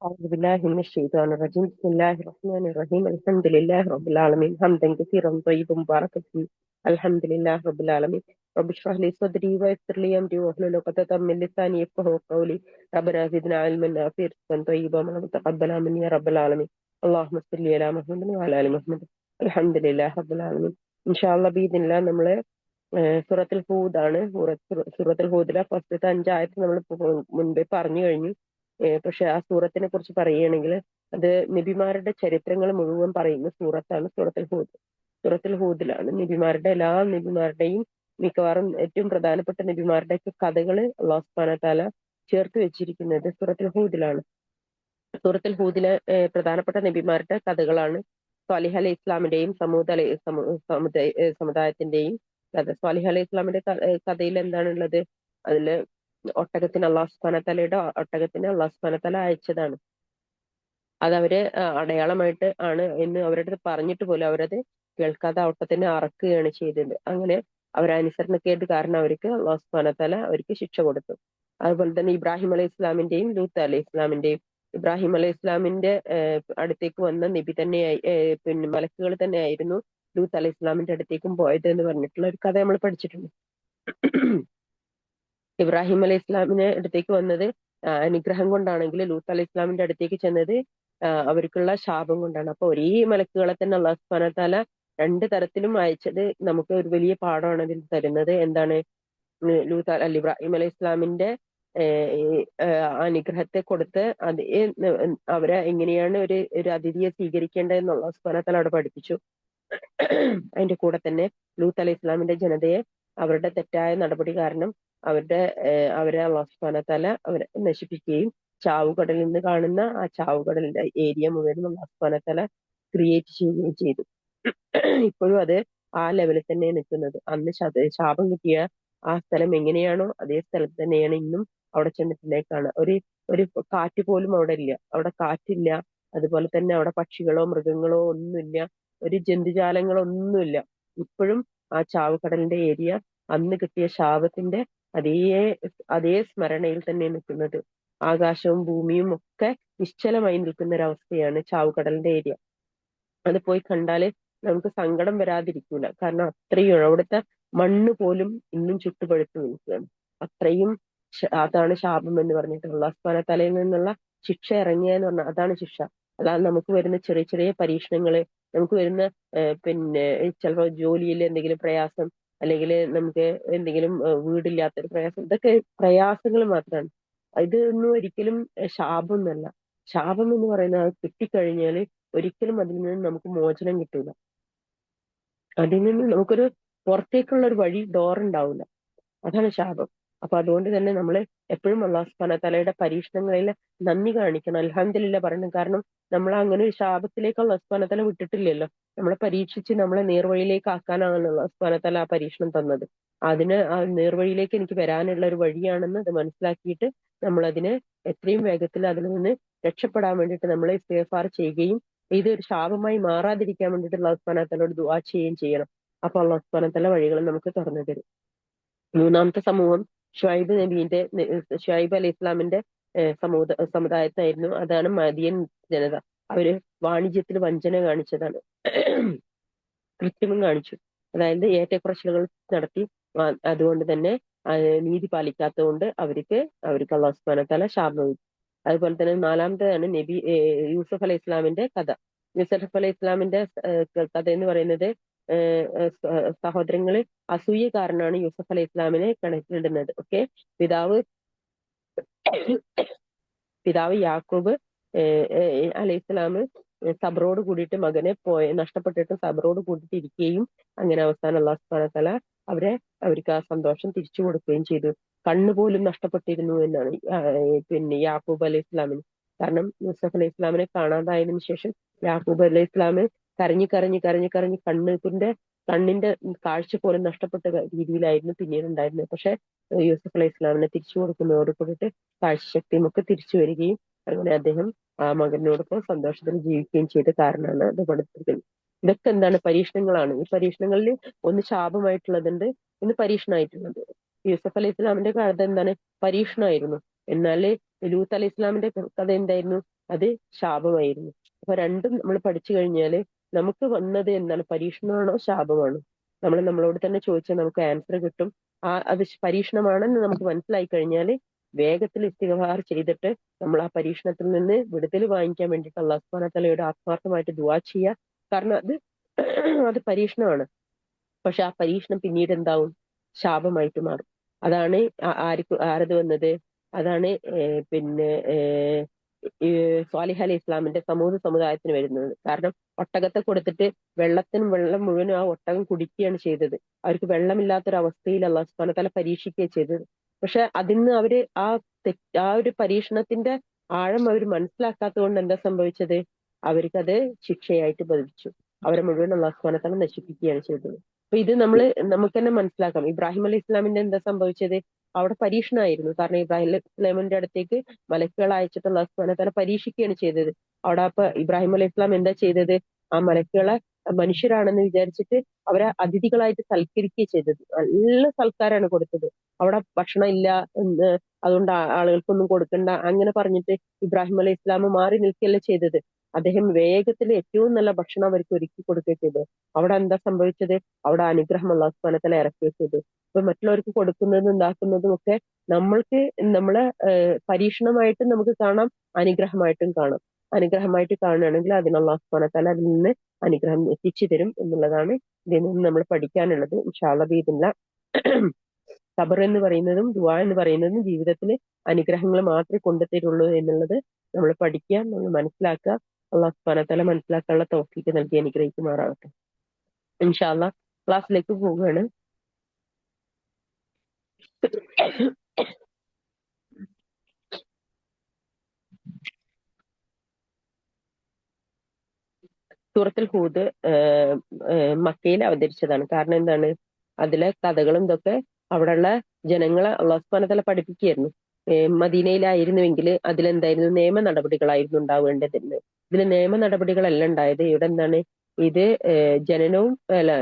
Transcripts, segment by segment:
أعوذ بالله من الشيطان الرجيم. بسم الله الرحمن الرحيم. الحمد لله رب العالمين حمدا كثيرا طيبا مباركا فيه. الحمد لله رب العالمين. رب اشرح لي صدري ويسر لي أمري واحلل عقدة من لساني يفقهوا قولي. ربنا زدنا علما نافعا رزقا طيبا وتقبل مني يا رب العالمين. اللهم صل على محمد وعلى آل محمد. الحمد لله رب العالمين. إن شاء الله بإذن الله നമ്മള് സൂറത്തുൽ ഹൂദ് ആണ്. സൂറത്തുൽ ഹൂദിലെ ഫസ്റ്റത്തെ 5 ആയത്ത് നമ്മൾ മുൻപേ പറഞ്ഞു കഴിഞ്ഞു. പക്ഷെ ആ സൂറത്തിനെ കുറിച്ച് പറയുകയാണെങ്കിൽ അത് നബിമാരുടെ ചരിത്രങ്ങൾ മുഴുവൻ പറയുന്ന സൂറത്താണ് സൂറത്തുൽ ഹൂദ്. സൂറത്തുൽ ഹൂദിലാണ് എല്ലാ നബിമാരുടെയും മിക്കവാറും ഏറ്റവും പ്രധാനപ്പെട്ട നബിമാരുടെയൊക്കെ കഥകൾ അല്ലാഹു സുബ്ഹാനഹു വ തആല ചേർത്ത് വെച്ചിരിക്കുന്നത് സൂറത്തുൽ ഹൂദിലാണ്. സൂറത്തുൽ ഹൂദിലെ പ്രധാനപ്പെട്ട നബിമാരുടെ കഥകളാണ് സ്വാലിഹ് അലൈഹി ഇസ്ലാമിന്റെയും സമുദായത്തിന്റെയും കഥ. സ്വാലിഹ് അലൈഹി ഇസ്ലാമിന്റെ കഥയിൽ എന്താണുള്ളത്? അതില് അള്ളാഹു സുബ്ഹാനഹു വ തആലയുടെ ഒട്ടകത്തിന് അള്ളാഹു സുബ്ഹാനഹു വ തആല അയച്ചതാണ്. അത് അവര് അടയാളമായിട്ട് ആണ് എന്ന് അവരുടെ അടുത്ത് പറഞ്ഞിട്ട് പോലും അവരത് കേൾക്കാതെ ആ ഒട്ടകത്തിനെ അറക്കുകയാണ് ചെയ്തത്. അങ്ങനെ അവരനുസരണക്കേട് കാരണം അവർക്ക് അള്ളാഹു സുബ്ഹാനഹു വ തആല അവർക്ക് ശിക്ഷ കൊടുത്തു. അതുപോലെ തന്നെ ഇബ്രാഹിം അലൈഹി ഇസ്ലാമിന്റെയും ലൂത്ത് അലൈഹി ഇസ്ലാമിന്റെയും ഇബ്രാഹിം അലൈഹി ഇസ്ലാമിന്റെ അടുത്തേക്ക് വന്ന നബി തന്നെയായി പിന്നെ മലക്കുകൾ തന്നെയായിരുന്നു ലൂത്ത് അലൈഹി ഇസ്ലാമിന്റെ അടുത്തേക്കും പോയത് എന്ന് പറഞ്ഞിട്ടുള്ള ഒരു കഥ നമ്മൾ പഠിച്ചിട്ടുണ്ട്. ഇബ്രാഹിം അലൈഹി ഇസ്ലാമിന്റെ അടുത്തേക്ക് വന്നത് അനുഗ്രഹം കൊണ്ടാണെങ്കിൽ ലൂത്ത് അലൈഹി ഇസ്ലാമിന്റെ അടുത്തേക്ക് ചെന്നത് അവർക്കുള്ള ശാപം കൊണ്ടാണ്. അപ്പൊ ഒരേ മലക്കുകളെ തന്നെ അള്ളാഹു സുബ്ഹാനഹു വ തആല രണ്ട് തരത്തിലും അയച്ചത് നമുക്ക് ഒരു വലിയ പാഠമാണ് ഇതിൽ തരുന്നത്. എന്താണ്? ഇബ്രാഹിം അലൈഹി ഇസ്ലാമിന്റെ അനുഗ്രഹത്തെ കൊടുത്ത് അവരെ എങ്ങനെയാണ് ഒരു അതിഥിയെ സ്വീകരിക്കേണ്ടതെന്ന് അള്ളാഹു സുബ്ഹാനഹു വ തആല അവിടെ പഠിപ്പിച്ചു. അതിന്റെ കൂടെ തന്നെ ലൂത്ത് അലൈഹി ഇസ്ലാമിന്റെ ജനതയെ അവരുടെ തെറ്റായ നടപടി കാരണം അവരെ അള്ളാഹു സുബ്ഹാനഹു വ തആല അവരെ നശിപ്പിക്കുകയും ചാവുകടലിൽ നിന്ന് കാണുന്ന ആ ചാവുകടലിന്റെ ഏരിയ മുഴുവനും അള്ളാഹു സുബ്ഹാനഹു വ തആല ക്രിയേറ്റ് ചെയ്യുകയും ചെയ്തു. ഇപ്പോഴും അത് ആ ലെവലിൽ തന്നെ നിൽക്കുന്നത്. അന്ന് ശാപം കിട്ടിയ ആ സ്ഥലം എങ്ങനെയാണോ അതേ സ്ഥലത്ത് തന്നെയാണ് ഇന്നും. അവിടെ ചെന്നിട്ടുണ്ടേക്കാണ് ഒരു കാറ്റ് പോലും അവിടെ ഇല്ല. അവിടെ കാറ്റില്ല. അതുപോലെ തന്നെ അവിടെ പക്ഷികളോ മൃഗങ്ങളോ ഒന്നുമില്ല. ഒരു ജന്തുജാലങ്ങളോ ഒന്നുമില്ല. ഇപ്പോഴും ആ ചാവുകടലിന്റെ ഏരിയ അന്ന് കിട്ടിയ ശാപത്തിന്റെ അതേ അതേ സ്മരണയിൽ തന്നെ നിൽക്കുന്നത്. ആകാശവും ഭൂമിയും ഒക്കെ നിശ്ചലമായി നിൽക്കുന്ന ഒരവസ്ഥയാണ് ചാവുകടലിന്റെ ഏരിയ. അത് പോയി കണ്ടാല് നമുക്ക് സങ്കടം വരാതിരിക്കൂല. കാരണം അത്രയും അവിടുത്തെ മണ്ണ് പോലും ഇന്നും ചുട്ടുപഴുത്ത് നിൽക്കുകയാണ്. അത്രയും അതാണ് ശാപം എന്ന് പറഞ്ഞിട്ട് അല്ലാഹു സുബ്ഹാനഹു വ തആലയിൽ നിന്നുള്ള ശിക്ഷ ഇറങ്ങിയെന്ന് പറഞ്ഞാൽ അതാണ് ശിക്ഷ. അല്ലാതെ നമുക്ക് വരുന്ന ചെറിയ ചെറിയ പരീക്ഷണങ്ങള്, നമുക്ക് വരുന്ന പിന്നെ ചിലപ്പോൾ ജോലിയിൽ എന്തെങ്കിലും പ്രയാസം, അല്ലെങ്കിൽ നമുക്ക് എന്തെങ്കിലും വീടില്ലാത്തൊരു പ്രയാസം, ഇതൊക്കെ പ്രയാസങ്ങൾ മാത്രമാണ്. ഇതൊന്നും ഒരിക്കലും ശാപമൊന്നുമല്ല. ശാപം എന്ന് പറയുന്നത് അത് കിട്ടിക്കഴിഞ്ഞാല് ഒരിക്കലും അതിൽ നിന്ന് നമുക്ക് മോചനം കിട്ടൂല. അതിൽ നിന്ന് നമുക്കൊരു പുറത്തേക്കുള്ള ഒരു വഴി ഡോർ ഉണ്ടാവില്ല. അതാണ് ശാപം. അപ്പൊ അതുകൊണ്ട് തന്നെ നമ്മൾ എപ്പോഴും അല്ലാഹു സുബ്ഹാനഹു വ തആലയുടെ പരീക്ഷണങ്ങളിൽ നന്ദി കാണിക്കണം, അൽഹംദുലില്ലാ പറയണം. കാരണം നമ്മൾ അങ്ങനെ ഒരു ശാപത്തിലേക്ക് അല്ലാഹു സുബ്ഹാനഹു വ തആല വിട്ടിട്ടില്ലല്ലോ. നമ്മളെ പരീക്ഷിച്ച് നമ്മളെ നേർവഴിയിലേക്ക് ആക്കാനാണ് അല്ലാഹു സുബ്ഹാനഹു വ തആല ആ പരീക്ഷണം തന്നത്. ആ നേർവഴിയിലേക്ക് എനിക്ക് വരാനുള്ള ഒരു വഴിയാണെന്ന് അത് മനസ്സിലാക്കിയിട്ട് നമ്മൾ അതിനെ എത്രയും വേഗത്തിൽ അതിൽ നിന്ന് രക്ഷപ്പെടാൻ വേണ്ടിയിട്ട് നമ്മൾ ഇസ്തിഗ്ഫാർ ചെയ്യുകയും ഇതൊരു ശാപമായി മാറാതിരിക്കാൻ വേണ്ടിയിട്ട് അല്ലാഹു സുബ്ഹാനഹു വ തആലയോട് ദുആ ചെയ്യുകയും ചെയ്യണം. അപ്പൊ അല്ലാഹു സുബ്ഹാനഹു വ തആല വഴികൾ നമുക്ക് തുറന്നു തരും. മൂന്നാമത്തെ സമൂഹം ഷുഐബ് അലൈഹി ഇസ്ലാമിന്റെ സമുദായത്തായിരുന്നു. അതാണ് മദിയൻ ജനത. അവര് വാണിജ്യത്തിൽ വഞ്ചന കാണിച്ചതാണ്. കൃത്രിമം കാണിച്ചു. അതായത് ഏറ്റക്കുറച്ചിലുകൾ നടത്തി. അതുകൊണ്ട് തന്നെ നീതി പാലിക്കാത്തത് കൊണ്ട് അവർക്ക് അല്ലാഹു സുബ്ഹാനഹു വ തആല ശാപം നൽകി. അതുപോലെ തന്നെ നാലാമത്തേതാണ് യൂസഫ് അലൈഹി ഇസ്ലാമിന്റെ കഥ. യൂസഫ് അലൈഹി ഇസ്ലാമിന്റെ കഥ എന്ന് പറയുന്നത് സഹോദരങ്ങള് അസൂയ കാരണമാണ് യൂസഫ് അലൈഹി ഇസ്ലാമിനെ കിണറ്റിലിടുന്നത്. ഓക്കെ, പിതാവ് യാക്കൂബ് അലൈഹി ഇസ്ലാം സബറോട് കൂടിയിട്ട് മകനെ നഷ്ടപ്പെട്ടിട്ട് സബറോട് കൂടിയിട്ട് ഇരിക്കുകയും അങ്ങനെ അവസാനം അല്ലാഹു സുബ്ഹാനഹു വ തആല അവർക്ക് ആ സന്തോഷം തിരിച്ചു കൊടുക്കുകയും ചെയ്തു. കണ്ണുപോലും നഷ്ടപ്പെട്ടിരുന്നു എന്നാണ് പിന്നെ യാക്കൂബ് അലൈഹി ഇസ്ലാമിന്. കാരണം യൂസഫ് അലൈഹി ഇസ്ലാമിനെ കാണാതായതിനു ശേഷം യാക്കൂബ് അലൈഹി ഇസ്ലാം കരഞ്ഞു കരഞ്ഞു കരഞ്ഞു കരഞ്ഞ് കണ്ണിന്റെ കാഴ്ച പോലും നഷ്ടപ്പെട്ട രീതിയിലായിരുന്നു പിന്നീട് ഉണ്ടായിരുന്നത്. പക്ഷെ യൂസഫ് അലൈഹി ഇസ്ലാമിനെ തിരിച്ചു കൊടുക്കുന്നതോട് കൂടിയിട്ട് കാഴ്ചശക്തിയും ഒക്കെ തിരിച്ചു വരികയും അങ്ങനെ അദ്ദേഹം ആ മകനോടൊപ്പം സന്തോഷത്തിൽ ജീവിക്കുകയും ചെയ്ത കാരണമാണ് അത് പഠിപ്പിക്കുന്നത്. ഇതൊക്കെ എന്താണ്? പരീക്ഷണങ്ങളാണ്. ഈ പരീക്ഷണങ്ങളിൽ ഒന്ന് ശാപമായിട്ടുള്ളതുണ്ട്, ഒന്ന് പരീക്ഷണമായിട്ടുള്ളത്. യൂസഫ് അലൈഹി ഇസ്ലാമിന്റെ കഥ എന്താണ്? പരീക്ഷണമായിരുന്നു. എന്നാല് ലൂത്ത് അലൈഹി ഇസ്ലാമിന്റെ കഥ എന്തായിരുന്നു? അത് ശാപമായിരുന്നു. അപ്പൊ രണ്ടും നമ്മൾ പഠിച്ചു കഴിഞ്ഞാല് നമുക്ക് വന്നത് എന്താണ്, പരീക്ഷണമാണോ ശാപമാണോ, നമ്മൾ നമ്മളോട് തന്നെ ചോദിച്ചാൽ നമുക്ക് ആൻസർ കിട്ടും. അത് പരീക്ഷണമാണെന്ന് നമുക്ക് മനസ്സിലായി കഴിഞ്ഞാൽ വേഗത്തിൽ ഇസ്തിഗ്ഫാർ ചെയ്തിട്ട് നമ്മൾ ആ പരീക്ഷണത്തിൽ നിന്ന് വിടുതൽ വാങ്ങിക്കാൻ വേണ്ടിയിട്ട് അള്ളാഹു സുബ്ഹാനഹു വ തആലയോട് ആത്മാർത്ഥമായിട്ട് ദുആ ചെയ്യുക. കാരണം അത് പരീക്ഷണമാണ്. പക്ഷെ ആ പരീക്ഷണം പിന്നീട് എന്താവും, ശാപമായിട്ട് മാറും. അതാണ് ആരത് വന്നത്, അതാണ് പിന്നെ ഈ സ്വാലിഹ് അലൈഹി ഇസ്ലാമിന്റെ സമുദായത്തിന് വരുന്നത്. കാരണം ഒട്ടകത്തെ കൊടുത്തിട്ട് വെള്ളം മുഴുവനും ആ ഒട്ടകം കുടിക്കുകയാണ് ചെയ്തത്. അവർക്ക് വെള്ളമില്ലാത്തൊരവസ്ഥയിൽ അള്ളാഹു സുബ്ഹാനഹു വ തആല പരീക്ഷിക്കുകയാണ് ചെയ്തത്. പക്ഷെ അതിന്ന് അവര് ആ ഒരു പരീക്ഷണത്തിന്റെ ആഴം അവർ മനസ്സിലാക്കാത്തത് കൊണ്ട് എന്താ സംഭവിച്ചത്, അവർക്കത് ശിക്ഷയായിട്ട് ഭവിച്ചു. അവരെ മുഴുവൻ അള്ളാഹു സുബ്ഹാനഹു വ തആല നശിപ്പിക്കുകയാണ് ചെയ്തത്. അപ്പൊ ഇത് നമുക്ക് തന്നെ മനസ്സിലാക്കാം. ഇബ്രാഹിം അലൈഹി ഇസ്ലാമിന്റെ എന്താ സംഭവിച്ചത്, അവിടെ പരീക്ഷണമായിരുന്നു. കാരണം ഇബ്രാഹിം അലൈഹി ഇസ്ലാമിന്റെ അടുത്തേക്ക് മലക്കുകൾ അയച്ചിട്ട് അള്ളാഹു സുബ്ഹാനഹു വ തആല പരീക്ഷിക്കുകയാണ് ചെയ്തത്. അവിടെ അപ്പൊ ഇബ്രാഹിം അലൈഹി ഇസ്ലാം എന്താ ചെയ്തത്, ആ മലക്കുകളെ മനുഷ്യരാണെന്ന് വിചാരിച്ചിട്ട് അവരെ അതിഥികളായിട്ട് സൽക്കരിക്കുകയാണ് ചെയ്തത്. നല്ല സൽക്കാരാണ് കൊടുത്തത്. അവിടെ ഭക്ഷണം ഇല്ല, അതുകൊണ്ട് ആളുകൾക്കൊന്നും കൊടുക്കണ്ട അങ്ങനെ പറഞ്ഞിട്ട് ഇബ്രാഹിം അലൈഹി ഇസ്ലാം മാറി നിൽക്കുകയല്ല ചെയ്തത്. അദ്ദേഹം വേഗത്തിൽ ഏറ്റവും നല്ല ഭക്ഷണം അവർക്ക് ഒരുക്കി കൊടുക്കുകയും ചെയ്തു. അവിടെ എന്താ സംഭവിച്ചത്, അവിടെ അനുഗ്രഹം അള്ളാഹു സുബ്ഹാനഹു വ തആല ഇറക്കുകയും ചെയ്തു. ഇപ്പൊ മറ്റുള്ളവർക്ക് കൊടുക്കുന്നതും ഉണ്ടാക്കുന്നതും ഒക്കെ നമ്മൾക്ക് നമ്മളെ പരീക്ഷണമായിട്ടും നമുക്ക് കാണാം, അനുഗ്രഹമായിട്ടും കാണാം. അനുഗ്രഹമായിട്ട് കാണുകയാണെങ്കിൽ അതിന് അള്ളാഹു സുബ്ഹാനഹു വ തആല അതിൽ നിന്ന് അനുഗ്രഹം എത്തിച്ചു തരും എന്നുള്ളതാണ് ഇതിൽ നിന്ന് നമ്മൾ പഠിക്കാനുള്ളത്. ഇൻഷാ അല്ലാഹ് ബിഇദ്നില്ലാഹ് സബർ എന്ന് പറയുന്നതും ദുആ എന്ന് പറയുന്നതും ജീവിതത്തിൽ അനുഗ്രഹങ്ങൾ മാത്രമേ കൊണ്ടുതരുള്ളൂ എന്നുള്ളത് നമ്മൾ പഠിക്കുക, നമ്മൾ മനസ്സിലാക്കുക. അള്ളാഹു സുബ്ഹാനഹു വ തആല മനസ്സിലാക്കാനുള്ള തൗഫീഖ് നൽകി അനുഗ്രഹിക്കുമാറാവട്ടെ. ഇൻഷാ അല്ലാഹ് ക്ലാസ്സിലേക്ക് പോവുകയാണ്. സൂറത്തുൽ ഹൂദ് മക്കയിൽ അവതരിച്ചതാണ്. കാരണം എന്താണ്, അതിലെ കഥകളും ഇതൊക്കെ അവിടെയുള്ള ജനങ്ങളെ അള്ളാഹു സുബ്ഹാനഹു വ തആല പഠിപ്പിക്കുകയായിരുന്നു. മദീനയിലായിരുന്നുവെങ്കിൽ അതിലെന്തായിരുന്നു, നിയമ നടപടികളായിരുന്നു ഉണ്ടാവേണ്ടതെന്ന്. ഇതിൽ നിയമ നടപടികളല്ല ഉണ്ടായത്. ഇവിടെ എന്താണ്, ഇത് ജനനവും അല്ല,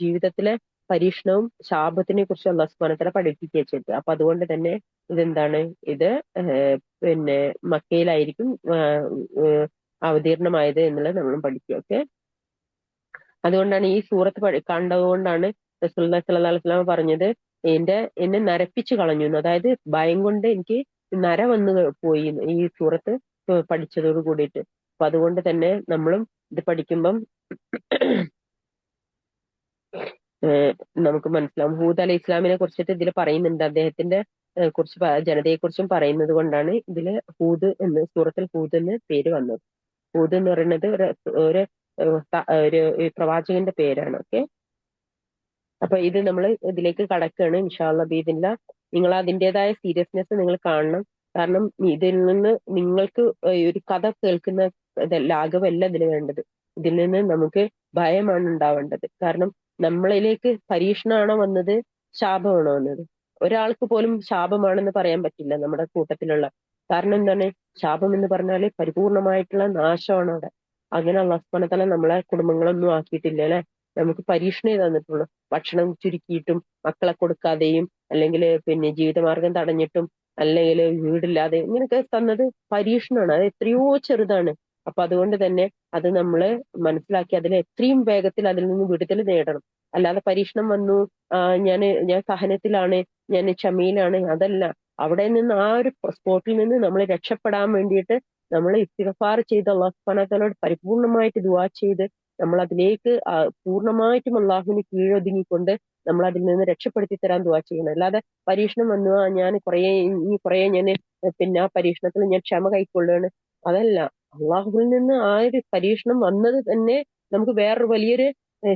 ജീവിതത്തിലെ പരീക്ഷണവും ശാപത്തിനെ കുറിച്ച് അള്ളാഹു സുബ്ഹാനഹു വ തആല പഠിപ്പിക്കുക ചെയ്തത്. അപ്പൊ അതുകൊണ്ട് തന്നെ ഇതെന്താണ്, ഇത് പിന്നെ മക്കയിലായിരിക്കും അവതീർണമായത് എന്നുള്ളത് നമ്മൾ പഠിക്കുക. ഓക്കെ, അതുകൊണ്ടാണ് ഈ സൂറത്ത് കണ്ടതുകൊണ്ടാണ് റസൂലുള്ളാഹി സ്വല്ലല്ലാഹു അലൈഹി വസല്ലം പറഞ്ഞത്, എന്നെ നരപ്പിച്ചു കളഞ്ഞു എന്ന്. അതായത് ഭയം കൊണ്ട് എനിക്ക് നര വന്നു പോയി ഈ സൂറത്ത് പഠിച്ചതോട് കൂടിയിട്ട്. അപ്പൊ അതുകൊണ്ട് തന്നെ നമ്മളും ഇത് പഠിക്കുമ്പം നമുക്ക് മനസ്സിലാവും. ഹൂദ് അലൈഹി ഇസ്ലാമിനെ കുറിച്ചിട്ട് ഇതിൽ പറയുന്നുണ്ട്. അദ്ദേഹത്തിന്റെ കുറിച്ച് ജനതയെ കുറിച്ചും പറയുന്നത് കൊണ്ടാണ് ഇതില് ഹൂദ് എന്ന്, സൂറത്തുൽ ഹൂദ് എന്ന് പേര് വന്നത്. ഹൂദ് എന്ന് പറയുന്നത് ഒരു ഒരു പ്രവാചകന്റെ പേരാണ്. ഓക്കെ, അപ്പൊ ഇത് നമ്മൾ ഇതിലേക്ക് കടക്കുകയാണ് ഇൻഷാ അല്ലാഹ് ബിഇദ്നില്ലാഹ്. നിങ്ങൾ അതിൻ്റെതായ സീരിയസ്നെസ് നിങ്ങൾ കാണണം. കാരണം ഇതിൽ നിന്ന് നിങ്ങൾക്ക് ഒരു കഥ കേൾക്കുന്ന ലാഘവല്ല ഇതിൽ വേണ്ടത്. ഇതിൽ നിന്ന് നമുക്ക് ഭയമാണ് ഉണ്ടാവേണ്ടത്. കാരണം നമ്മളിലേക്ക് പരീക്ഷണമാണോ വന്നത്, ശാപമാണോ വന്നത്? ഒരാൾക്ക് പോലും ശാപമാണെന്ന് പറയാൻ പറ്റില്ല നമ്മുടെ കൂട്ടത്തിലുള്ള. കാരണം എന്താണ്, ശാപം എന്ന് പറഞ്ഞാല് പരിപൂർണമായിട്ടുള്ള നാശമാണ് അവിടെ. അങ്ങനെ അല്ലാഹു സുബ്ഹാനഹു വ തആല നമ്മളെ കുടുംബങ്ങളൊന്നും ആക്കിയിട്ടില്ല അല്ലെ. നമുക്ക് പരീക്ഷണേ തന്നിട്ടുള്ളൂ. ഭക്ഷണം ചുരുക്കിയിട്ടും മക്കളെ കൊടുക്കാതെയും, അല്ലെങ്കിൽ പിന്നെ ജീവിതമാർഗം തടഞ്ഞിട്ടും, അല്ലെങ്കിൽ വീടില്ലാതെ, ഇങ്ങനെയൊക്കെ തന്നത് പരീക്ഷണമാണ്. അത് എത്രയോ ചെറുതാണ്. അപ്പൊ അതുകൊണ്ട് തന്നെ അത് നമ്മള് മനസ്സിലാക്കി അതിൽ എത്രയും വേഗത്തിൽ അതിൽ നിന്ന് വിടുതൽ നേടണം. അല്ലാതെ പരീക്ഷണം വന്നു, ഞാൻ സഹനത്തിലാണ്, ഞാൻ ക്ഷമയിലാണ്, അതല്ല. അവിടെ നിന്ന് ആ ഒരു സ്പോട്ടിൽ നിന്ന് നമ്മൾ രക്ഷപ്പെടാൻ വേണ്ടിയിട്ട് നമ്മൾ ഇസ്തിഗ്ഫാർ ചെയ്ത് അള്ളാഹു സുബ്ഹാനഹു വ തആലയോട് പരിപൂർണമായിട്ട് ദുആ ചെയ്ത് നമ്മൾ അതിലേക്ക് പൂർണ്ണമായിട്ടും അള്ളാഹുവിന് കീഴൊതുങ്ങിക്കൊണ്ട് നമ്മൾ അതിൽ നിന്ന് രക്ഷപ്പെടുത്തി തരാൻ ദുആ ചെയ്യണം. അല്ലാതെ പരീക്ഷണം വന്നു, ഞാൻ കുറെ ഞാൻ പിന്നെ ആ പരീക്ഷണത്തിൽ ഞാൻ ക്ഷമ കൈക്കൊള്ളുകയാണ്, അതല്ല. അള്ളാഹുവിൽ നിന്ന് ആ ഒരു പരീക്ഷണം വന്നത് തന്നെ നമുക്ക് വേറൊരു വലിയൊരു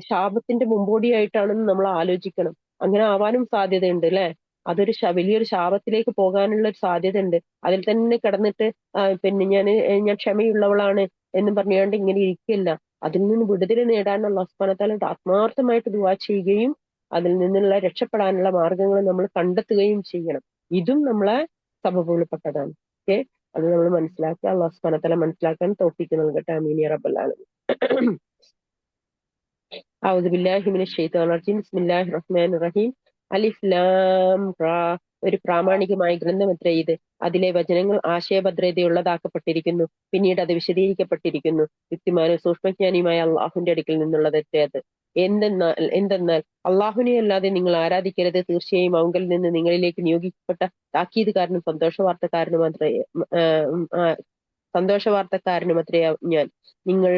ശാപത്തിന്റെ മുമ്പോടിയായിട്ടാണെന്ന് നമ്മൾ ആലോചിക്കണം. അങ്ങനെ ആവാനും സാധ്യതയുണ്ട് അല്ലെ. അതൊരു വലിയൊരു ശാപത്തിലേക്ക് പോകാനുള്ള ഒരു സാധ്യത ഉണ്ട്. അതിൽ തന്നെ കിടന്നിട്ട് പിന്നെ ഞാൻ ക്ഷമയുള്ളവളാണ് എന്ന് പറഞ്ഞുകൊണ്ട് ഇങ്ങനെ ഇരിക്കില്ല. അതിൽ നിന്ന് വിടുതൽ നേടാൻ അല്ലാഹു സുബ്ഹാനഹു വ തആല ആത്മാർത്ഥമായിട്ട് ദുആ ചെയ്യുകയും അതിൽ നിന്നുള്ള രക്ഷപ്പെടാനുള്ള മാർഗങ്ങൾ നമ്മൾ കണ്ടെത്തുകയും ചെയ്യണം. ഇതും നമ്മളെ സബബുകളിൽപ്പെട്ടതാണ്. ഓക്കെ, അത് നമ്മൾ മനസ്സിലാക്കുക. അല്ലാഹു സുബ്ഹാനഹു വ തആല മനസ്സിലാക്കാൻ തൗഫീഖ് നൽകട്ടെ. ആമീൻ യാ റബ്ബൽ ആലമീൻ. أعوذ بالله من الشيطان الرجيم. بسم الله الرحمن الرحيم. ألف لام را ഒരു പ്രാമാണികമായ ഗ്രന്ഥമത്രേ ഇത്. അതിലെ വചനങ്ങൾ ആശയഭദ്രതയുള്ളതാക്കപ്പെട്ടിരിക്കുന്നു. പിന്നീട് അത് വിശദീകരിക്കപ്പെട്ടിരിക്കുന്നു. യുക്തിമാനും സൂക്ഷ്മജ്ഞാനിയുമായ അള്ളാഹുവിന്റെ അടുക്കൽ നിന്നുള്ളതത്രേ അത്. എന്തെന്നാൽ അള്ളാഹുവിനെ അല്ലാതെ നിങ്ങൾ ആരാധിക്കരുത്. തീർച്ചയായും അവങ്കിൽ നിന്ന് നിങ്ങളിലേക്ക് നിയോഗിക്കപ്പെട്ട താക്കീതുകാരനും സന്തോഷവാർത്തക്കാരനുമത്രേ ഞാൻ. നിങ്ങൾ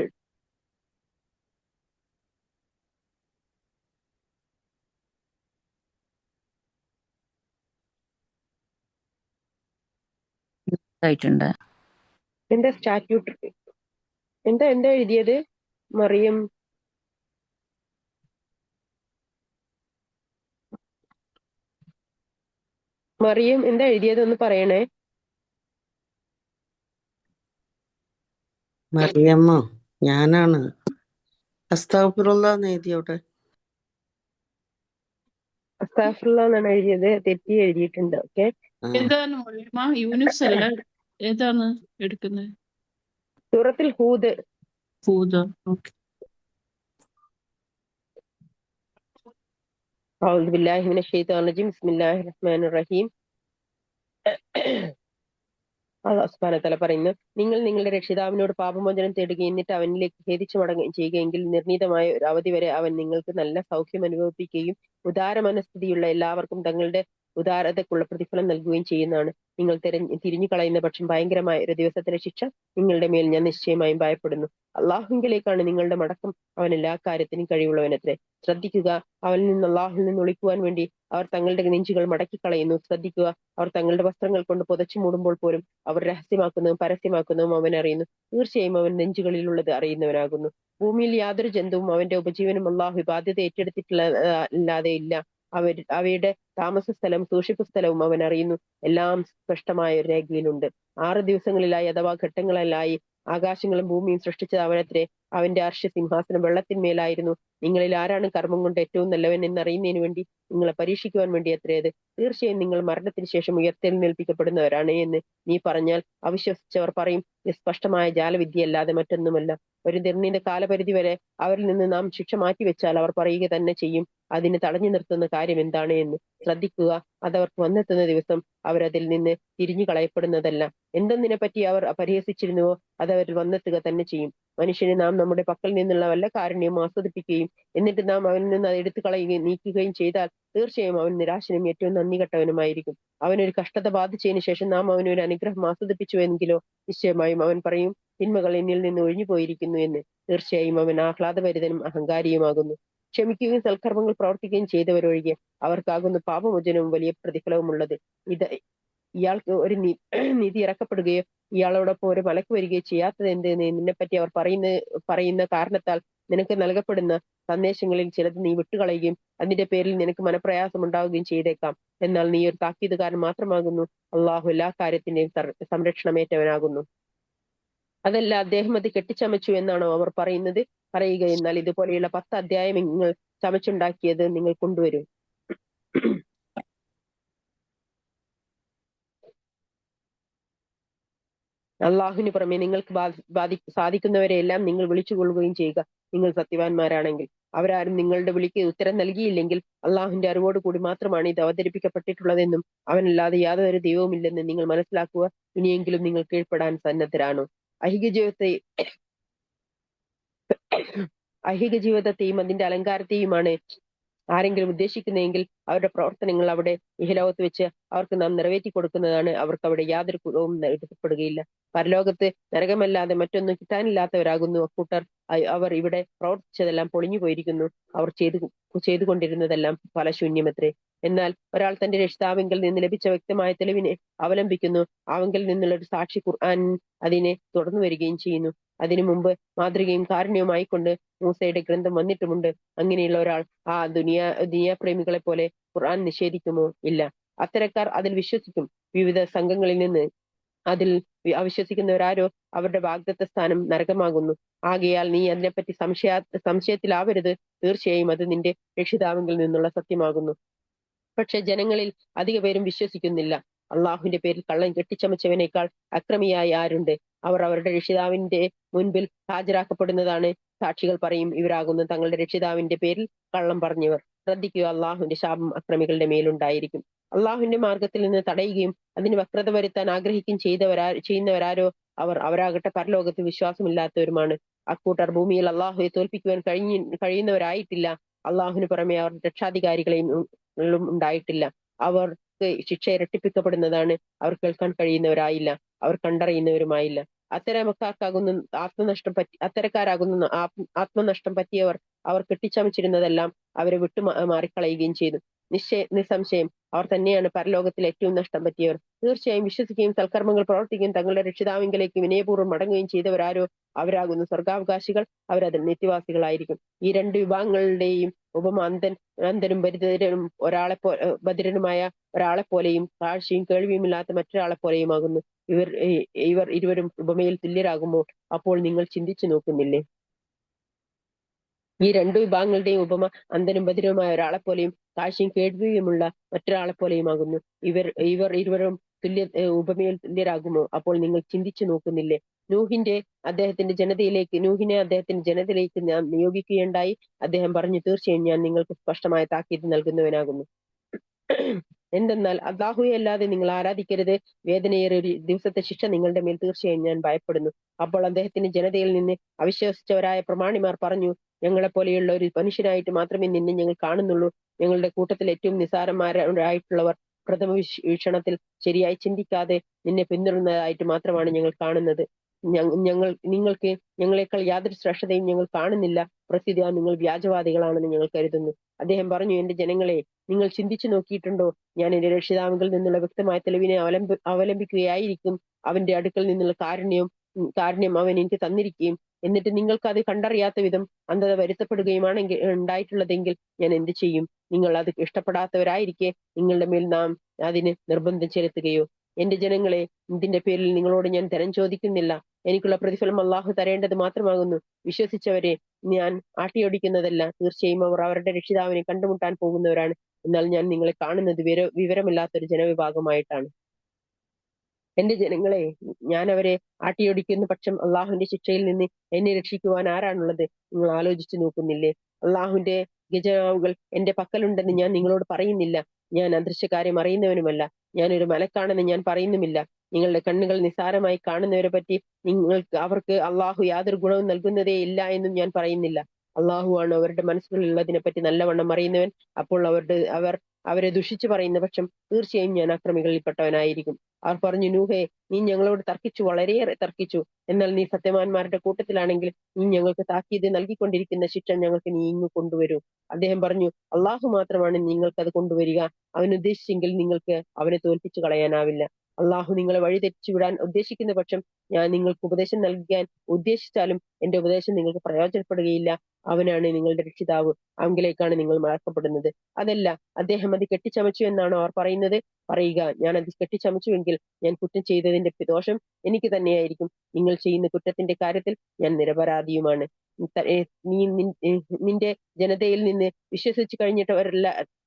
ആയിട്ടുണ്ട്. എന്താ സ്റ്റാറ്റ്യൂട്ട് എന്താ എഴുതിയത്? മറിയം എന്താ എഴുതിയത് ഒന്ന് പറയണേ. മറിയമ്മ ഞാനാണ്. അസ്തഗ്ഫിറുല്ലാഹ് എഴുതിയോട്ടെ. അസ്തഗ്ഫിറുല്ലാഹ് എന്നാണ് എഴുതിയത്. തെറ്റി എഴുതിയിട്ടുണ്ട്. ഓക്കെ. ഏതാണ് മറിയമ്മ? യൂനുസ് അല്ല, ഏതാണ് എടുക്കുന്നത്? സൂറത്തുൽ ഹൂദ്. ഹൂദ്. ഓക്കെ. അഊദു ബില്ലാഹി മിനശ് ശൈത്വാനിർ റജീം. ബിസ്മില്ലാഹിർ റഹ്മാനിർ റഹീം. അല്ലാഹു സുബ്ഹാനഹു വ തആല പറയുന്നു, നിങ്ങൾ നിങ്ങളുടെ രക്ഷിതാവിനോട് പാപമോചനം തേടുകയും എന്നിട്ട് അവനിലേക്ക് ഖേദിച്ചു മടങ്ങുകയും ചെയ്യുകയെങ്കിൽ നിർണീതമായ ഒരു അവധി വരെ അവൻ നിങ്ങൾക്ക് നല്ല സൗഖ്യം അനുഭവിപ്പിക്കുകയും ഉദാര മനസ്ഥിതിയുള്ള എല്ലാവർക്കും തങ്ങളുടെ ഉദാരതയ്ക്കുള്ള പ്രതിഫലം നൽകുകയും ചെയ്യുന്നതാണ്. നിങ്ങൾ തിരിഞ്ഞു കളയുന്ന പക്ഷം ഭയങ്കരമായ ഒരു ദിവസത്തിലെ ശിക്ഷ നിങ്ങളുടെ മേൽ ഞാൻ നിശ്ചയമായും ഭയപ്പെടുന്നു. അള്ളാഹുവിലേക്കാണ് നിങ്ങളുടെ മടക്കം. അവൻ എല്ലാ കാര്യത്തിനും കഴിവുള്ളവനത്രേ. ശ്രദ്ധിക്കുക, അവനിൽ നിന്ന് അള്ളാഹുവിൽ നിന്ന് ഒളിക്കുവാൻ വേണ്ടി അവർ തങ്ങളുടെ നെഞ്ചുകൾ മടക്കിക്കളയുന്നു. ശ്രദ്ധിക്കുക, അവർ തങ്ങളുടെ വസ്ത്രങ്ങൾ കൊണ്ട് പുതച്ചു മൂടുമ്പോൾ പോലും അവർ രഹസ്യമാക്കുന്നതും പരസ്യമാക്കുന്നതും അവൻ അറിയുന്നു. തീർച്ചയായും അവൻ നെഞ്ചുകളിലുള്ളത് അറിയുന്നവനാകുന്നു. ഭൂമിയിൽ യാതൊരു ജന്തുവും അവന്റെ ഉപജീവനം അള്ളാഹു ബാധ്യത ഏറ്റെടുത്തിട്ടില്ലാതെ ഇല്ല. അവയുടെ താമസ സ്ഥലം സൂക്ഷിപ്പ് സ്ഥലവും അവൻ അറിയുന്നു. എല്ലാം സ്പഷ്ടമായ ഒരു രേഖയിലുണ്ട്. 6 ദിവസങ്ങളിലായി അഥവാ ഘട്ടങ്ങളിലായി ആകാശങ്ങളും ഭൂമിയും സൃഷ്ടിച്ചത് അവനത്രേ. അവന്റെ അർശ് സിംഹാസനം വെള്ളത്തിന്മേലായിരുന്നു. നിങ്ങളിൽ ആരാണ് കർമ്മം കൊണ്ട് ഏറ്റവും നല്ലവൻ എന്നറിയുന്നതിന് വേണ്ടി നിങ്ങളെ പരീക്ഷിക്കുവാൻ വേണ്ടി അത്രയത്. തീർച്ചയായും നിങ്ങൾ മരണത്തിന് ശേഷം ഉയർത്തെഴുന്നേൽപ്പിക്കപ്പെടുന്നവരാണ് എന്ന് നീ പറഞ്ഞാൽ അവിശ്വസിച്ചവർ പറയും, സ്പഷ്ടമായ ജാലവിദ്യയല്ലാതെ മറ്റൊന്നുമല്ല. ഒരു നിർണീത കാലപരിധി വരെ അവരിൽ നിന്ന് നാം ശിക്ഷ മാറ്റിവെച്ചാൽ അവർ പറയുക തന്നെ ചെയ്യും, അതിന് തടഞ്ഞു നിർത്തുന്ന കാര്യം എന്താണ് എന്ന്. ശ്രദ്ധിക്കുക, അതവർക്ക് വന്നെത്തുന്ന ദിവസം അവരതിൽ നിന്ന് തിരിഞ്ഞു കളയപ്പെടുന്നതല്ല. എന്തെന്നിനെ പറ്റി അവർ പരിഹസിച്ചിരുന്നുവോ അതവരിൽ വന്നെത്തുക തന്നെ ചെയ്യും. മനുഷ്യന് നാം നമ്മുടെ പക്കൽ നിന്നുള്ള വല്ല കാരുണ്യവും ആസ്വദിപ്പിക്കുകയും എന്നിട്ട് നാം അവനിൽ നിന്ന് അത് എടുത്തു കളയുകയും നീക്കുകയും ചെയ്താൽ തീർച്ചയായും അവൻ നിരാശനും ഏറ്റവും നന്ദി കെട്ടവനുമായിരിക്കും. അവനൊരു കഷ്ടത ബാധിച്ചതിന് ശേഷം നാം അവനൊരു അനുഗ്രഹം ആസ്വദിപ്പിച്ചുവെങ്കിലോ നിശ്ചയമായും അവൻ പറയും, തിന്മകൾ എന്നിൽ നിന്ന് ഒഴിഞ്ഞു പോയിരിക്കുന്നു എന്ന്. തീർച്ചയായും അവൻ ആഹ്ലാദഭരിതനും അഹങ്കാരിയുമാകുന്നു. ക്ഷമിക്കുകയും സൽക്കർമ്മങ്ങൾ പ്രവർത്തിക്കുകയും ചെയ്തവരൊഴികെ അവർക്കാകുന്നു പാപമോചനവും വലിയ പ്രതിഫലവുമുള്ളത്. ഇയാൾക്ക് ഒരു നീതി ഇറക്കപ്പെടുകയോ ഇയാളോടൊപ്പം ഒരു മലക്ക് വരികയോ ചെയ്യാത്തത് എന്ത് എന്ന് നിന്നെപ്പറ്റി അവർ പറയുന്ന കാരണത്താൽ നിനക്ക് നൽകപ്പെടുന്ന സന്ദേശങ്ങളിൽ ചിലത് നീ വിട്ടുകളയുകയും അതിന്റെ പേരിൽ നിനക്ക് മനപ്രയാസം ഉണ്ടാവുകയും ചെയ്തേക്കാം. എന്നാൽ നീ ഒരു താക്കീതുകാരൻ മാത്രമാകുന്നു. അള്ളാഹു എല്ലാ കാര്യത്തിന്റെയും സംരക്ഷണമേറ്റവനാകുന്നു. അതല്ല, അദ്ദേഹം അത് കെട്ടിച്ചമച്ചു എന്നാണോ അവർ പറയുക. എന്നാൽ ഇതുപോലെയുള്ള 10 അധ്യായം നിങ്ങൾ ചമച്ചുണ്ടാക്കിയത് നിങ്ങൾ കൊണ്ടുവരും. അള്ളാഹുവിന് പുറമെ നിങ്ങൾക്ക് സാധിക്കുന്നവരെയെല്ലാം നിങ്ങൾ വിളിച്ചുകൊള്ളുകയും ചെയ്യുക, നിങ്ങൾ സത്യവാന്മാരാണെങ്കിൽ. അവരാരും നിങ്ങളുടെ വിളിക്ക് ഉത്തരം നൽകിയില്ലെങ്കിൽ അള്ളാഹുവിന്റെ അറിവോട് കൂടി മാത്രമാണ് ഇത് അവതരിപ്പിക്കപ്പെട്ടിട്ടുള്ളതെന്നും അവനല്ലാതെ യാതൊരു ദൈവവുമില്ലെന്ന് നിങ്ങൾ മനസ്സിലാക്കുക. ഇനിയെങ്കിലും നിങ്ങൾ കീഴ്പ്പെടാൻ സന്നദ്ധരാണോ? ഐഹിക ജീവിതത്തെയും അതിന്റെ അലങ്കാരത്തെയുമാണ് ആരെങ്കിലും ഉദ്ദേശിക്കുന്നതെങ്കിൽ അവരുടെ പ്രവർത്തനങ്ങൾ അവിടെ ഇഹലോകത്ത് വെച്ച് അവർക്ക് നാം നിറവേറ്റി കൊടുക്കുന്നതാണ്. അവർക്ക് അവിടെ യാതൊരു കുറവും എടുക്കപ്പെടുകയില്ല. പരലോകത്ത് നരകമല്ലാതെ മറ്റൊന്നും കിട്ടാനില്ലാത്തവരാകുന്നു അക്കൂട്ടർ. അവർ ഇവിടെ പ്രവർത്തിച്ചതെല്ലാം പൊളിഞ്ഞു പോയിരിക്കുന്നു. അവർ ചെയ്തുകൊണ്ടിരുന്നതെല്ലാം ഫലശൂന്യമത്രേ. എന്നാൽ ഒരാൾ തന്റെ രക്ഷിതാവിങ്കിൽ നിന്ന് ലഭിച്ച വ്യക്തമായ തെളിവിനെ അവലംബിക്കുന്നു. അവങ്കിൽ നിന്നുള്ള ഒരു സാക്ഷി ഖുർആൻ അതിനെ തുടർന്നു വരികയും ചെയ്യുന്നു. അതിനു മുമ്പ് മാതൃകയും കാരുണ്യവുമായിക്കൊണ്ട് മൂസയുടെ ഗ്രന്ഥം വന്നിട്ടുമുണ്ട്. അങ്ങനെയുള്ള ഒരാൾ ആ ദുനിയാപ്രേമികളെ പോലെ ഖുർആൻ നിഷേധിക്കുമോ? ഇല്ല. അത്തരക്കാർ അതിൽ വിശ്വസിക്കും. വിവിധ സംഘങ്ങളിൽ നിന്ന് അതിൽ അവിശ്വസിക്കുന്നവരാരോ അവരുടെ വാഗ്ദത്ത സ്ഥാനം നരകമാകുന്നു. ആകയാൽ നീ അതിനെപ്പറ്റി സംശയത്തിലാവരുത്. തീർച്ചയായും അത് നിന്റെ രക്ഷിതാവിങ്കിൽ നിന്നുള്ള സത്യമാകുന്നു. പക്ഷെ ജനങ്ങളിൽ അധിക പേരും വിശ്വസിക്കുന്നില്ല. അള്ളാഹുവിന്റെ പേരിൽ കള്ളം കെട്ടിച്ചമച്ചവനേക്കാൾ അക്രമിയായി ആരുണ്ട്? അവർ അവരുടെ രക്ഷിതാവിന്റെ മുൻപിൽ ഹാജരാക്കപ്പെടുന്നതാണ്. സാക്ഷികൾ പറയും, ഇവരാകുന്നു തങ്ങളുടെ രക്ഷിതാവിന്റെ പേരിൽ കള്ളം പറഞ്ഞവർ. ശ്രദ്ധിക്കുക, അള്ളാഹുവിന്റെ ശാപം അക്രമികളുടെ മേലുണ്ടായിരിക്കും. അള്ളാഹുവിന്റെ മാർഗത്തിൽ നിന്ന് തടയുകയും അതിന് വക്രത വരുത്താൻ ആഗ്രഹിക്കുകയും ചെയ്യുന്നവരാരോ അവരാകട്ടെ പരലോകത്ത് വിശ്വാസമില്ലാത്തവരുമാണ്. അക്കൂട്ടർ ഭൂമിയിൽ അള്ളാഹുവെ തോൽപ്പിക്കുവാൻ കഴിയുന്നവരായിട്ടില്ല. അള്ളാഹുവിന് പുറമെ അവർ രക്ഷാധികാരികളെയും ഉണ്ടായിട്ടില്ല. അവർക്ക് ശിക്ഷ ഇരട്ടിപ്പിക്കപ്പെടുന്നതാണ്. അവർ കേൾക്കാൻ കഴിയുന്നവരായില്ല, അവർ കണ്ടറിയുന്നവരുമായില്ല. അത്തരക്കാരാകുന്ന ആത്മനഷ്ടം പറ്റിയവർ അവർ കെട്ടിച്ചമച്ചിരുന്നതെല്ലാം അവരെ മാറിക്കളയുകയും ചെയ്തു. നിസ്സംശയം അവർ തന്നെയാണ് പരലോകത്തിൽ ഏറ്റവും നഷ്ടം പറ്റിയവർ. തീർച്ചയായും വിശ്വസിക്കുകയും സൽക്കർമ്മങ്ങൾ പ്രവർത്തിക്കുകയും തങ്ങളുടെ രക്ഷിതാവിങ്കലേക്ക് വിനയപൂർവ്വം മടങ്ങുകയും ചെയ്തവരാരോ അവരാകുന്നു സ്വർഗാവകാശികൾ. അവരതിൽ നിത്യവാസികളായിരിക്കും. ഈ രണ്ട് വിഭാഗങ്ങളുടെയും ഉപമ അന്ധനും ബധിരനുമായ ഒരാളെ പോലെയും കാഴ്ചയും കേൾവിയുമില്ലാത്ത മറ്റൊരാളെ പോലെയുമാകുന്നു. ഇവർ ഇരുവരും ഉപമയിൽ തുല്യരാകുമോ? അപ്പോൾ നിങ്ങൾ ചിന്തിച്ചു നോക്കുന്നില്ലേ? ഈ രണ്ടു വിഭാഗങ്ങളുടെയും ഉപമ അന്ധനും ബധിരനുമായ ഒരാളെ പോലെയും കാഴ്ചയും കേൾവിയുമുള്ള മറ്റൊരാളെ പോലെയുമാകുന്നു. ഇവർ ഇരുവരും ഉപമയിൽ തുല്യരാകുമോ? അപ്പോൾ നിങ്ങൾ ചിന്തിച്ചു നോക്കുന്നില്ലേ? നൂഹിനെ അദ്ദേഹത്തിന്റെ ജനതയിലേക്ക് ഞാൻ നിയോഗിക്കുകയുണ്ടായി. അദ്ദേഹം പറഞ്ഞു, തീർച്ചയായും ഞാൻ നിങ്ങൾക്ക് സ്പഷ്ടമായ താക്കീത് നൽകുന്നവനാകുന്നു. എന്തെന്നാൽ അല്ലാഹുവെ അല്ലാതെ നിങ്ങൾ ആരാധിക്കരുത്. വേദനയേറിയ ഒരു ദിവസത്തെ ശിക്ഷ നിങ്ങളുടെ മേൽ തീർച്ചയായും ഞാൻ ഭയപ്പെടുന്നു. അപ്പോൾ അദ്ദേഹത്തിന്റെ ജനതയിൽ നിന്ന് അവിശ്വസിച്ചവരായ പ്രമാണിമാർ പറഞ്ഞു, ഞങ്ങളെപ്പോലെയുള്ള ഒരു മനുഷ്യനായിട്ട് മാത്രമേ നിന്നെ ഞങ്ങൾ കാണുന്നുള്ളൂ. ഞങ്ങളുടെ കൂട്ടത്തിൽ ഏറ്റവും നിസ്സാരന്മാരായിട്ടുള്ളവർ പ്രഥമ വീക്ഷണത്തിൽ ശരിയായി ചിന്തിക്കാതെ നിന്നെ പിന്തുടരുന്നതായിട്ട് മാത്രമാണ് ഞങ്ങൾ കാണുന്നത്. നിങ്ങൾക്ക് ഞങ്ങളെക്കാൾ യാതൊരു ശ്രേഷ്ഠതയും ഞങ്ങൾ കാണുന്നില്ല. പ്രസിദ്ധ നിങ്ങൾ വ്യാജവാദികളാണെന്ന് ഞങ്ങൾ കരുതുന്നു. അദ്ദേഹം പറഞ്ഞു, എന്റെ ജനങ്ങളെ, നിങ്ങൾ ചിന്തിച്ചു നോക്കിയിട്ടുണ്ടോ? ഞാൻ എന്റെ രക്ഷിതാവിൽ നിന്നുള്ള വ്യക്തമായ തെളിവിനെ അവലംബിക്കുകയായിരിക്കും. അവന്റെ അടുക്കൽ നിന്നുള്ള കാരുണ്യം അവൻ എനിക്ക് തന്നിരിക്കുകയും എന്നിട്ട് നിങ്ങൾക്ക് അത് കണ്ടറിയാത്ത വിധം അന്ധത വരുത്തപ്പെടുകയുമാണെങ്കിൽ ഉണ്ടായിട്ടുള്ളതെങ്കിൽ ഞാൻ എന്ത് ചെയ്യും? നിങ്ങൾ അത് ഇഷ്ടപ്പെടാത്തവരായിരിക്കെ നിങ്ങളുടെ മേൽ നാം അതിന് നിർബന്ധം ചെലുത്തുകയോ? എന്റെ ജനങ്ങളെ, ഇതിന്റെ പേരിൽ നിങ്ങളോട് ഞാൻ ധനം ചോദിക്കുന്നില്ല. എനിക്കുള്ള പ്രതിഫലം അള്ളാഹു തരേണ്ടത് മാത്രമാകുന്നു. വിശ്വസിച്ചവരെ ഞാൻ ആട്ടിയോടിക്കുന്നതല്ല. തീർച്ചയായും അവർ അവരുടെ രക്ഷിതാവിനെ കണ്ടുമുട്ടാൻ പോകുന്നവരാണ്. എന്നാൽ ഞാൻ നിങ്ങളെ കാണുന്നത് വിവരമില്ലാത്തൊരു ജനവിഭാഗമായിട്ടാണ്. എന്റെ ജനങ്ങളെ, ഞാൻ അവരെ ആട്ടിയൊടിക്കുന്ന പക്ഷം അള്ളാഹുവിന്റെ ശിക്ഷയിൽ നിന്ന് എന്നെ രക്ഷിക്കുവാൻ ആരാണുള്ളത്? നിങ്ങൾ ആലോചിച്ചു നോക്കുന്നില്ലേ? അള്ളാഹുവിന്റെ ഖജനാവുകൾ എന്റെ പക്കലുണ്ടെന്ന് ഞാൻ നിങ്ങളോട് പറയുന്നില്ല. ഞാൻ അദൃശ്യകാര്യം അറിയുന്നവനുമല്ല. ഞാനൊരു മലക്കാണെന്ന് ഞാൻ പറയുന്നുമില്ല. നിങ്ങളുടെ കണ്ണുകൾ നിസ്സാരമായി കാണുന്നവരെ പറ്റി അവർക്ക് അള്ളാഹു യാതൊരു ഗുണവും നൽകുന്നതേ ഇല്ല എന്നും ഞാൻ പറയുന്നില്ല. അള്ളാഹു ആണ് അവരുടെ മനസ്സുകളിലുള്ളതിനെ പറ്റി നല്ലവണ്ണം അറിയുന്നവൻ. അപ്പോൾ അവരെ ദുഷിച്ചു പറയുന്ന പക്ഷം തീർച്ചയായും ഞാൻ അക്രമികളിൽപ്പെട്ടവനായിരിക്കും. അവർ പറഞ്ഞു, നൂഹേ, നീ ഞങ്ങളോട് തർക്കിച്ചു, വളരെയേറെ തർക്കിച്ചു. എന്നാൽ നീ സത്യവാന്മാരുടെ കൂട്ടത്തിലാണെങ്കിൽ നീ ഞങ്ങൾക്ക് താക്കീത് നൽകിക്കൊണ്ടിരിക്കുന്ന ശിക്ഷ ഞങ്ങൾക്ക് നീ ഇങ്ങ് കൊണ്ടുവരൂ. അദ്ദേഹം പറഞ്ഞു, അള്ളാഹു മാത്രമാണ് നിങ്ങൾക്ക് അത് കൊണ്ടുവരിക. അവൻ ഉദ്ദേശിച്ചെങ്കിൽ നിങ്ങൾക്ക് അവനെ തോൽപ്പിച്ചു കളയാനാവില്ല. അള്ളാഹു നിങ്ങളെ വഴിതെറ്റിച്ചു വിടാൻ ഉദ്ദേശിക്കുന്ന പക്ഷം ഞാൻ നിങ്ങൾക്ക് ഉപദേശം നൽകാൻ ഉദ്ദേശിച്ചാലും എന്റെ ഉപദേശം നിങ്ങൾക്ക് പ്രയോജനപ്പെടുകയില്ല. അവനാണ് നിങ്ങളുടെ രക്ഷിതാവ്. അവങ്കിലേക്കാണ് നിങ്ങൾ മടക്കപ്പെടുന്നത്. അതല്ല, അദ്ദേഹം അത് കെട്ടിച്ചമച്ചു എന്നാണോ അവർ പറയുന്നത്? പറയുക, ഞാൻ അത് കെട്ടിച്ചമച്ചുവെങ്കിൽ ഞാൻ കുറ്റം ചെയ്തതിന്റെ ദോഷം എനിക്ക് തന്നെയായിരിക്കും. നിങ്ങൾ ചെയ്യുന്ന കുറ്റത്തിന്റെ കാര്യത്തിൽ ഞാൻ നിരപരാധിയുമാണ്. നിന്റെ ജനതയിൽ നിന്ന് വിശ്വസിച്ചു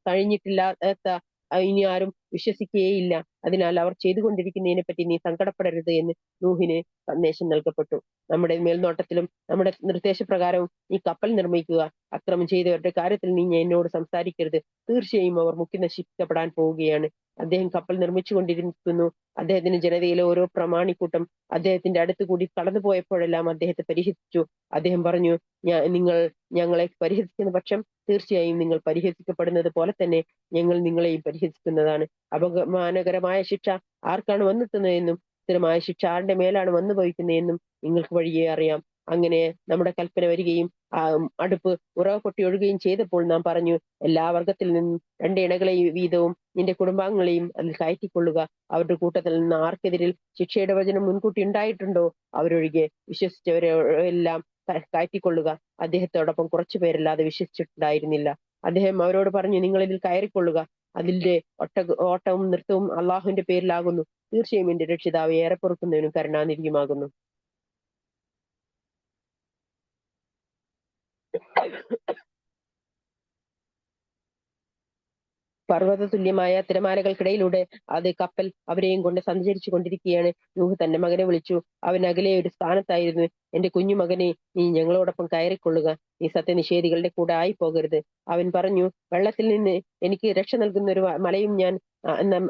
കഴിഞ്ഞിട്ടില്ലാത്ത ഇനി ആരും വിശ്വസിക്കുകയില്ല. അതിനാൽ അവർ ചെയ്തുകൊണ്ടിരിക്കുന്നതിനെ പറ്റി നീ സങ്കടപ്പെടരുത് എന്ന് നൂഹിന് സന്ദേശം നൽകപ്പെട്ടു. നമ്മുടെ മേൽനോട്ടത്തിലും നമ്മുടെ നിർദ്ദേശപ്രകാരവും നീ കപ്പൽ നിർമ്മിക്കുക. അക്രമം ചെയ്തവരുടെ കാര്യത്തിൽ നീ എന്നോട് സംസാരിക്കരുത്. തീർച്ചയായും അവർ മുക്കി നശിപ്പിക്കപ്പെടാൻ പോവുകയാണ്. അദ്ദേഹം കപ്പൽ നിർമ്മിച്ചു കൊണ്ടിരിക്കുന്നു. അദ്ദേഹത്തിന്റെ ജനതയിലെ ഓരോ പ്രമാണിക്കൂട്ടം അദ്ദേഹത്തിന്റെ അടുത്ത് കൂടി കടന്നുപോയപ്പോഴെല്ലാം അദ്ദേഹത്തെ പരിഹസിച്ചു. അദ്ദേഹം പറഞ്ഞു, നിങ്ങൾ ഞങ്ങളെ പരിഹസിക്കുന്ന പക്ഷം തീർച്ചയായും നിങ്ങൾ പരിഹസിക്കപ്പെടുന്നത് പോലെ തന്നെ ഞങ്ങൾ നിങ്ങളെയും പരിഹസിക്കുന്നതാണ്. അപമാനകരമായ ശിക്ഷ ആർക്കാണ് വന്നെത്തുന്നതെന്നും സ്ഥിരമായ ശിക്ഷ ആരുടെ മേലാണ് വന്നു ഭവിക്കുന്നതെന്നും നിങ്ങൾക്ക് വഴിയേ അറിയാം. അങ്ങനെ നമ്മുടെ കൽപ്പന വരികയും അടുപ്പ് ഉറവ പൊട്ടി ഒഴുകുകയും ചെയ്തപ്പോൾ നാം പറഞ്ഞു, എല്ലാ വർഗത്തിൽ നിന്നും 2 ഇണകളെ വീതവും നിന്റെ കുടുംബാംഗങ്ങളെയും അതിൽ കയറ്റിക്കൊള്ളുക. അവരുടെ കൂട്ടത്തിൽ നിന്ന് ആർക്കെതിരിൽ ശിക്ഷയുടെ വചനം മുൻകൂട്ടി ഉണ്ടായിട്ടുണ്ടോ അവരൊഴികെ വിശ്വസിച്ചവരെ എല്ലാം കയറ്റിക്കൊള്ളുക. അദ്ദേഹത്തോടൊപ്പം കുറച്ചുപേരല്ലാതെ വിശ്വസിച്ചിട്ടുണ്ടായിരുന്നില്ല. അദ്ദേഹം അവരോട് പറഞ്ഞു, നിങ്ങൾ ഇതിൽ കയറിക്കൊള്ളുക. അതിന്റെ ഓട്ടവും നൃത്തവും അള്ളാഹുവിന്റെ പേരിലാകുന്നു. തീർച്ചയായും എന്റെ രക്ഷിതാവ് ഏറെ പൊറുക്കുന്നവനും കരുണാനിധിയുമാകുന്നു. പർവ്വത തുല്യമായ തിരമാലകൾക്കിടയിലൂടെ അത് കപ്പൽ അവരെയും കൊണ്ട് സഞ്ചരിച്ചു കൊണ്ടിരിക്കുകയാണ്. നൂഹ് തന്റെ മകനെ വിളിച്ചു. അവൻ അകലെ ഒരു സ്ഥാനത്തായിരുന്നു. എന്റെ കുഞ്ഞു മകനെ, നീ ഞങ്ങളോടൊപ്പം കയറിക്കൊള്ളുക. നീ സത്യനിഷേധികളുടെ കൂടെ ആയി പോകരുത്. അവൻ പറഞ്ഞു, വെള്ളത്തിൽ നിന്ന് എനിക്ക് രക്ഷ നൽകുന്ന ഒരു മലയും ഞാൻ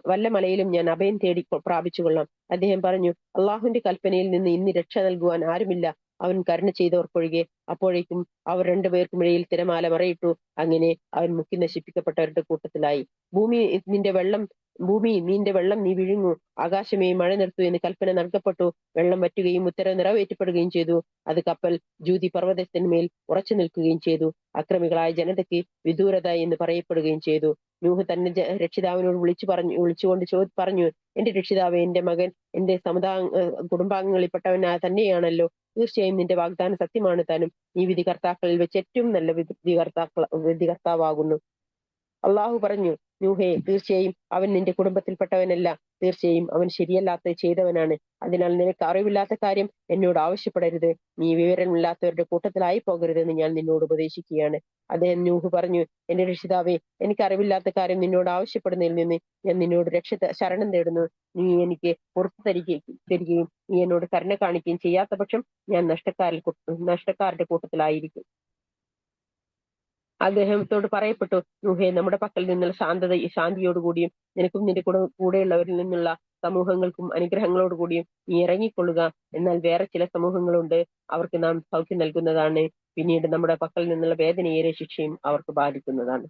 വല്ല മലയിലും ഞാൻ അഭയം തേടി പ്രാപിച്ചുകൊള്ളാം. അദ്ദേഹം പറഞ്ഞു, അള്ളാഹുവിന്റെ കൽപ്പനയിൽ നിന്ന് ഇന്ന് രക്ഷ നൽകുവാൻ ആരുമില്ല, അവൻ കരുണ ചെയ്തവർക്കൊഴികെ. അപ്പോഴേക്കും അവർ രണ്ടുപേർക്കുമിടയിൽ തിരമാല മറയിട്ടു. അങ്ങനെ അവൻ മുക്കി നശിപ്പിക്കപ്പെട്ടവരുടെ കൂട്ടത്തിലായി. ഭൂമി നിന്റെ വെള്ളം നീ വിഴുങ്ങൂ, ആകാശമേ മഴ നിർത്തൂ എന്ന് കൽപ്പന നൽകപ്പെട്ടു. വെള്ളം വറ്റുകയും ഉത്തരവ് നിറവേറ്റപ്പെടുകയും ചെയ്തു. അത് കപ്പൽ ജൂതി പർവ്വതത്തിന്മേൽ ഉറച്ചു നിൽക്കുകയും ചെയ്തു. അക്രമികളായ ജനതയ്ക്ക് വിദൂരത എന്ന് പറയപ്പെടുകയും ചെയ്തു. നൂഹ് തന്റെ രക്ഷിതാവിനോട് വിളിച്ചുകൊണ്ട് പറഞ്ഞു, എന്റെ രക്ഷിതാവേ, എന്റെ മകൻ എന്റെ കുടുംബാംഗങ്ങളിൽപ്പെട്ടവൻ തന്നെയാണല്ലോ. തീർച്ചയായും നിന്റെ വാഗ്ദാനം സത്യമാണ് താനും. നീ വിധികർത്താക്കളിൽ വെച്ച് ഏറ്റവും നല്ല വിധികർത്താവാകുന്നു. അള്ളാഹു പറഞ്ഞു, നൂഹേ, തീർച്ചയായും അവൻ നിന്റെ കുടുംബത്തിൽപ്പെട്ടവനല്ല. തീർച്ചയായും അവൻ ശരിയല്ലാത്തത് ചെയ്തവനാണ്. അതിനാൽ നിനക്ക് അറിവില്ലാത്ത കാര്യം എന്നോട് ആവശ്യപ്പെടരുത്. നീ വിവരമില്ലാത്തവരുടെ കൂട്ടത്തിലായി പോകരുതെന്ന് ഞാൻ നിന്നോട് ഉപദേശിക്കുകയാണ്. അദ്ദേഹം നൂഹ് പറഞ്ഞു, എന്റെ രക്ഷിതാവേ, എനിക്ക് അറിവില്ലാത്ത കാര്യം നിന്നോട് ആവശ്യപ്പെടുന്നതിൽ നിന്ന് ഞാൻ നിന്നോട് ശരണം തേടുന്നു. നീ എനിക്ക് പുറത്തു തരികയും നീ എന്നോട് കരുണ കാണിക്കുകയും ചെയ്യാത്ത പക്ഷം ഞാൻ നഷ്ടക്കാരുടെ കൂട്ടത്തിലായിരിക്കും. അദ്ദേഹത്തോട് പറയപ്പെട്ടു, നൂഹേ, നമ്മുടെ പക്കൽ നിന്നുള്ള ശാന്തിയോടുകൂടിയും നിനക്കും നിന്റെ കൂടെയുള്ളവരിൽ നിന്നുള്ള സമൂഹങ്ങൾക്കും അനുഗ്രഹങ്ങളോടുകൂടിയും നീ ഇറങ്ങിക്കൊള്ളുക. എന്നാൽ വേറെ ചില സമൂഹങ്ങളുണ്ട്, അവർക്ക് നാം സൗഖ്യം നൽകുന്നതാണ്. പിന്നീട് നമ്മുടെ പക്കൽ നിന്നുള്ള വേദനയേറിയ ശിക്ഷയും അവർക്ക് ബാധിക്കുന്നതാണ്.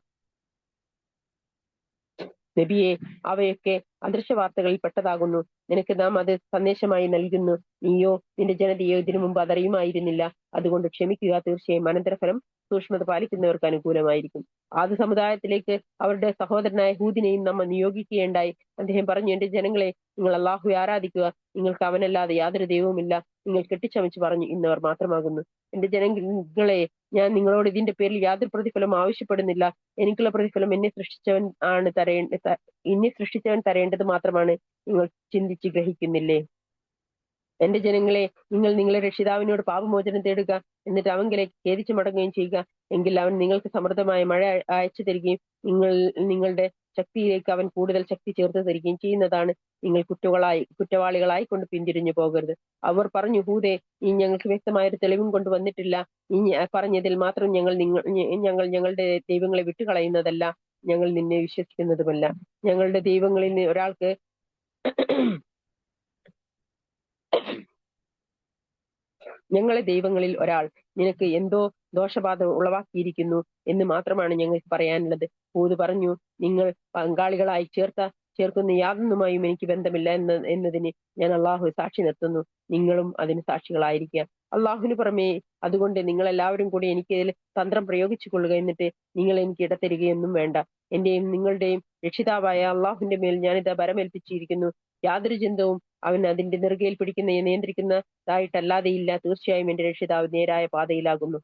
നബിയെ, അവയൊക്കെ അദൃശ്യവാർത്തകളിൽ പെട്ടതാകുന്നു. നിനക്ക് നാം അത് സന്ദേശമായി നൽകുന്നു. നീയോ നിന്റെ ജനതയോ ഇതിനു മുമ്പ് അതറിയുമായിരുന്നില്ല. അതുകൊണ്ട് ക്ഷമിക്കുക. തീർച്ചയായും അനന്തരഫലം സൂക്ഷ്മത പാലിക്കുന്നവർക്ക് അനുകൂലമായിരിക്കും. ആദ്യ സമുദായത്തിലേക്ക് അവരുടെ സഹോദരനായ ഹൂദിനെയും നമ്മൾ നിയോഗിക്കുകയുണ്ടായി. അദ്ദേഹം പറഞ്ഞു, എന്റെ ജനങ്ങളെ, നിങ്ങൾ അള്ളാഹുവെ ആരാധിക്കുക. നിങ്ങൾക്ക് അവനല്ലാതെ യാതൊരു ദൈവവുമില്ല. നിങ്ങൾ കെട്ടിച്ചമച്ച് പറഞ്ഞു, ഇന്നവർ മാത്രമാകുന്നു. എന്റെ ജനങ്ങളെ, ഞാൻ നിങ്ങളോട് ഇതിന്റെ പേരിൽ യാതൊരു പ്രതിഫലം ആവശ്യപ്പെടുന്നില്ല. എനിക്കുള്ള പ്രതിഫലം എന്നെ സൃഷ്ടിച്ചവൻ തരേണ്ടത് മാത്രമാണ്. നിങ്ങൾ ചിന്തിച്ച് ഗ്രഹിക്കുന്നില്ലേ? എന്റെ ജനങ്ങളെ, നിങ്ങൾ നിങ്ങളുടെ രക്ഷിതാവിനോട് പാപമോചനം തേടുക. എന്നിട്ട് അവങ്കിലേക്ക് ഖേദിച്ചു മടങ്ങുകയും ചെയ്യുക. എങ്കിൽ അവൻ നിങ്ങൾക്ക് സമൃദ്ധമായ മഴ അയച്ചു തരികയും നിങ്ങളുടെ ശക്തിയിലേക്ക് അവൻ കൂടുതൽ ശക്തി ചേർത്ത് തരികയും ചെയ്യുന്നതാണ്. നിങ്ങൾ കുറ്റവാളികളായി കൊണ്ട് പിന്തിരിഞ്ഞു പോകരുത്. അവർ പറഞ്ഞു, ഹൂദേ, നീ ഞങ്ങൾക്ക് വ്യക്തമായൊരു തെളിവും കൊണ്ട് വന്നിട്ടില്ല. നീ പറഞ്ഞതിൽ മാത്രം ഞങ്ങൾ ഞങ്ങളുടെ ദൈവങ്ങളെ വിട്ടുകളയുന്നതല്ല, ഞങ്ങൾ നിന്നെ വിശ്വസിക്കുന്നതുമല്ല. ഞങ്ങളുടെ ദൈവങ്ങളിൽ ഒരാൾക്ക് ഞങ്ങളെ ദൈവങ്ങളിൽ ഒരാൾ നിനക്ക് എന്തോ ദോഷബാധ ഉളവാക്കിയിരിക്കുന്നു എന്ന് മാത്രമാണ് ഞങ്ങൾക്ക് പറയാനുള്ളത്. ഹൂദ് പറഞ്ഞു, നിങ്ങൾ പങ്കാളികളായി ചേർക്കുന്ന യാതൊന്നുമായും എനിക്ക് ബന്ധമില്ല എന്നതിന് ഞാൻ അള്ളാഹു സാക്ഷി നിർത്തുന്നു. നിങ്ങളും അതിന് സാക്ഷികളായിരിക്കുക. അള്ളാഹുവിന് പുറമേ അതുകൊണ്ട് നിങ്ങൾ എല്ലാവരും കൂടി എനിക്ക് തന്ത്രം പ്രയോഗിച്ചു കൊള്ളുക. എന്നിട്ട് നിങ്ങൾ എനിക്ക് ഇടതരികയൊന്നും വേണ്ട. എന്റെയും നിങ്ങളുടെയും രക്ഷിതാവായ അള്ളാഹുവിന്റെ മേൽ ഞാനിത് ഭരമേൽപ്പിച്ചിരിക്കുന്നു. യാതൊരു ജന്തുവും അവൻ അതിന്റെ നെറുകയിൽ നിയന്ത്രിക്കുന്നതായിട്ടല്ലാതെയില്ല. തീർച്ചയായും എന്റെ രക്ഷിതാവ് നേരായ പാതയിലാകുന്നു.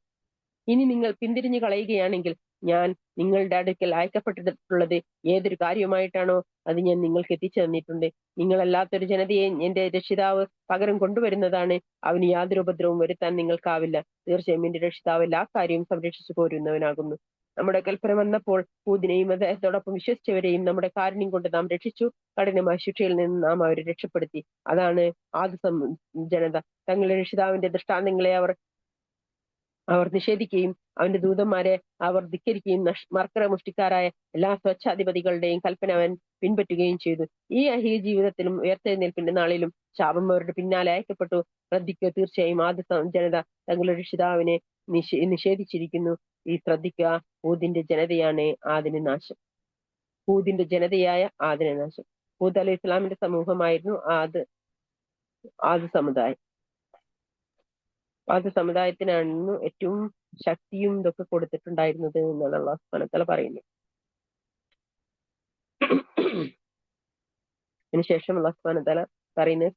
ഇനി നിങ്ങൾ പിന്തിരിഞ്ഞു കളയുകയാണെങ്കിൽ ഞാൻ നിങ്ങളുടെ അടുക്കൽ അയക്കപ്പെട്ടിട്ടുള്ളത് ഏതൊരു കാര്യമായിട്ടാണോ അത് ഞാൻ നിങ്ങൾക്ക് എത്തിച്ചു തന്നിട്ടുണ്ട്. നിങ്ങളല്ലാത്തൊരു ജനതയെ എന്റെ രക്ഷിതാവ് പകരം കൊണ്ടുവരുന്നതാണ്. അവന് യാതൊരു ഉപദ്രവവും വരുത്താൻ നിങ്ങൾക്കാവില്ല. തീർച്ചയായും എന്റെ രക്ഷിതാവ് എല്ലാ കാര്യവും സംരക്ഷിച്ചു പോരുന്നവനാകുന്നു. നമ്മുടെ കൽപ്പന വന്നപ്പോൾ ഹൂദിനെയും അദ്ദേഹത്തോടൊപ്പം വിശ്വസിച്ചവരെയും നമ്മുടെ കാരുണ്യം കൊണ്ട് നാം രക്ഷിച്ചു. കഠിനമായ ശിക്ഷയിൽ നിന്ന് നാം അവരെ രക്ഷപ്പെടുത്തി. അതാണ് ആദ്യ ജനത. തങ്ങളുടെ രക്ഷിതാവിന്റെ ദൃഷ്ടാന്തങ്ങളെ അവർ നിഷേധിക്കുകയും അവന്റെ ദൂതന്മാരെ അവർ ധിക്കരിക്കുകയും മർക്കരമുഷ്ടിക്കാരായ എല്ലാ സ്വച്ഛാധിപതികളുടെയും കൽപ്പന അവൻ പിൻപറ്റുകയും ചെയ്തു. ഈ അഹിയ ജീവിതത്തിലും ഉയർത്തെഴുന്നേൽപ്പിന്റെ നാളിലും ശാപം അവരുടെ പിന്നാലെ അയക്കപ്പെട്ടു. ശ്രദ്ധിക്കുക, തീർച്ചയായും ആദ്യ ജനത തങ്ങളുടെ രക്ഷിതാവിനെ നിഷേധിച്ചിരിക്കുന്നു. ഈ ശ്രദ്ധിക്കുക, ഹൂദിന്റെ ജനതയായ ആദിന നാശം. ഹൂദ് അലൈഹി ഇസ്ലാമിന്റെ സമൂഹമായിരുന്നു ആദ്യ സമുദായം. ആദ്യ സമുദായത്തിനായിരുന്നു ഏറ്റവും ശക്തിയും ഇതൊക്കെ കൊടുത്തിട്ടുണ്ടായിരുന്നത് എന്നാണ് അള്ളാഹു സുബ്ഹാനഹു വ തആല പറയുന്നത്. അതിനുശേഷം അള്ളാഹു സുബ്ഹാനഹു വ തആല പറയുന്നത്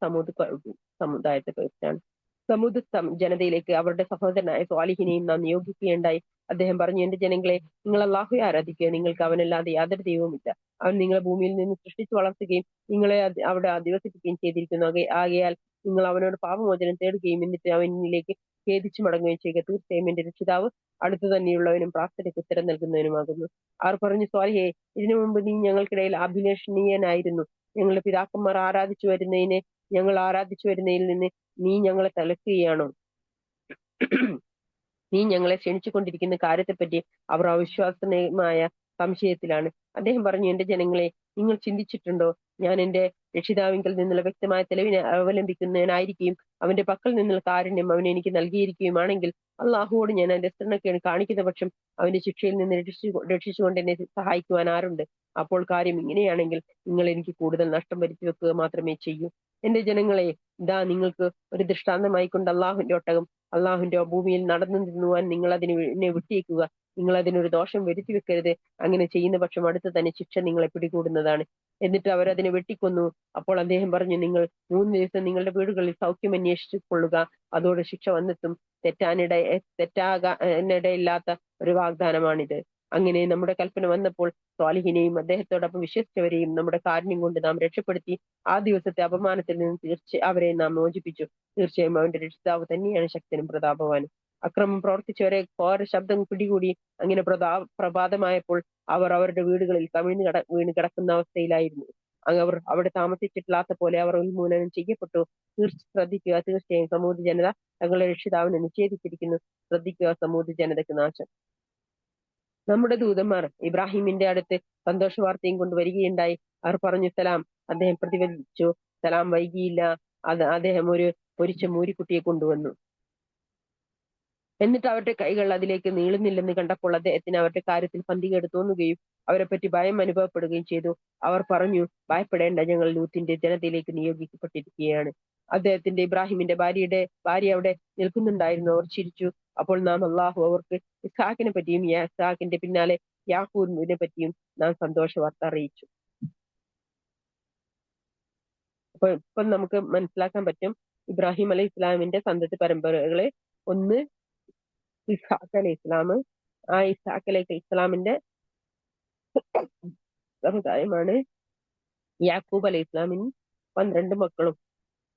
സമുദായത്തെ കുറിച്ചാണ്. സമൂദ് ജനതയിലേക്ക് അവരുടെ സഹോദരനായ സ്വാലിഹിനെയും നാം നിയോഗിക്കുകയുണ്ടായി. അദ്ദേഹം പറഞ്ഞു, എന്റെ ജനങ്ങളെ, നിങ്ങൾ അള്ളാഹുവെ ആരാധിക്കുക. നിങ്ങൾക്ക് അവനല്ലാതെ യാതൊരു ദൈവവുമില്ല. അവൻ നിങ്ങളെ ഭൂമിയിൽ നിന്ന് സൃഷ്ടിച്ചു വളർത്തുകയും നിങ്ങളെ അവിടെ അധിവസിപ്പിക്കുകയും ചെയ്തിരിക്കുന്നു. ആകയാൽ നിങ്ങൾ അവനോട് പാപമോചനം തേടുകയും എന്നിട്ട് അവനിലേക്ക് ഖേദിച്ചു മടങ്ങുകയും ചെയ്യുക. തീർച്ചയായും എന്റെ രക്ഷിതാവ് അടുത്തു തന്നെയുള്ളവനും പ്രാർത്ഥനയ്ക്ക് ഉത്തരം നൽകുന്നവനുമാകുന്നു. അവർ പറഞ്ഞു, സ്വാലിഹേ, ഇതിനു മുമ്പ് നീ ഞങ്ങൾക്കിടയിൽ അഭിലഷണീയനായിരുന്നു. ഞങ്ങളുടെ പിതാക്കന്മാർ ഞങ്ങൾ ആരാധിച്ചു വരുന്നതിൽ നിന്ന് നീ ഞങ്ങളെ തലക്കുകയാണോ? നീ ഞങ്ങളെ ക്ഷണിച്ചുകൊണ്ടിരിക്കുന്ന കാര്യത്തെപ്പറ്റി അവർ അവിശ്വാസമായ സംശയത്തിലാണ്. അദ്ദേഹം പറഞ്ഞു, എന്റെ ജനങ്ങളെ, നിങ്ങൾ ചിന്തിച്ചിട്ടുണ്ടോ, ഞാൻ എന്റെ രക്ഷിതാവിങ്കിൽ നിന്നുള്ള വ്യക്തമായ തെളിവിനെ അവലംബിക്കുന്നതിനായിരിക്കും അവന്റെ പക്കൽ നിന്നുള്ള കാരുണ്യം അവൻ എനിക്ക് നൽകിയിരിക്കുകയുമാണെങ്കിൽ അള്ളാഹുവോട് ഞാൻ എന്റെ സ്ത്രീണക്കേട് കാണിക്കുന്ന പക്ഷം അവന്റെ ശിക്ഷയിൽ നിന്ന് രക്ഷിച്ചുകൊണ്ട് എന്നെ സഹായിക്കുവാൻ ആരുണ്ട്? അപ്പോൾ കാര്യം ഇങ്ങനെയാണെങ്കിൽ നിങ്ങൾ എനിക്ക് കൂടുതൽ നഷ്ടം വരുത്തി വെക്കുക മാത്രമേ ചെയ്യൂ. എന്റെ ജനങ്ങളെ, ഇതാ നിങ്ങൾക്ക് ഒരു ദൃഷ്ടാന്തമായിക്കൊണ്ട് അള്ളാഹുവിന്റെ ഒട്ടകം. അള്ളാഹുവിന്റെ ഭൂമിയിൽ നടന്നു നിന്നുവാൻ നിങ്ങൾ എന്നെ വിട്ടേക്കുക. നിങ്ങൾ അതിനൊരു ദോഷം വരുത്തി വെക്കരുത്. അങ്ങനെ ചെയ്യുന്ന പക്ഷം അടുത്ത് തന്നെ ശിക്ഷ നിങ്ങളെ പിടികൂടുന്നതാണ്. എന്നിട്ട് അവരതിനെ വെട്ടിക്കൊന്നു. അപ്പോൾ അദ്ദേഹം പറഞ്ഞു, നിങ്ങൾ 3 ദിവസം നിങ്ങളുടെ വീടുകളിൽ സൗഖ്യം അന്വേഷിച്ചു കൊള്ളുക, അതോടെ ശിക്ഷ വന്നെത്തും. തെറ്റാകാനിടയില്ലാത്ത ഒരു വാഗ്ദാനമാണിത്. അങ്ങനെ നമ്മുടെ കൽപ്പന വന്നപ്പോൾ സ്വാലിഹിനെയും അദ്ദേഹത്തോടൊപ്പം വിശ്വസിച്ചവരെയും നമ്മുടെ കാരുണ്യം കൊണ്ട് നാം രക്ഷപ്പെടുത്തി. ആ ദിവസത്തെ അപമാനത്തിൽ നിന്ന് അവരെ നാം മോചിപ്പിച്ചു. തീർച്ചയായും അവന്റെ രക്ഷിതാവ് തന്നെയാണ് ശക്തനും പ്രതാപവാനും. അക്രമം പ്രവർത്തിച്ചവരെ ഘോര ശബ്ദം പിടികൂടി. അങ്ങനെ പ്രഭാതമായപ്പോൾ അവർ അവരുടെ വീടുകളിൽ വീണ് കിടക്കുന്ന അവസ്ഥയിലായിരുന്നു. അവർ അവിടെ താമസിച്ചിട്ടില്ലാത്ത പോലെ അവർ ഉന്മൂലനം ചെയ്യപ്പെട്ടു. ശ്രദ്ധിക്കുക, തീർച്ചയായും സമൂഹ ജനത തങ്ങളുടെ രക്ഷിതാവിനെ നിഷേധിച്ചിരിക്കുന്നു. ശ്രദ്ധിക്കുക, സമൂഹ ജനതയ്ക്ക് നാശം. നമ്മുടെ ദൂതന്മാർ ഇബ്രാഹിമിന്റെ അടുത്ത് സന്തോഷ വാർത്തയും കൊണ്ട് വരികയുണ്ടായി. അവർ പറഞ്ഞു, സലാം. അദ്ദേഹം പ്രതിവദിച്ചു, സലാം. വൈകിയില്ല. അദ്ദേഹം ഒരു പൊരിച്ച മൂരിക്കുട്ടിയെ കൊണ്ടുവന്നു. എന്നിട്ട് അവരുടെ കൈകൾ അതിലേക്ക് നീളുന്നില്ലെന്ന് കണ്ടപ്പോൾ അദ്ദേഹത്തിന് അവരുടെ കാര്യത്തിൽ പന്തികേട് തോന്നുകയും അവരെപ്പറ്റി ഭയം അനുഭവപ്പെടുകയും ചെയ്തു. അവർ പറഞ്ഞു, ഭയപ്പെടേണ്ട, ഞങ്ങൾ ലൂത്തിന്റെ ജനതയിലേക്ക് നിയോഗിക്കപ്പെട്ടിരിക്കുകയാണ്. ഇബ്രാഹിമിന്റെ ഭാര്യ അവിടെ നിൽക്കുന്നുണ്ടായിരുന്നു. അവർ ചിരിച്ചു. അപ്പോൾ നാം അള്ളാഹു അവർക്ക് ഇസ്ഹാക്കിനെ പറ്റിയും ഇസ്ഹാക്കിന്റെ പിന്നാലെ യാഹൂബിനെ പറ്റിയും നാം സന്തോഷ വാർത്ത അറിയിച്ചു. അപ്പൊ ഇപ്പം നമുക്ക് മനസ്സിലാക്കാൻ പറ്റും ഇബ്രാഹിം അലൈഹി ഇസ്ലാമിന്റെ സന്തതി പരമ്പരകള്. ഒന്ന് ഇസ്ഹാഖ് അലൈഹി ഇസ്ലാം. ആ ഇസ്ഹാഖ് അലൈഹി ഇസ്ലാമിന്റെ സമുദായമാണ് യാക്കൂബ് അലൈഹി ഇസ്ലാമിന് 12 മക്കളും.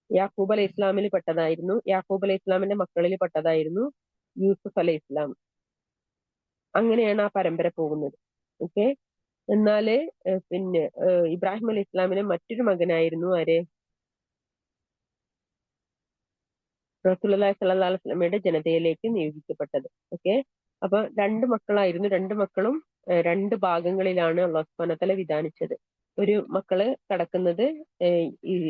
യാക്കൂബ് അലൈഹി ഇസ്ലാമിൽ പെട്ടതായിരുന്നു. യാക്കൂബ് അലൈഹി ഇസ്ലാമിന്റെ മക്കളിൽ പെട്ടതായിരുന്നു യൂസുഫ് അലൈഹി ഇസ്ലാം. അങ്ങനെയാണ് ആ പരമ്പര പോകുന്നത്. ഓക്കെ. എന്നാല് പിന്നെ ഇബ്രാഹിം അലൈഹി ഇസ്ലാമിന്റെ മറ്റൊരു മകനായിരുന്നു ആര്? റസൂലുള്ളാഹി സ്വല്ലല്ലാഹു അലൈഹി വസല്ലമയുടെ ജനതയിലേക്ക് നിയോഗിക്കപ്പെട്ടത്. ഓക്കെ. അപ്പൊ 2 മക്കളായിരുന്നു. 2 മക്കളും 2 ഭാഗങ്ങളിലാണ് അല്ലാഹു സുബ്ഹാനഹു വ തആല വിധാനിച്ചത്. ഒരു മക്കള് കടക്കുന്നത്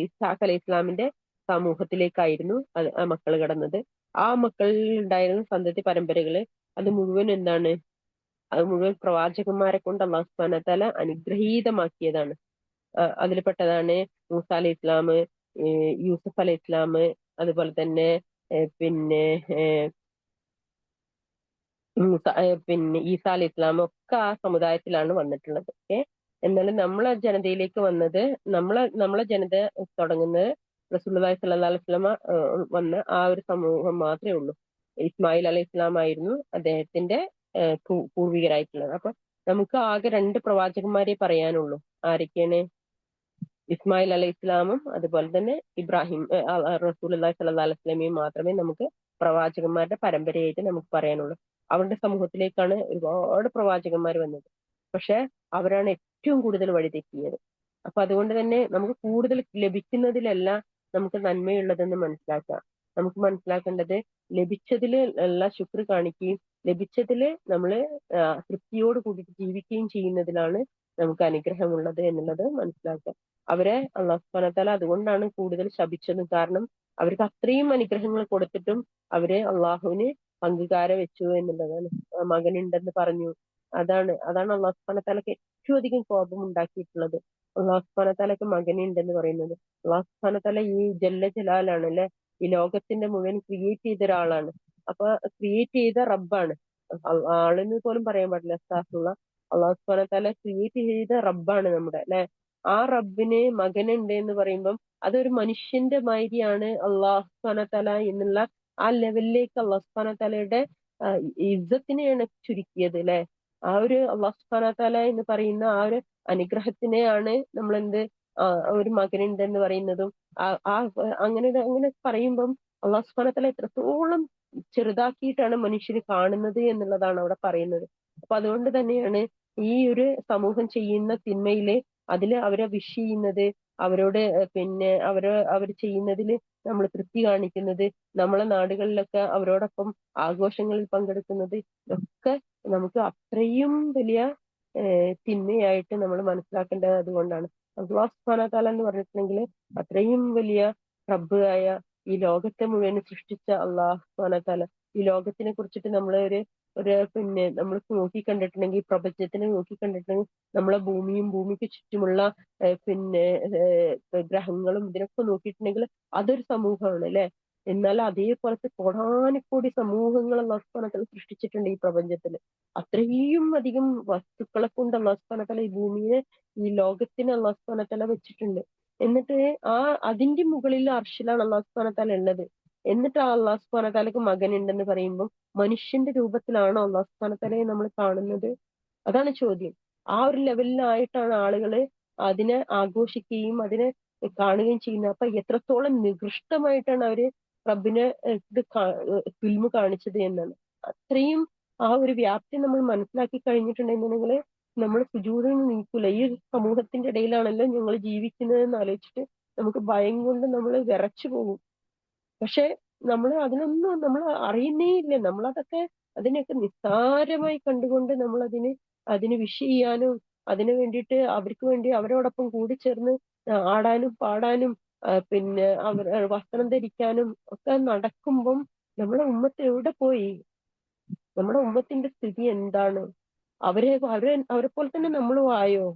ഇസ്ഹാഖ് അലൈഹി ഇസ്ലാമിന്റെ സമൂഹത്തിലേക്കായിരുന്നു ആ മക്കൾ കടന്നത്. ആ മക്കളിൽ ഉണ്ടായിരുന്ന സന്തതി പരമ്പരകള് അത് മുഴുവൻ പ്രവാചകന്മാരെ കൊണ്ട് അല്ലാഹു സുബ്ഹാനഹു വ തആല അനുഗ്രഹീതമാക്കിയതാണ്. അതിൽ പെട്ടതാണ് മൂസ അലൈഹി ഇസ്ലാം, യൂസുഫ് അലൈഹി ഇസ്ലാം, അതുപോലെ തന്നെ പിന്നെ ഈസ അലൈഹി ഇസ്ലാം ഒക്കെ ആ സമുദായത്തിലാണ് വന്നിട്ടുള്ളത്. ഓക്കെ. എന്നാലും നമ്മളെ ജനതയിലേക്ക് വന്നത് നമ്മളെ ജനത തുടങ്ങുന്നത് റസൂലുള്ളാഹി സ്വല്ലല്ലാഹു അലൈഹി വസല്ലമ വന്ന ആ ഒരു സമൂഹം മാത്രമേ ഉള്ളൂ. ഇസ്മായിൽ അലൈഹി ഇസ്ലാം ആയിരുന്നു അദ്ദേഹത്തിന്റെ പൂർവികരായിട്ടുള്ളത്. അപ്പൊ നമുക്ക് ആകെ 2 പ്രവാചകന്മാരെ പറയാനുള്ളൂ. ആരൊക്കെയാണ്? ഇസ്മായിൽ അലൈഹി ഇസ്ലാമും അതുപോലെ തന്നെ റസൂലുള്ളാഹി സ്വല്ലല്ലാഹു അലൈഹി വസല്ലമയും മാത്രമേ നമുക്ക് പ്രവാചകന്മാരുടെ പരമ്പരയായിട്ട് നമുക്ക് പറയാനുള്ളൂ. അവരുടെ സമൂഹത്തിലേക്കാണ് ഒരുപാട് പ്രവാചകന്മാർ വന്നത്. പക്ഷെ അവരാണ് ഏറ്റവും കൂടുതൽ വഴിതെറ്റിയത്. അപ്പൊ അതുകൊണ്ട് തന്നെ നമുക്ക് കൂടുതൽ ലഭിക്കുന്നതിലല്ല നമുക്ക് നന്മയുള്ളതെന്ന് മനസ്സിലാക്കുക. നമുക്ക് മനസ്സിലാക്കേണ്ടത് ലഭിച്ചതിൽ എല്ലാ ശുക്ർ കാണിക്കുകയും ലഭിച്ചതില് നമ്മള് തൃപ്തിയോട് കൂടിയിട്ട് ജീവിക്കുകയും ചെയ്യുന്നതിലാണ് നമുക്ക് അനുഗ്രഹമുള്ളത് എന്നുള്ളത് മനസ്സിലാക്കുക. അവരെ അല്ലാഹു സുബ്ഹാനഹു വ തആല അതുകൊണ്ടാണ് കൂടുതൽ ശപിച്ചത്. കാരണം അവർക്ക് അത്രയും അനുഗ്രഹങ്ങൾ കൊടുത്തിട്ടും അവര് അള്ളാഹുവിന് പങ്കുകാരെ വെച്ചു എന്നുള്ളതാണ്. മകനുണ്ടെന്ന് പറഞ്ഞു. അതാണ് അള്ളാഹു സുബ്ഹാനഹു വ തആലക്ക് ഏറ്റവും അധികം കോപം ഉണ്ടാക്കിയിട്ടുള്ളത്. അള്ളാഹു സുബ്ഹാനഹു വ തആലക്ക് മകനുണ്ടെന്ന് പറയുന്നത്. അള്ളാഹു സുബ്ഹാനഹു വ തആല ഈ ജല്ല ജലാലാണ് അല്ലെ, ഈ ലോകത്തിന്റെ മുഴുവൻ ക്രിയേറ്റ് ചെയ്ത ഒരാളാണ്. അപ്പൊ ക്രിയേറ്റ് ചെയ്ത റബ്ബാണ്. ആളെന്ന് പോലും പറയാൻ പാടില്ല. അസ്തഗ്ഫിറുല്ലാഹ്. അള്ളാഹു സുബ്ഹാനഹു വ തആല ക്രിയേറ്റ് ചെയ്ത റബ്ബാണ് നമ്മുടെ അല്ലെ. ആ റബ്ബിന് മകനുണ്ട് എന്ന് പറയുമ്പം അതൊരു മനുഷ്യന്റെ മാതിരിയാണ് അള്ളാഹു സുബ്ഹാനഹു വ തആല എന്നുള്ള ആ ലെവലിലേക്ക് അള്ളാഹു സുബ്ഹാനഹു വ തആലയുടെ ഇസ്സത്തിനെയാണ് ചുരുക്കിയത് അല്ലെ. ആ ഒരു അള്ളാഹു സുബ്ഹാനഹു വ തആല എന്ന് പറയുന്ന ആ ഒരു അനുഗ്രഹത്തിനെയാണ് നമ്മൾ ഒരു മകനുണ്ടെന്ന് പറയുന്നതും അങ്ങനെ അങ്ങനെ പറയുമ്പം അള്ളാഹു സുബ്ഹാനഹു വ തആല എത്രത്തോളം ചെറുതാക്കിയിട്ടാണ് മനുഷ്യന് കാണുന്നത് എന്നുള്ളതാണ് അവിടെ പറയുന്നത്. അപ്പൊ അതുകൊണ്ട് തന്നെയാണ് ഈ ഒരു സമൂഹം ചെയ്യുന്ന തിന്മയില് അതില് അവരെ വിഷ് ചെയ്യുന്നത്, അവരോട് അവർ ചെയ്യുന്നതിൽ നമ്മൾ തൃപ്തി കാണിക്കുന്നത്, നമ്മളെ നാടുകളിലൊക്കെ അവരോടൊപ്പം ആഘോഷങ്ങളിൽ പങ്കെടുക്കുന്നത് ഒക്കെ നമുക്ക് അത്രയും വലിയ തിന്മയായിട്ട് നമ്മൾ മനസ്സിലാക്കേണ്ടത് അതുകൊണ്ടാണ്. അല്ലാഹു സുബ്ഹാനഹു വ തആല എന്ന് പറഞ്ഞിട്ടുണ്ടെങ്കിൽ അത്രയും വലിയ റബ്ബ് ആയ ഈ ലോകത്തെ മുഴുവൻ സൃഷ്ടിച്ച അല്ലാഹു സുബ്ഹാനഹു വ തആല ഈ ലോകത്തിനെ കുറിച്ചിട്ട് നമ്മൾ ഒരു നമ്മൾ നോക്കിക്കണ്ടിട്ടുണ്ടെങ്കിൽ, പ്രപഞ്ചത്തിനെ നോക്കിക്കണ്ടിട്ടുണ്ടെങ്കിൽ നമ്മളെ ഭൂമിയും ഭൂമിക്ക് ചുറ്റുമുള്ള ഗ്രഹങ്ങളും ഇതിനൊക്കെ നോക്കിയിട്ടുണ്ടെങ്കിൽ അതൊരു സമൂഹമാണ് അല്ലെ. എന്നാൽ അതേപോലത്തെ കോടാനുകോടി സമൂഹങ്ങൾ അല്ലാഹു സുബ്ഹാനഹു വ തആല സൃഷ്ടിച്ചിട്ടുണ്ട് ഈ പ്രപഞ്ചത്തിൽ. അത്രയും അധികം വസ്തുക്കളെ കൊണ്ട് അല്ലാഹു സുബ്ഹാനഹു വ തആല ഈ ഭൂമിയെ, ഈ ലോകത്തിന് അല്ലാഹു സുബ്ഹാനഹു വ തആല വെച്ചിട്ടുണ്ട്. എന്നിട്ട് അതിന്റെ മുകളിൽ അർശിലാണ് അല്ലാഹു സുബ്ഹാനഹു വ തആല ഉള്ളത്. എന്നിട്ട് ആ അല്ലാഹു സുബ്ഹാനഹു വ തആലക്ക് മകനുണ്ടെന്ന് പറയുമ്പോൾ മനുഷ്യന്റെ രൂപത്തിലാണോ അല്ലാഹു സുബ്ഹാനഹു വ തആലയെ നമ്മൾ കാണുന്നത്? അതാണ് ചോദ്യം. ആ ഒരു ലെവലിലായിട്ടാണ് ആളുകള് അതിനെ ആഘോഷിക്കുകയും അതിനെ കാണുകയും ചെയ്യുന്നത്. അപ്പൊ എത്രത്തോളം നികൃഷ്ടമായിട്ടാണ് അവര് റബ്ബിനെ ഫിൽമ് കാണിച്ചത് എന്നാണ്. അത്രയും ആ ഒരു വ്യാപ്തി നമ്മൾ മനസ്സിലാക്കി കഴിഞ്ഞിട്ടുണ്ടെന്നുണ്ടെങ്കിൽ നമ്മൾ സുജൂദിൽ നിന്ന് നീക്കൂല. ഈ ഒരു സമൂഹത്തിന്റെ ഇടയിലാണല്ലോ ഞങ്ങൾ ജീവിക്കുന്നത് എന്ന് ആലോചിച്ചിട്ട് നമുക്ക് ഭയം കൊണ്ട് നമ്മൾ വിറച്ചു പോകും. പക്ഷെ നമ്മൾ അതിനൊന്നും നമ്മൾ അറിയുന്നേ ഇല്ല. നമ്മളതൊക്കെ അതിനൊക്കെ നിസ്സാരമായി കണ്ടുകൊണ്ട് നമ്മൾ അതിന് വിഷ് ചെയ്യാനും അതിനു വേണ്ടിയിട്ട് അവർക്ക് വേണ്ടി അവരോടൊപ്പം കൂടിച്ചേർന്ന് ആടാനും പാടാനും അവർ വസ്ത്രം ധരിക്കാനും ഒക്കെ നടക്കുമ്പം നമ്മുടെ ഉമ്മത്ത് എവിടെ പോയി? നമ്മുടെ ഉമ്മത്തിന്റെ സ്ഥിതി എന്താണ്? അവരെ പോലെ തന്നെ നമ്മളും ആയോ?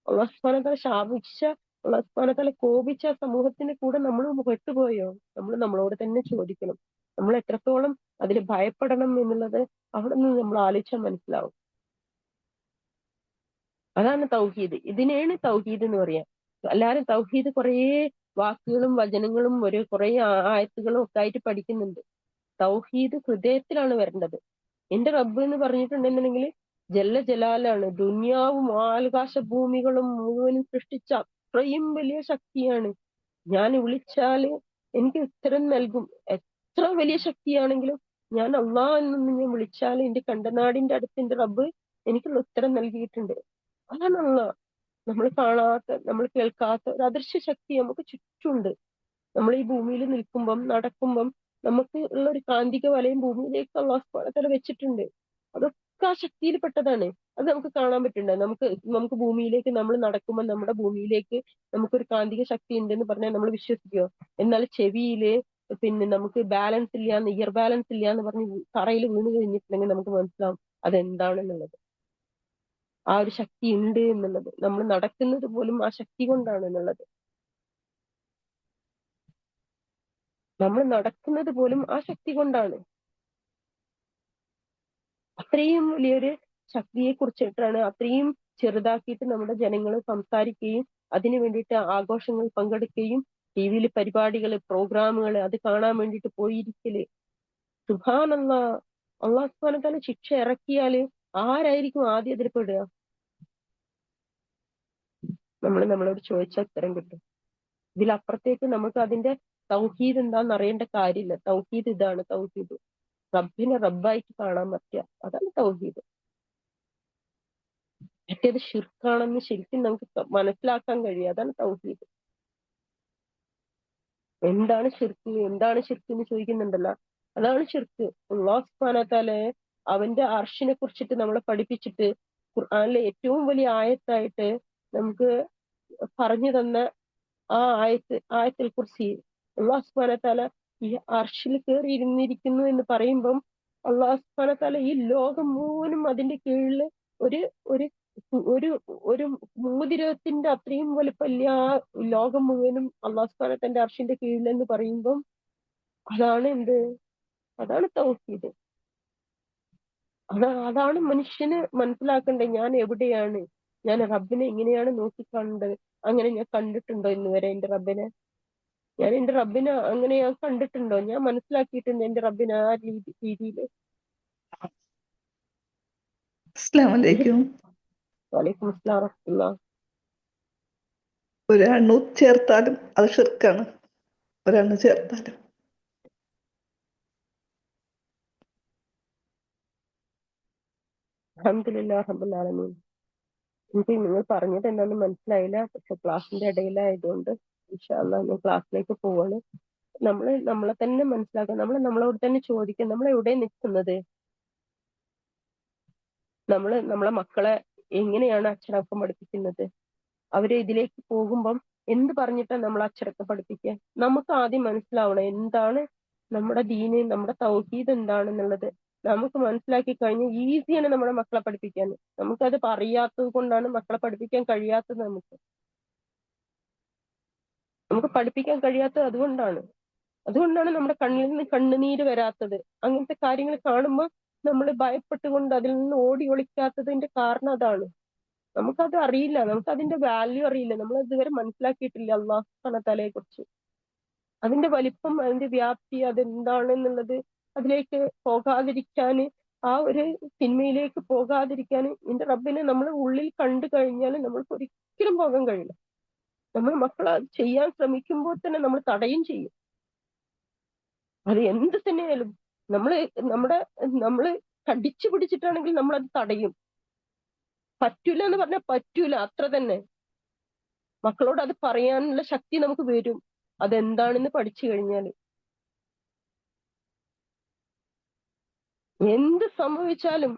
അല്ലാഹു സുബ്ഹാനഹു വ തആല ശാപിച്ച, അല്ലാഹു സുബ്ഹാനഹു വ തആല കോപിച്ച സമൂഹത്തിന്റെ കൂടെ നമ്മൾ പെട്ടുപോയോ? നമ്മൾ നമ്മളോട് തന്നെ ചോദിക്കണം. നമ്മൾ എത്രത്തോളം അതിൽ ഭയപ്പെടണം എന്നുള്ളത് അവിടെ നിന്ന് നമ്മൾ ആലോചിച്ചാൽ മനസ്സിലാവും. അതാണ് തൗഹീദ്. ഇതിനെയാണ് തൗഹീദ് എന്ന് പറയാ. എല്ലാരും തൗഹീദ് കുറേ വാക്കുകളും വചനങ്ങളും കുറേ ആയത്തുകളും ഒക്കെ ആയിട്ട് പഠിക്കുന്നുണ്ട്. തൗഹീദ് ഹൃദയത്തിലാണ് വരേണ്ടത്. എന്റെ റബ്ബ് എന്ന് പറഞ്ഞിട്ടുണ്ടെന്നുണ്ടെങ്കിൽ ജല്ല ജലാലാണ്. ദുനിയാവും ആകാശ ഭൂമികളും മുഴുവനും സൃഷ്ടിച്ച അത്രയും വലിയ ശക്തിയാണ്. ഞാൻ വിളിച്ചാല് എനിക്ക് ഉത്തരം നൽകും. എത്ര വലിയ ശക്തിയാണെങ്കിലും ഞാൻ അള്ളാഹ് എന്നൊന്ന് ഞാൻ വിളിച്ചാൽ എന്റെ കണ്ടനാടിന്റെ അടുത്ത് എന്റെ റബ്ബ് എനിക്കുള്ള ഉത്തരം നൽകിയിട്ടുണ്ട്. അതാണ് അള്ളാഹ്. നമ്മൾ കാണാത്ത, നമ്മൾ കേൾക്കാത്ത ഒരു അദൃശ്യ ശക്തി നമുക്ക് ചുറ്റുമുണ്ട്. നമ്മൾ ഈ ഭൂമിയിൽ നിൽക്കുമ്പം, നടക്കുമ്പം നമുക്ക് ഉള്ള ഒരു കാന്തിക വലയം ഭൂമിയിലേക്ക് അല്ലാഹു സുബ്ഹാനഹു വ തആല വെച്ചിട്ടുണ്ട്. അതൊക്കെ ആ ശക്തിയിൽ പെട്ടതാണ്. അത് നമുക്ക് കാണാൻ പറ്റുന്നുണ്ട്. നമുക്ക് ഭൂമിയിലേക്ക് നമ്മൾ നടക്കുമ്പോൾ നമ്മുടെ ഭൂമിയിലേക്ക് നമുക്കൊരു കാന്തിക ശക്തി ഉണ്ടെന്ന് പറഞ്ഞാൽ നമ്മൾ വിശ്വസിക്കുമോ? എന്നാൽ ചെവിയില് നമുക്ക് ബാലൻസ് ഇല്ലാന്ന്, ഇയർ ബാലൻസ് ഇല്ലാന്ന് പറഞ്ഞ് തറയിൽ വീണ് കഴിഞ്ഞിട്ടുണ്ടെങ്കിൽ നമുക്ക് മനസ്സിലാവും അതെന്താണെന്നുള്ളത്. ആ ഒരു ശക്തി ഉണ്ട് എന്നുള്ളത്. നമ്മൾ നടക്കുന്നത് പോലും ആ ശക്തി കൊണ്ടാണ് എന്നുള്ളത്. നമ്മൾ നടക്കുന്നത് പോലും ആ ശക്തി കൊണ്ടാണ്. അത്രയും വലിയൊരു ശക്തിയെ കുറിച്ചിട്ടാണ് അത്രയും ചെറുതാക്കിയിട്ട് നമ്മുടെ ജനങ്ങൾ സംസാരിക്കുകയും അതിനു വേണ്ടിയിട്ട് ആഘോഷങ്ങൾ പങ്കെടുക്കുകയും ടിവിയിൽ പരിപാടികൾ, പ്രോഗ്രാമുകൾ അത് കാണാൻ വേണ്ടിയിട്ട് പോയിരിക്കല്. സുബ്ഹാനല്ലാഹ്. അല്ലാഹു സുബ്ഹാനഹു വ തആല ശിക്ഷ ഇറക്കിയാല് ആരായിരിക്കും ആദ്യം അതിൽ പെടുക? നമ്മളോട് ചോദിച്ചാൽ ഉത്തരം കിട്ടും. ഇതിലപ്പുറത്തേക്ക് നമുക്ക് അതിന്റെ തൗഹീദ് എന്താണെന്ന് അറിയേണ്ട കാര്യമില്ല. തൗഹീദ് ഇതാണ് തൗഹീദ്. റബ്ബിനെ റബ്ബായിട്ട് കാണാൻ പറ്റുക, അതാണ് തൗഹീദ്. മറ്റേത് ഷിർക്കാണെന്ന് ശരിക്കും നമുക്ക് മനസ്സിലാക്കാൻ കഴിയും. അതാണ് തൗഹീദ്. എന്താണ് ഷിർക്ക് എന്ന് ചോദിക്കുന്നുണ്ടല്ലോ, അതാണ് ഷിർക്ക്. അല്ലാഹു സുബ്ഹാനഹു വ തആല അവന്റെ അർശിനെ കുറിച്ചിട്ട് നമ്മളെ പഠിപ്പിച്ചിട്ട് ഖുർആനിലെ ഏറ്റവും വലിയ ആയത്തായിട്ട് നമുക്ക് പറഞ്ഞു തന്ന ആ ആയത്തുൽ കുർസി. അല്ലാഹു സുബ്ഹാനഹു വ തആല ഈ അർശിൽ കയറി ഇരുന്നിരിക്കുന്നു എന്ന് പറയുമ്പം അല്ലാഹു സുബ്ഹാനഹു വ തആല ഈ ലോകം മുഴുവനും അതിന്റെ കീഴിൽ ഒരു ഒരു ഒരു ഒരു മോതിരത്തിന്റെ അത്രയും വലുപ്പമില്ല ആ ലോകം മുഴുവനും അല്ലാഹു സുബ്ഹാനഹു വ തആല അർശിന്റെ കീഴിൽ എന്ന് പറയുമ്പം അതാണ് തൗഹീദ്. അതാണ് മനുഷ്യന് മനസ്സിലാക്കേണ്ടത്. ഞാൻ എവിടെയാണ്, ഞാൻ റബ്ബിനെ എങ്ങനെയാണ് നോക്കിക്കാണേണ്ടത്? അങ്ങനെ ഞാൻ കണ്ടിട്ടുണ്ടോ ഇന്ന് വരെ എന്റെ റബ്ബിനെ? ഞാൻ എന്റെ റബ്ബിനെ അങ്ങനെ ഞാൻ കണ്ടിട്ടുണ്ടോ? ഞാൻ മനസ്സിലാക്കിയിട്ടുണ്ട് എന്റെ റബ്ബിനെ ആ രീതിയിൽ? അസ്സലാമു അലൈക്കും. വലൈക്കും അസ്സലാം വറഹ്മത്തുള്ളാഹി. ഒരു അണു ചേർത്താലും അത് ഷിർക്കാണ്. ഒരണ്ണു ചേർത്താലും. അൽഹംദുലില്ലാഹ് റബ്ബിൽ ആലമീൻ. എനിക്ക് നിങ്ങൾ പറഞ്ഞത് എന്താണെന്ന് മനസ്സിലായില്ല, പക്ഷെ ക്ലാസ്സിന്റെ ഇടയിലായതുകൊണ്ട് ഇൻഷാ അല്ലാഹ് ഞാൻ ക്ലാസ്സിലേക്ക് പോവാണ്. നമ്മളെ തന്നെ മനസ്സിലാക്കുക, നമ്മളോട് തന്നെ ചോദിക്കുക, നമ്മൾ എവിടെ നിൽക്കുന്നത്, നമ്മളെ മക്കളെ എങ്ങനെയാണ് അച്ചടക്കം പഠിപ്പിക്കുന്നത്, അവര് ഇതിലേക്ക് പോകുമ്പം എന്ത് പറഞ്ഞിട്ടാണ് നമ്മൾ അച്ചടക്കം പഠിപ്പിക്കുക. നമുക്ക് ആദ്യം മനസ്സിലാവണം എന്താണ് നമ്മുടെ ദീന്, നമ്മുടെ തൗഹീദ് എന്താണെന്നുള്ളത്. നമുക്ക് മനസ്സിലാക്കി കഴിഞ്ഞാൽ ഈസിയാണ് നമ്മുടെ മക്കളെ പഠിപ്പിക്കാൻ. നമുക്കത് അറിയാത്തത് കൊണ്ടാണ് മക്കളെ പഠിപ്പിക്കാൻ കഴിയാത്തത്. നമുക്ക് പഠിപ്പിക്കാൻ കഴിയാത്തത് അതുകൊണ്ടാണ് നമ്മുടെ കണ്ണിൽ നിന്ന് കണ്ണുനീര് വരാത്തത്. അങ്ങനത്തെ കാര്യങ്ങൾ കാണുമ്പോൾ നമ്മൾ ഭയപ്പെട്ടുകൊണ്ട് അതിൽ നിന്ന് ഓടി ഒളിക്കാത്തതിന്റെ കാരണം അതാണ്. നമുക്കത് അറിയില്ല, നമുക്ക് അതിന്റെ വാല്യൂ അറിയില്ല, നമ്മൾ ഇതുവരെ മനസ്സിലാക്കിയിട്ടില്ല അല്ലാഹു സുബ്ഹാനഹു വതആലയെ കുറിച്ച്, അതിന്റെ വലിപ്പം, അതിന്റെ വ്യാപ്തി, അതെന്താണെന്നുള്ളത്. അതിലേക്ക് പോകാതിരിക്കാന്, ആ ഒരു സിനിമയിലേക്ക് പോകാതിരിക്കാന് എന്റെ റബ്ബിനെ നമ്മൾ ഉള്ളിൽ കണ്ടു കഴിഞ്ഞാൽ നമ്മൾക്ക് ഒരിക്കലും പോകാൻ കഴിയില്ല. നമ്മൾ മക്കൾ അത് ചെയ്യാൻ ശ്രമിക്കുമ്പോൾ തന്നെ നമ്മൾ തടയും ചെയ്യും. അത് എന്ത് തന്നെയായാലും നമ്മള് കടിച്ചു പിടിച്ചിട്ടാണെങ്കിൽ നമ്മൾ അത് തടയും. പറ്റൂല എന്ന് പറഞ്ഞാൽ പറ്റൂല, അത്ര തന്നെ. മക്കളോട് അത് പറയാനുള്ള ശക്തി നമുക്ക് വരും, അതെന്താണെന്ന് പഠിച്ചു കഴിഞ്ഞാൽ. എന്ത് സംഭവിച്ചാലും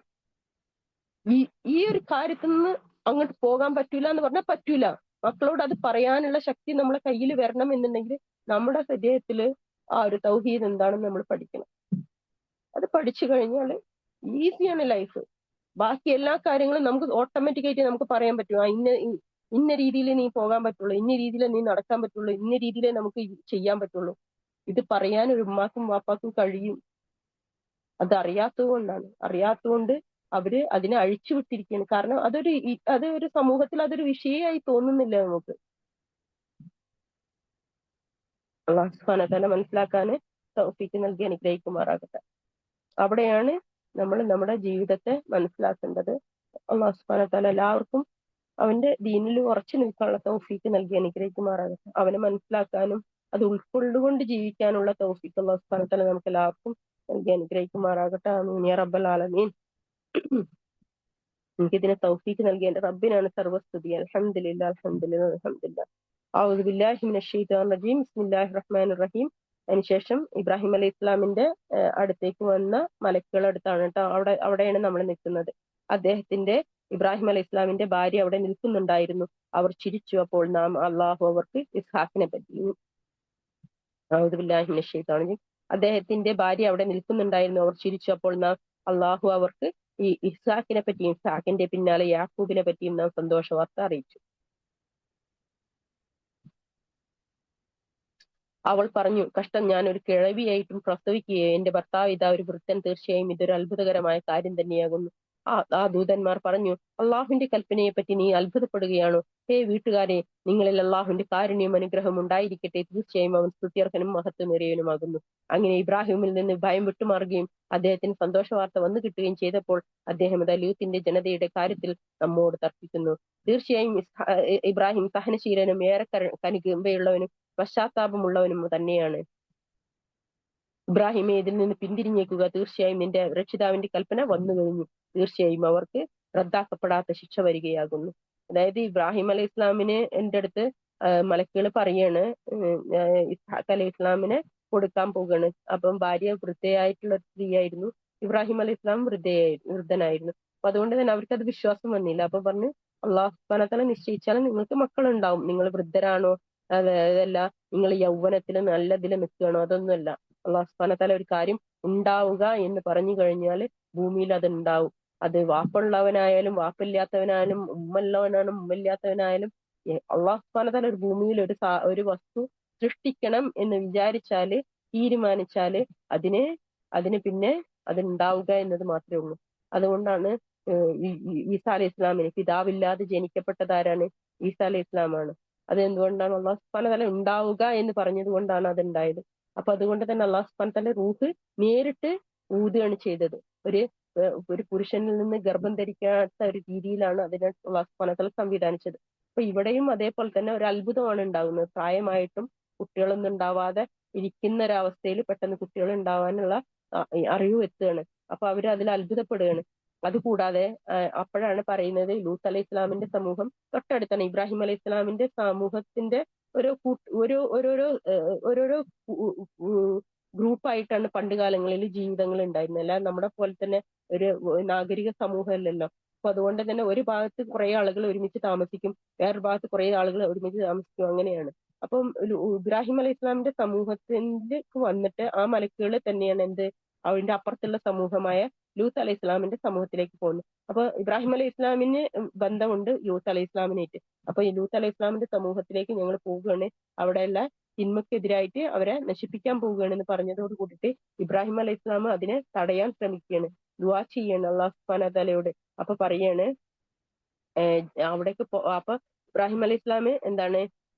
ഈ ഒരു കാര്യത്തിൽ നിന്ന് അങ്ങോട്ട് പോകാൻ പറ്റൂല എന്ന് പറഞ്ഞാൽ പറ്റൂല. മക്കളോട് അത് പറയാനുള്ള ശക്തി നമ്മളെ കയ്യിൽ വരണം എന്നുണ്ടെങ്കിൽ നമ്മുടെ ഹൃദയത്തില് ആ ഒരു തൗഹീദ് എന്താണെന്ന് നമ്മൾ പഠിക്കണം. അത് പഠിച്ചു കഴിഞ്ഞാൽ ഈസിയാണ് ലൈഫ്. ബാക്കി എല്ലാ കാര്യങ്ങളും നമുക്ക് ഓട്ടോമാറ്റിക്കായിട്ട് നമുക്ക് പറയാൻ പറ്റും. ഇന്ന രീതിയിൽ നീ പോകാൻ പറ്റുള്ളൂ, ഇന്ന രീതിയിൽ നീ നടക്കാൻ പറ്റുള്ളൂ, ഇന്ന രീതിയിലേ നമുക്ക് ചെയ്യാൻ പറ്റുള്ളൂ. ഇത് പറയാൻ ഒരു ഉമ്മാക്കും വാപ്പാക്കും കഴിയും. അത് അറിയാത്തതുകൊണ്ട് അവര് അതിനെ അഴിച്ചു വിട്ടിരിക്കുകയാണ്. കാരണം അതൊരു സമൂഹത്തിൽ അതൊരു വിഷയമായി തോന്നുന്നില്ല നമുക്ക്. അല്ലാഹു സുബ്ഹാനഹു വ തആല മനസ്സിലാക്കാന് തൗഫീഖ് നൽകി അനുഗ്രഹിക്കുമാറാകട്ടെ. അവിടെയാണ് നമ്മൾ നമ്മുടെ ജീവിതത്തെ മനസ്സിലാക്കേണ്ടത്. അല്ലാഹു സുബ്ഹാനഹു വ തആല എല്ലാവർക്കും അവന്റെ ദീനിൽ ഉറച്ചു നിൽക്കാനുള്ള തൗഫീഖ് നൽകി അനുഗ്രഹിക്കുമാറാകട്ടെ. അവനെ മനസ്സിലാക്കാനും അത് ഉൾക്കൊണ്ടുകൊണ്ട് ജീവിക്കാനുള്ള തൗഫീഖ് അല്ലാഹു സുബ്ഹാനഹു വ തആല നമുക്ക് എല്ലാവർക്കും നൽകി അനുഗ്രഹിക്കുമാറാകട്ടെ. ആമീൻ യാ റബ്ബൽ ആലമീൻ. എനിക്കിതിനെ തൗഫീഖ് നൽകിയ എന്റെ റബ്ബിനാണ് സർവസ്തുതി. അൽഹംദുലില്ലാഹ് അൽഹംദുലില്ലാഹ് അൽഹംദുലില്ലാഹ്. അഊദു ബില്ലാഹി മിനശ് ശൈത്വാനിർ റജീം. ബിസ്മില്ലാഹിർ റഹ്മാനിർ റഹീം. അതിനുശേഷം ഇബ്രാഹിം അലൈഹി ഇസ്ലാമിന്റെ അടുത്തേക്ക് വന്ന മലക്കുകൾ അടുത്താണ് കേട്ടോ, അവിടെയാണ് നമ്മൾ നിൽക്കുന്നത്. ഇബ്രാഹിം അലൈഹി ഇസ്ലാമിന്റെ ഭാര്യ അവിടെ നിൽക്കുന്നുണ്ടായിരുന്നു. അവർ ചിരിച്ചു. അപ്പോൾ നാം അള്ളാഹു അവർക്ക് ഇസ്ഹാഖിനെ പറ്റി, അഊദു ബില്ലാഹി മിനശ് ശൈത്വാനിർ റജീം, അദ്ദേഹത്തിന്റെ ഭാര്യ അവിടെ നിൽക്കുന്നുണ്ടായിരുന്നു. അവർ ചിരിച്ചു. അപ്പോൾ നാം അള്ളാഹു അവർക്ക് ഈ ഇസ്ഹാഖിനെ പറ്റിയും ഇസ്ഹാഖിന്റെ പിന്നാലെ യാക്കൂബിനെ പറ്റിയും നാം സന്തോഷ വാർത്ത അറിയിച്ചു. അവൾ പറഞ്ഞു, കഷ്ടം, ഞാൻ ഒരു കിഴവിയായിട്ടും പ്രസവിക്കുകയോ, എന്റെ ഭർത്താവ് ഇതാ ഒരു വൃദ്ധൻ, തീർച്ചയായും ഇതൊരു അത്ഭുതകരമായ കാര്യം തന്നെയാകുന്നു. ആ ദൂതന്മാർ പറഞ്ഞു, അള്ളാഹുവിന്റെ കൽപ്പനയെ പറ്റി നീ അത്ഭുതപ്പെടുകയാണോ? ഹേ വീട്ടുകാരെ, നിങ്ങളിൽ അള്ളാഹുവിന്റെ കാരുണ്യം അനുഗ്രഹം ഉണ്ടായിരിക്കട്ടെ. തീർച്ചയായും അവൻ സ്തുത്യർഹനും മഹത്വമേറിയവനുമാകുന്നു. അങ്ങനെ ഇബ്രാഹിമിൽ നിന്ന് ഭയം വിട്ടുമാറുകയും അദ്ദേഹത്തിന് സന്തോഷ വാർത്ത വന്നു കിട്ടുകയും ചെയ്തപ്പോൾ അദ്ദേഹം ലൂത്തിന്റെ ജനതയുടെ കാര്യത്തിൽ നമ്മോട് തർക്കിക്കുന്നു. തീർച്ചയായും ഇബ്രാഹിം സഹനശീലനും ഏറെ കനികമ്പയുള്ളവനും പശ്ചാത്താപമുള്ളവനും തന്നെയാണ്. ഇബ്രാഹിമെ, ഇതിൽ നിന്ന് പിന്തിരിഞ്ഞേക്കുക. തീർച്ചയായും നിന്റെ രക്ഷിതാവിന്റെ കൽപ്പന വന്നു കഴിഞ്ഞു. തീർച്ചയായും അവർക്ക് റദ്ദാക്കപ്പെടാത്ത ശിക്ഷ വരികയാകുന്നു. അതായത് ഇബ്രാഹിം അലൈഹി ഇസ്ലാമിന് എന്റെ അടുത്ത് മലക്കുകൾ പറയാണ്, ഇസ്ഹാഖ് അലൈഹി ഇസ്ലാമിനെ കൊടുക്കാൻ പോവുകയാണ്. അപ്പം ഭാര്യ വൃദ്ധയായിട്ടുള്ള സ്ത്രീയായിരുന്നു, ഇബ്രാഹിം അലൈഹി ഇസ്ലാം വൃദ്ധനായിരുന്നു. അപ്പൊ അതുകൊണ്ട് തന്നെ അവർക്ക് അത് വിശ്വാസം വന്നില്ല. അപ്പൊ പറഞ്ഞു, അള്ളാഹു സുബ്ഹാനഹു വ തആല നിശ്ചയിച്ചാൽ നിങ്ങൾക്ക് മക്കളുണ്ടാവും. നിങ്ങൾ വൃദ്ധരാണോ, അതല്ല നിങ്ങൾ യൗവനത്തിൽ നല്ലതിൽ നിൽക്കുകയാണോ, അതൊന്നുമല്ല. അള്ളാഹു സുബ്ഹാനഹു വ തആല ഒരു കാര്യം ഉണ്ടാവുക എന്ന് പറഞ്ഞു കഴിഞ്ഞാൽ ഭൂമിയിൽ അത് ഉണ്ടാവും. അത് വാപ്പുള്ളവനായാലും വാപ്പില്ലാത്തവനായാലും ഉമ്മയുള്ളവനായാലും ഉമ്മയില്ലാത്തവനായാലും അള്ളാഹു സുബ്ഹാനഹു വ തആല ഒരു ഭൂമിയിൽ ഒരു വസ്തു സൃഷ്ടിക്കണം എന്ന് വിചാരിച്ചാല്, തീരുമാനിച്ചാല് അതിന് പിന്നെ അതുണ്ടാവുക എന്നത് മാത്രമേ ഉള്ളൂ. അതുകൊണ്ടാണ് ഈസാ അലൈഹി ഇസ്ലാമിന് പിതാവില്ലാതെ ജനിക്കപ്പെട്ടതാരാണ്? ഈസാ അലൈഹി ഇസ്ലാമാണ്. അത് എന്തുകൊണ്ടാണ്? അള്ളാഹു സുബ്ഹാനഹു വ തആല ഉണ്ടാവുക എന്ന് പറഞ്ഞത് കൊണ്ടാണ് അത് ഉണ്ടായത്. അപ്പൊ അതുകൊണ്ട് തന്നെ അള്ളാഹു സുബ്ഹാനഹു വ തആല റൂഹ് നേരിട്ട് ഊതുകയാണ് ചെയ്തത്. ഒരു പുരുഷനിൽ നിന്ന് ഗർഭം ധരിക്കാത്ത ഒരു രീതിയിലാണ് അതിനെ അള്ളാഹു സുബ്ഹാനഹു വ തആല സംവിധാനിച്ചത്. അപ്പൊ ഇവിടെയും അതേപോലെ തന്നെ ഒരു അത്ഭുതമാണ് ഉണ്ടാകുന്നത്. പ്രായമായിട്ടും കുട്ടികളൊന്നും ഉണ്ടാവാതെ ഇരിക്കുന്ന ഒരവസ്ഥയിൽ പെട്ടെന്ന് കുട്ടികൾ ഉണ്ടാവാനുള്ള ഈ അറിവ് എത്തുകയാണ്. അപ്പൊ അവർ അതിൽ അത്ഭുതപ്പെടുകയാണ്. അതുകൂടാതെ അപ്പോഴാണ് പറയുന്നത് ലൂത്ത് അലൈഹി ഇസ്ലാമിന്റെ സമൂഹം തൊട്ടടുത്താണ്. ഇബ്രാഹിം അലൈഹി ഇസ്ലാമിന്റെ സമൂഹത്തിന്റെ ഓരോരോ ഗ്രൂപ്പായിട്ടാണ് പണ്ട് കാലങ്ങളിൽ ജീവിതങ്ങൾ ഉണ്ടായിരുന്നത്. അല്ല നമ്മുടെ പോലെ തന്നെ ഒരു നാഗരിക സമൂഹമല്ലല്ലോ. അപ്പൊ അതുകൊണ്ട് തന്നെ ഒരു ഭാഗത്ത് കുറെ ആളുകൾ ഒരുമിച്ച് താമസിക്കും, വേറൊരു ഭാഗത്ത് കുറെ ആളുകൾ ഒരുമിച്ച് താമസിക്കും, അങ്ങനെയാണ്. അപ്പം ഇബ്രാഹിം അലൈഹി ഇസ്ലാമിന്റെ സമൂഹത്തിലേക്ക് വന്നിട്ട് ആ മലക്കുകൾ തന്നെയാണ് അതിന്റെ അപ്പുറത്തുള്ള സമൂഹമായ ലൂത്ത് അലൈഹി ഇസ്ലാമിന്റെ സമൂഹത്തിലേക്ക് പോകുന്നത്. അപ്പൊ ഇബ്രാഹിം അലൈഹി ഇസ്ലാമിന് ബന്ധമുണ്ട് ലൂത്ത് അലൈഹി ഇസ്ലാമിനായിട്ട്. അപ്പൊ ഈ ലൂത്ത് അലൈഹി ഇസ്ലാമിന്റെ സമൂഹത്തിലേക്ക് ഞങ്ങൾ പോവുകയാണ്, അവിടെയുള്ള തിന്മക്കെതിരായിട്ട് അവരെ നശിപ്പിക്കാൻ പോവുകയാണെന്ന് പറഞ്ഞതോട് കൂടിയിട്ട് ഇബ്രാഹിം അലൈഹി ഇസ്ലാം അതിനെ തടയാൻ ശ്രമിക്കുകയാണ്, ദുആ ചെയ്യാണ് അള്ളാഹു സുബ്ഹാനഹു വ തആലയോട്. അപ്പൊ പറയാണ് അവിടേക്ക് അപ്പൊ ഇബ്രാഹിം അലൈഹി ഇസ്ലാം എന്താണ്,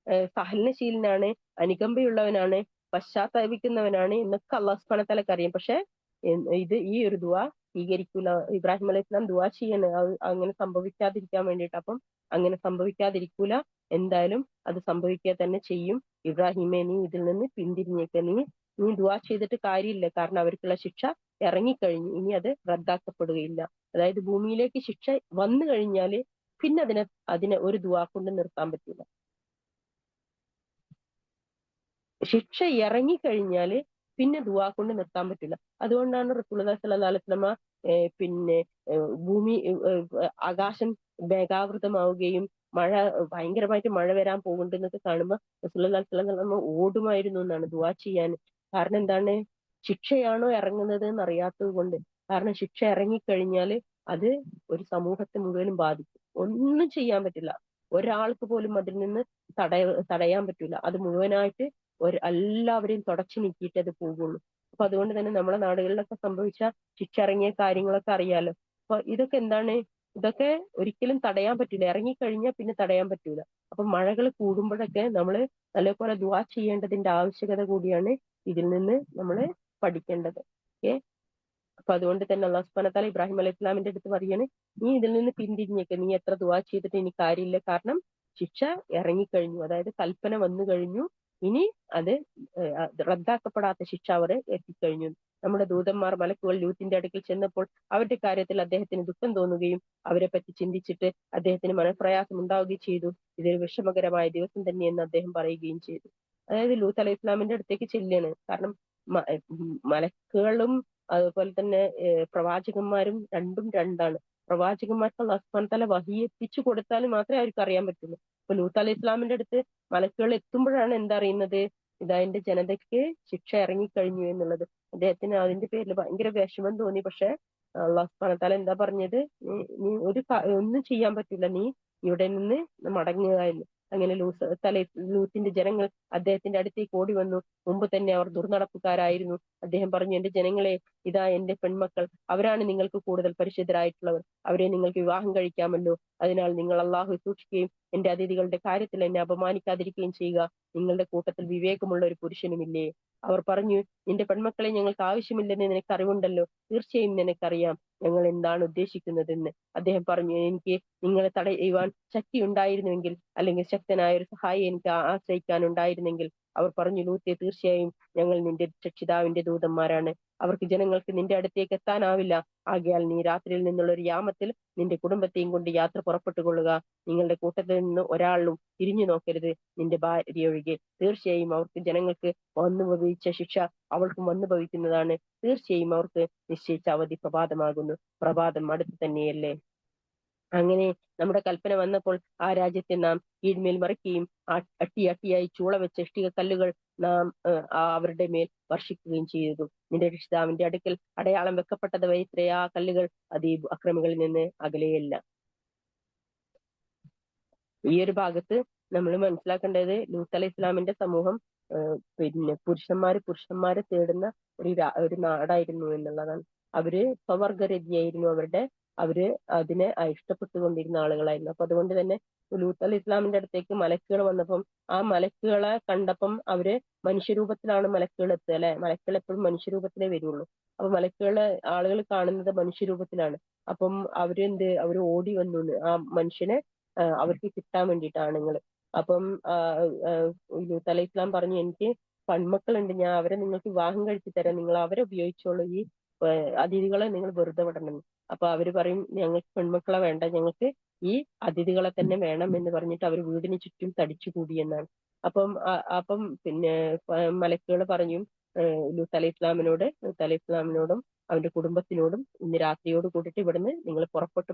സഹനശീലനാണ്, അനുകമ്പയുള്ളവനാണ്, പശ്ചാത്തപിക്കുന്നവനാണ് എന്നൊക്കെ അള്ളാഹു സുബ്ഹാനഹു വ തആലക്ക് അറിയാം. പക്ഷെ ഈ ഒരു ദുആ സ്വീകരിക്കൂല. ഇബ്രാഹിം അലൈഹി ഇസ്ലാം ദുആ ചെയ്യാണ് അങ്ങനെ സംഭവിക്കാതിരിക്കാൻ വേണ്ടിയിട്ട്. അപ്പം അങ്ങനെ സംഭവിക്കാതിരിക്കൂല, എന്തായാലും അത് സംഭവിക്കുക തന്നെ ചെയ്യും. ഇബ്രാഹിമെ, നീ ഇതിൽ നിന്ന് പിന്തിരിഞ്ഞേക്ക്, നീ ദുആ ചെയ്തിട്ട് കാര്യമില്ല, കാരണം അവർക്കുള്ള ശിക്ഷ ഇറങ്ങിക്കഴിഞ്ഞു, ഇനി അത് റദ്ദാക്കപ്പെടുകയില്ല. അതായത് ഭൂമിയിലേക്ക് ശിക്ഷ വന്നു കഴിഞ്ഞാല് പിന്നെ അതിനെ ഒരു ദുആ കൊണ്ട് നിർത്താൻ പറ്റില്ല. ശിക്ഷ ഇറങ്ങിക്കഴിഞ്ഞാല് പിന്നെ ദുആ കൊണ്ട് നിർത്താൻ പറ്റില്ല. അതുകൊണ്ടാണ് റസൂലുള്ളാഹി സ്വല്ലല്ലാഹു അലൈഹി വസല്ലമ പിന്നെ ഭൂമി ആകാശം മേഘാവൃതമാവുകയും ഭയങ്കരമായിട്ട് മഴ വരാൻ പോകുന്നുണ്ടെന്നൊക്കെ കാണുമ്പോൾ റസൂലുള്ളാഹി സ്വല്ലല്ലാഹു അലൈഹി വസല്ലമ ഓടുമായിരുന്നു എന്നാണ് ദുആ ചെയ്യാൻ. കാരണം എന്താണ്, ശിക്ഷയാണോ ഇറങ്ങുന്നത് എന്ന് അറിയാത്തത് കൊണ്ട്. കാരണം ശിക്ഷ ഇറങ്ങിക്കഴിഞ്ഞാല് അത് ഒരു സമൂഹത്തെ മുഴുവനും ബാധിക്കും, ഒന്നും ചെയ്യാൻ പറ്റില്ല, ഒരാൾക്ക് പോലും അതിൽ നിന്ന് തടയാൻ പറ്റില്ല. അത് മുഴുവനായിട്ട് എല്ലാവരെയും തുടച്ചു നീക്കിയിട്ട് അത് പോകുള്ളൂ. അപ്പൊ അതുകൊണ്ട് തന്നെ നമ്മുടെ നാടുകളിലൊക്കെ സംഭവിച്ച ശിക്ഷ ഇറങ്ങിയ കാര്യങ്ങളൊക്കെ അറിയാലോ. അപ്പൊ ഇതൊക്കെ എന്താണ്, ഇതൊക്കെ ഒരിക്കലും തടയാൻ പറ്റില്ല, ഇറങ്ങിക്കഴിഞ്ഞാൽ പിന്നെ തടയാൻ പറ്റൂല. അപ്പൊ മഴകൾ കൂടുമ്പോഴൊക്കെ നമ്മൾ നല്ലപോലെ ദുആ ചെയ്യേണ്ടതിന്റെ ആവശ്യകത കൂടിയാണ് ഇതിൽ നിന്ന് നമ്മൾ പഠിക്കേണ്ടത്. ഓക്കെ. അപ്പൊ അതുകൊണ്ട് തന്നെ അല്ലാഹു സുബ്ഹാനഹു വ തആല ഇബ്രാഹിം അലൈഹി ഇസ്ലാമിന്റെ അടുത്ത് പറയാണ്, നീ ഇതിൽ നിന്ന് പിന്തിരിഞ്ഞേക്ക്, നീ എത്ര ദുആ ചെയ്തിട്ട് ഇനി കാര്യമില്ല, കാരണം ശിക്ഷ ഇറങ്ങിക്കഴിഞ്ഞു, അതായത് കൽപ്പന വന്നു കഴിഞ്ഞു, ഇനി അത് റദ്ദാക്കപ്പെടാത്ത ശിക്ഷ അവർ എത്തിക്കഴിഞ്ഞു. നമ്മുടെ ദൂതന്മാർ മലക്കുകൾ ലൂത്തിന്റെ അടുക്കൽ ചെന്നപ്പോൾ അവരുടെ കാര്യത്തിൽ അദ്ദേഹത്തിന് ദുഃഖം തോന്നുകയും അവരെ പറ്റി ചിന്തിച്ചിട്ട് അദ്ദേഹത്തിന് മനഃപ്രയാസം ഉണ്ടാവുകയും ചെയ്തു. ഇതൊരു വിഷമകരമായ ദിവസം തന്നെയെന്ന് അദ്ദേഹം പറയുകയും ചെയ്തു. അതായത് ലൂത്ത് അലൈഹി ഇസ്ലാമിന്റെ അടുത്തേക്ക് ചെല്ലുകയാണ്. കാരണം മലക്കുകളും അതുപോലെ തന്നെ പ്രവാചകന്മാരും രണ്ടും രണ്ടാണ്. പ്രവാചകന്മാർക്ക് അല്ലാഹു സുബ്ഹാനഹു വ തആല വഹി എത്തിച്ചു കൊടുത്താൽ മാത്രമേ അവർക്ക് അറിയാൻ പറ്റുള്ളൂ. ഇപ്പൊ ലൂത്ത് അലൈഹി ഇസ്ലാമിന്റെ അടുത്ത് മലക്കുകൾ എത്തുമ്പോഴാണ് എന്തറിയുന്നത്, ഇതാ എന്റെ ജനതയ്ക്ക് ശിക്ഷ ഇറങ്ങിക്കഴിഞ്ഞു എന്നുള്ളത്. അദ്ദേഹത്തിന് അതിന്റെ പേരിൽ ഭയങ്കര വിഷമം തോന്നി. പക്ഷെ അല്ലാഹു സുബ്ഹാനഹു വ തആല എന്താ പറഞ്ഞത്, നീ ഒന്നും ചെയ്യാൻ പറ്റില്ല, നീ ഇവിടെ നിന്ന് മടങ്ങുക എന്ന്. അങ്ങനെ ലൂത്തിന്റെ ജനങ്ങൾ അദ്ദേഹത്തിന്റെ അടുത്തേക്ക് ഓടി വന്നു. മുമ്പ് തന്നെ അവർ ദുർനടപ്പുകാരായിരുന്നു. അദ്ദേഹം പറഞ്ഞു, എന്റെ ജനങ്ങളെ, ഇതാ എന്റെ പെൺമക്കൾ, അവരാണ് നിങ്ങൾക്ക് കൂടുതൽ പരിശുദ്ധരായിട്ടുള്ളവർ, അവരെ നിങ്ങൾക്ക് വിവാഹം കഴിക്കാമല്ലോ. അതിനാൽ നിങ്ങൾ അള്ളാഹു സൂക്ഷിക്കുകയും എന്റെ അതിഥികളുടെ കാര്യത്തിൽ എന്നെ അപമാനിക്കാതിരിക്കുകയും ചെയ്യുക. നിങ്ങളുടെ കൂട്ടത്തിൽ വിവേകമുള്ള ഒരു പുരുഷനുമില്ലേ? അവർ പറഞ്ഞു, നിന്റെ പെൺമക്കളെ ഞങ്ങൾക്ക് ആവശ്യമില്ലെന്ന് നിനക്ക് അറിവുണ്ടല്ലോ, തീർച്ചയായും നിനക്കറിയാം ഞങ്ങൾ എന്താണ് ഉദ്ദേശിക്കുന്നതെന്ന്. അദ്ദേഹം പറഞ്ഞു, എനിക്ക് നിങ്ങളെ തടയുവാൻ ശക്തി ഉണ്ടായിരുന്നുവെങ്കിൽ, അല്ലെങ്കിൽ ശക്തനായ ഒരു സഹായി എനിക്ക് ആശ്രയിക്കാൻ ഉണ്ടായിരുന്നെങ്കിൽ. അവർ പറഞ്ഞു, ലൂത്തെ, തീർച്ചയായും ഞങ്ങൾ നിന്റെ രക്ഷിതാവിന്റെ ദൂതന്മാരാണ്, അവർക്ക് ജനങ്ങൾക്ക് നിന്റെ അടുത്തേക്ക് എത്താനാവില്ല. ആകയാൽ നീ രാത്രിയിൽ നിന്നുള്ള ഒരു യാമത്തിൽ നിന്റെ കുടുംബത്തെയും കൊണ്ട് യാത്ര പുറപ്പെട്ടുകൊള്ളുക. നിങ്ങളുടെ കൂട്ടത്തിൽ നിന്ന് ഒരാളും തിരിഞ്ഞു നോക്കരുത്, നിന്റെ ഭാര്യ ഒഴികെ. തീർച്ചയായും അവർക്ക് ജനങ്ങൾക്ക് വന്നു ഭവിച്ച ശിക്ഷ അവൾക്കും വന്നു ഭവിക്കുന്നതാണ്. തീർച്ചയായും അവർക്ക് നിശ്ചയിച്ച അവധി പ്രഭാതമാകുന്നു, പ്രഭാതം അടുത്ത് തന്നെയല്ലേ. അങ്ങനെ നമ്മുടെ കൽപ്പന വന്നപ്പോൾ ആ രാജ്യത്തെ നാം കീഴ്മേൽ മറിക്കുകയും അട്ടിയായി ചൂള വെച്ച ഇഷ്ടിക കല്ലുകൾ നാം അവരുടെ മേൽ വർഷിക്കുകയും ചെയ്തു. നിന്റെ രക്ഷിതാവിന്റെ അടുക്കൽ അടയാളം വെക്കപ്പെട്ടത് വൈത്രേ ആ കല്ലുകൾ അതീബ് അക്രമികളിൽ നിന്ന് അകലെയല്ല. ഈ ഒരു ഭാഗത്ത് നമ്മൾ മനസ്സിലാക്കേണ്ടത്, ലൂത്ത് അലൈഹി ഇസ്ലാമിന്റെ സമൂഹം പിന്നെ പുരുഷന്മാരെ തേടുന്ന ഒരു നാടായിരുന്നു എന്നുള്ളതാണ്. അവര് സ്വവർഗരതിയായിരുന്നു അവര് അതിനെ ഇഷ്ടപ്പെട്ടുകൊണ്ടിരുന്ന ആളുകളായിരുന്നു. അപ്പൊ അതുകൊണ്ട് തന്നെ ലൂത്ത് അലൈഹി ഇസ്ലാമിന്റെ അടുത്തേക്ക് മലക്കുകൾ വന്നപ്പം ആ മലക്കുകളെ കണ്ടപ്പം അവര് മനുഷ്യരൂപത്തിലാണ് മലക്കുകൾ എത്തുക, അല്ലെ? മലക്കുകൾ എപ്പോഴും മനുഷ്യരൂപത്തിലേ വരുള്ളൂ. അപ്പൊ ആളുകൾ കാണുന്നത് മനുഷ്യരൂപത്തിലാണ്. അപ്പം അവര് ഓടി വന്നു ആ മനുഷ്യനെ അവർക്ക് കിട്ടാൻ വേണ്ടിയിട്ടാണ് നിങ്ങൾ. അപ്പം ലൂത്ത് അലൈഹി ഇസ്ലാം പറഞ്ഞു, എനിക്ക് പെൺമക്കളുണ്ട്, ഞാൻ അവരെ നിങ്ങൾക്ക് വിവാഹം കഴിച്ചു തരാം, നിങ്ങൾ അവരെ ഉപയോഗിച്ചോളൂ, ഈ അതിഥികളെ നിങ്ങൾ വെറുതെ വിടണം. അപ്പൊ അവര് പറയും, ഞങ്ങൾക്ക് പെൺമക്കളെ വേണ്ട, ഞങ്ങൾക്ക് ഈ അതിഥികളെ തന്നെ വേണം എന്ന് പറഞ്ഞിട്ട് അവർ വീടിന് ചുറ്റും തടിച്ചു കൂടി എന്നാണ്. അപ്പം പിന്നെ മലക്കുകൾ പറയും ലൂത്ത് അലൈഹി ഇസ്ലാമിനോടും അവന്റെ കുടുംബത്തിനോടും, ഇന്ന് രാത്രിയോട് കൂടിയിട്ട് ഇവിടുന്ന് നിങ്ങൾ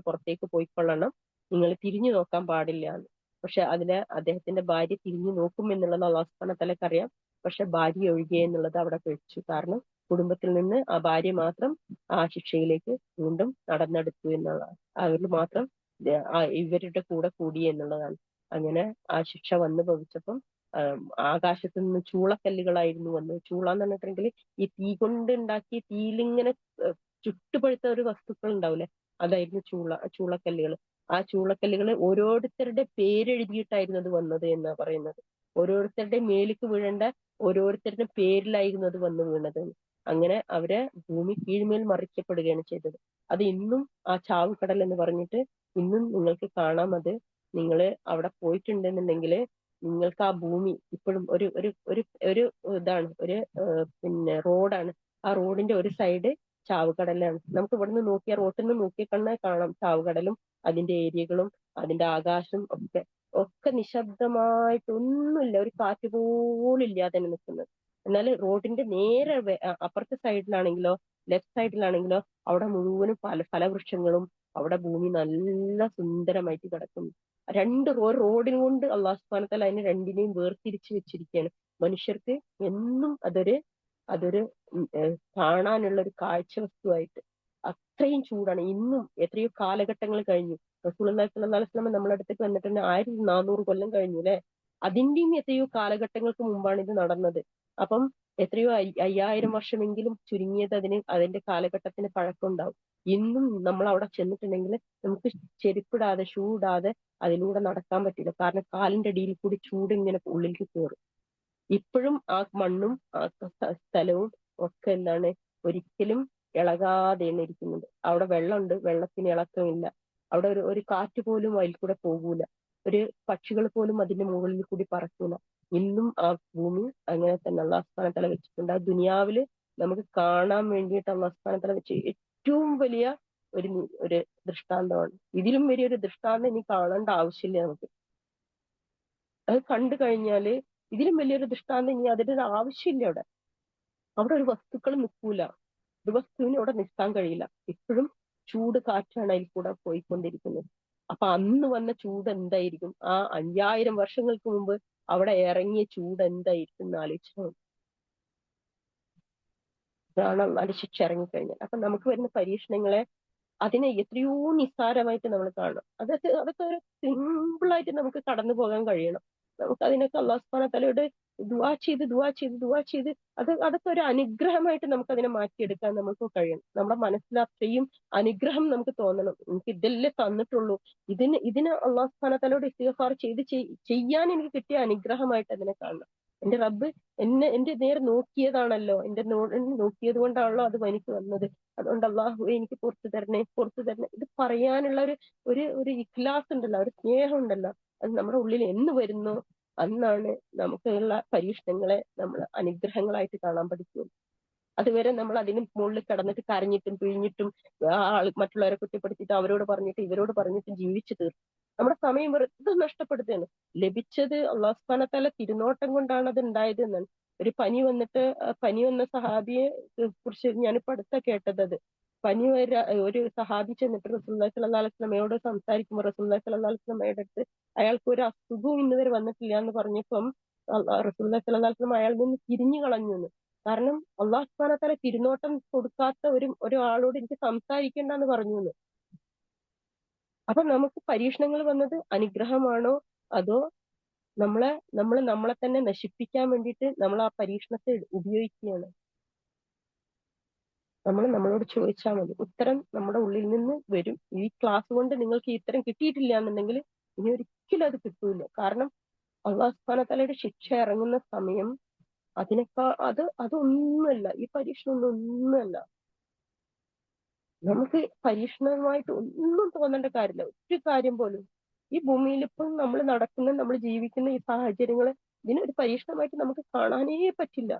പുറത്തേക്ക് പോയിക്കൊള്ളണം, നിങ്ങൾ തിരിഞ്ഞു നോക്കാൻ പാടില്ല എന്ന്. പക്ഷെ അതില് അദ്ദേഹത്തിന്റെ ഭാര്യ തിരിഞ്ഞു നോക്കും എന്നുള്ളത് അല്ലാഹു സുബ്ഹാനഹു വ തആലക്ക് അറിയാം. പക്ഷെ ഭാര്യ ഒഴികെ എന്നുള്ളത് അവിടെ കഴിച്ചു. കാരണം കുടുംബത്തിൽ നിന്ന് ആ ഭാര്യ മാത്രം ആ ശിക്ഷയിലേക്ക് വീണ്ടും നടന്നെടുത്തു എന്നുള്ളതാണ്. അവർ മാത്രം ഇവരുടെ കൂടെ കൂടി എന്നുള്ളതാണ്. അങ്ങനെ ആ ശിക്ഷ വന്നു ഭവിച്ചപ്പം ആകാശത്ത് നിന്ന് ചൂളക്കല്ലുകളായിരുന്നു വന്നത്. ചൂള എന്ന് പറഞ്ഞിട്ടുണ്ടെങ്കിൽ ഈ തീ കൊണ്ട് ഉണ്ടാക്കി തീയിലിങ്ങനെ ചുട്ടുപഴുത്ത ഒരു വസ്തുക്കൾ ഉണ്ടാവില്ലേ, അതായിരുന്നു ചൂളക്കല്ലുകൾ. ആ ചൂളക്കല്ലുകൾ ഓരോരുത്തരുടെ പേരെഴുതിയിട്ടായിരുന്നു അത് വന്നത് എന്നാ പറയുന്നത്. ഓരോരുത്തരുടെ മേലേക്ക് വീഴേണ്ട ഓരോരുത്തരുടെ പേരിലായിരുന്നു അത് വന്നു വീണത്. അങ്ങനെ അവരെ ഭൂമി കീഴ്മേൽ മറിക്കപ്പെടുകയാണ് ചെയ്തത്. അത് ഇന്നും ആ ചാവുകടൽ എന്ന് പറഞ്ഞിട്ട് ഇന്നും നിങ്ങൾക്ക് കാണാം. അത് നിങ്ങൾ അവിടെ പോയിട്ടുണ്ടെന്നുണ്ടെങ്കിൽ നിങ്ങൾക്ക് ആ ഭൂമി ഇപ്പോഴും ഒരു ഒരു ഒരു ഒരു ഇതാണ്, ഒരു പിന്നെ റോഡാണ്. ആ റോഡിന്റെ ഒരു സൈഡ് ചാവുകടലാണ്. നമുക്ക് ഇവിടുന്ന് നോക്കിയാൽ, റോട്ടിൽ നിന്ന് നോക്കിയ കണ്ണാൽ കാണാം ചാവുകടലും അതിന്റെ ഏരിയകളും അതിന്റെ ആകാശം ഒക്കെ നിശബ്ദമായിട്ട് ഒന്നുമില്ല, ഒരു കാറ്റ് പോലും ഇല്ലാതെ തന്നെ നിൽക്കുന്നത്. എന്നാൽ റോഡിന്റെ നേരെ അപ്പുറത്തെ സൈഡിലാണെങ്കിലോ ലെഫ്റ്റ് സൈഡിലാണെങ്കിലോ അവിടെ മുഴുവനും ഫലവൃക്ഷങ്ങളും, അവിടെ ഭൂമി നല്ല സുന്ദരമായിട്ട് കിടക്കുന്നു. ഒരു റോഡിന് കൊണ്ട് അല്ലാഹു സുബ്ഹാനഹു വ തആല അതിനെ രണ്ടിനെയും വേർതിരിച്ച് വെച്ചിരിക്കുകയാണ്. മനുഷ്യർക്ക് എന്നും അതൊരു കാണാനുള്ള ഒരു കാഴ്ച വസ്തുവായിട്ട്. അത്രയും ചൂടാണ്. ഇന്നും എത്രയോ കാലഘട്ടങ്ങൾ കഴിഞ്ഞു. റസൂലുള്ളാഹി സ്വല്ലല്ലാഹു അലൈഹി വസല്ലം നമ്മുടെ അടുത്തേക്ക് വന്നിട്ടുണ്ട് 1400 കൊല്ലം കഴിഞ്ഞു അല്ലെ. അതിന്റെയും എത്രയോ കാലഘട്ടങ്ങൾക്ക് മുമ്പാണ് ഇത് നടന്നത്. അപ്പം എത്രയോ 5000 വർഷമെങ്കിലും ചുരുങ്ങിയത് അതിന്റെ കാലഘട്ടത്തിന് പഴക്കമുണ്ടാവും. ഇന്നും നമ്മൾ അവിടെ ചെന്നിട്ടുണ്ടെങ്കിൽ നമുക്ക് ചെരുപ്പിടാതെ ഷൂ ഇടാതെ അതിലൂടെ നടക്കാൻ പറ്റില്ല. കാരണം കാലിന്റെ അടിയിൽ കൂടി ചൂട് ഇങ്ങനെ ഉള്ളിലേക്ക് കയറും. ഇപ്പോഴും ആ മണ്ണും ആ സ്ഥലവും ഒക്കെ എന്താണ്, ഒരിക്കലും ഇളകാതെയാണ് ഇരിക്കുന്നത്. അവിടെ വെള്ളമുണ്ട്, വെള്ളത്തിന് ഇളക്കമില്ല. അവിടെ ഒരു കാറ്റ് പോലും അതിൽ കൂടെ പോകൂല. ഒരു പക്ഷികൾ പോലും അതിന്റെ മുകളിൽ കൂടി പറക്കൂല. ഇന്നും ആ ഭൂമി അങ്ങനെ തന്നെ അല്ലാഹു സുബ്ഹാനഹു വ തആല വെച്ചിട്ടുണ്ട്. ആ ദുനിയാവില് നമുക്ക് കാണാൻ വേണ്ടിയിട്ട് അല്ലാഹു സുബ്ഹാനഹു വ തആല വെച്ച ഏറ്റവും വലിയ ഒരു ദൃഷ്ടാന്തമാണ്. ഇതിലും വലിയൊരു ദൃഷ്ടാന്തം ഇനി കാണേണ്ട ആവശ്യമില്ല നമുക്ക്. അത് കണ്ടു കഴിഞ്ഞാല് ഇതിലും വലിയൊരു ദൃഷ്ടാന്തം ഇനി അതിന്റെ ഒരു ആവശ്യമില്ല. അവിടെ ഒരു വസ്തുക്കൾ നിൽക്കൂല, ഒരു വസ്തുവിന് അവിടെ നിൽക്കാൻ കഴിയില്ല. എപ്പോഴും ചൂട് കാറ്റാണ് അതിൽ കൂടെ പോയിക്കൊണ്ടിരിക്കുന്നത്. അപ്പൊ അന്ന് വന്ന ചൂട് എന്തായിരിക്കും, ആ 5000 വർഷങ്ങൾക്ക് മുമ്പ് അവിടെ ഇറങ്ങിയ ചൂട് എന്തായിരിക്കും എന്ന് ആലോചിച്ചു. ഇതാണ് അള്ളാന്റെ ശിക്ഷ ഇറങ്ങിക്കഴിഞ്ഞാൽ. അപ്പൊ നമുക്ക് വരുന്ന പരീക്ഷണങ്ങളെ അതിനെ എത്രയോ നിസ്സാരമായിട്ട് നമ്മൾ കാണണം. അതൊക്കെ ഒരു സിമ്പിളായിട്ട് നമുക്ക് കടന്നു പോകാൻ കഴിയണം. നമുക്ക് അതിനൊക്കെ അല്ലാഹു സുബ്ഹാനഹു വ തആലയോട് ദുആ ചെയ്ത് അതൊക്കെ ഒരു അനുഗ്രഹമായിട്ട് നമുക്ക് അതിനെ മാറ്റിയെടുക്കാൻ നമുക്ക് കഴിയണം. നമ്മുടെ മനസ്സിൽ അത്രയും അനുഗ്രഹം നമുക്ക് തോന്നണം. എനിക്ക് ഇതല്ലേ തന്നിട്ടുള്ളൂ, ഇതിന് അല്ലാഹു സുബ്ഹാനഹു വ തആലയോട് ഇസ്തിഗ്ഫാർ ചെയ്യാൻ എനിക്ക് കിട്ടിയ അനുഗ്രഹമായിട്ട് അതിനെ കാണണം. എന്റെ റബ്ബ് എന്റെ നേരെ നോക്കിയതാണല്ലോ, നോക്കിയത് കൊണ്ടാണല്ലോ അത് എനിക്ക് വന്നത്. അതുകൊണ്ട് അള്ളാഹു എനിക്ക് പുറത്തു തരണേ. ഇത് പറയാനുള്ള ഒരു ഇഖ്ലാസ് ഉണ്ടല്ലോ, ഒരു സ്നേഹം ഉണ്ടല്ലോ, അത് നമ്മുടെ ഉള്ളിൽ എന്ന് വരുന്നോ അന്നാണ് നമുക്കുള്ള പരീക്ഷണങ്ങളെ നമ്മൾ അനുഗ്രഹങ്ങളായിട്ട് കാണാൻ പഠിക്കും. അതുവരെ നമ്മൾ അതിന് മുകളിൽ കിടന്നിട്ട് കരഞ്ഞിട്ടും പിഴിഞ്ഞിട്ടും മറ്റുള്ളവരെ കുറ്റപ്പെടുത്തിയിട്ട് അവരോട് പറഞ്ഞിട്ട് ഇവരോട് പറഞ്ഞിട്ട് ജീവിച്ചു തീർക്കും. നമ്മുടെ സമയം വെറുതെ നഷ്ടപ്പെടുത്തുകയാണ്. ലഭിച്ചത് അല്ലാഹു സുബ്ഹാനഹു വ തആല തിരുനോട്ടം കൊണ്ടാണ് അത് ഉണ്ടായത് എന്നാണ്. ഒരു പനി വന്ന സഹാബിയെ കുറിച്ച് ഞാനിപ്പോ അടുത്ത കേട്ടത്. അത് ഒരു സഹാബി ചെന്നിട്ട് റസൂലുള്ളാഹി സ്വല്ലല്ലാഹു അലൈഹി വസല്ലമയോട് സംസാരിക്കുമ്പോൾ റസൂലുള്ളാഹി സ്വല്ലല്ലാഹു അലൈഹി വസല്ലമയുടെ അടുത്ത് അയാൾക്ക് ഒരു അസുഖവും ഇന്നുവരെ വന്നിട്ടില്ല എന്ന് പറഞ്ഞപ്പം റസൂലുള്ളാഹി സ്വല്ലല്ലാഹു അലൈഹി വസല്ലം അയാളിൽ നിന്ന് തിരിഞ്ഞു കളഞ്ഞു എന്ന്. കാരണം അല്ലാഹു സുബ്ഹാനഹു വ തആല തിരുനോട്ടം കൊടുക്കാത്ത ഒരാളോട് എനിക്ക് സംസാരിക്കേണ്ടെന്ന് പറഞ്ഞു എന്ന്. അപ്പൊ നമുക്ക് പരീക്ഷണങ്ങൾ വന്നത് അനുഗ്രഹമാണോ അതോ നമ്മളെ തന്നെ നശിപ്പിക്കാൻ വേണ്ടിയിട്ട് നമ്മൾ ആ പരീക്ഷണത്തെ ഉപയോഗിക്കുകയാണ്? നമ്മളോട് ചോദിച്ചാൽ മതി, ഉത്തരം നമ്മുടെ ഉള്ളിൽ നിന്ന് വരും. ഈ ക്ലാസ് കൊണ്ട് നിങ്ങൾക്ക് ഈ ഉത്തരം കിട്ടിയിട്ടില്ല എന്നുണ്ടെങ്കിൽ ഇനി ഒരിക്കലും അത് കിട്ടൂല. കാരണം അല്ലാഹു സുബ്ഹാനഹു വ തആലയുടെ ശിക്ഷ ഇറങ്ങുന്ന സമയം അതൊന്നുമല്ല, ഈ പരീക്ഷണം ഒന്നുമല്ല. നമുക്ക് പരീക്ഷണമായിട്ട് ഒന്നും തോന്നേണ്ട കാര്യമില്ല, ഒരു കാര്യം പോലും. ഈ ഭൂമിയിൽ ഇപ്പം നമ്മൾ നടക്കുന്ന, നമ്മൾ ജീവിക്കുന്ന ഈ സാഹചര്യങ്ങള് ഇതിനൊരു പരീക്ഷണമായിട്ട് നമുക്ക് കാണാനേ പറ്റില്ല.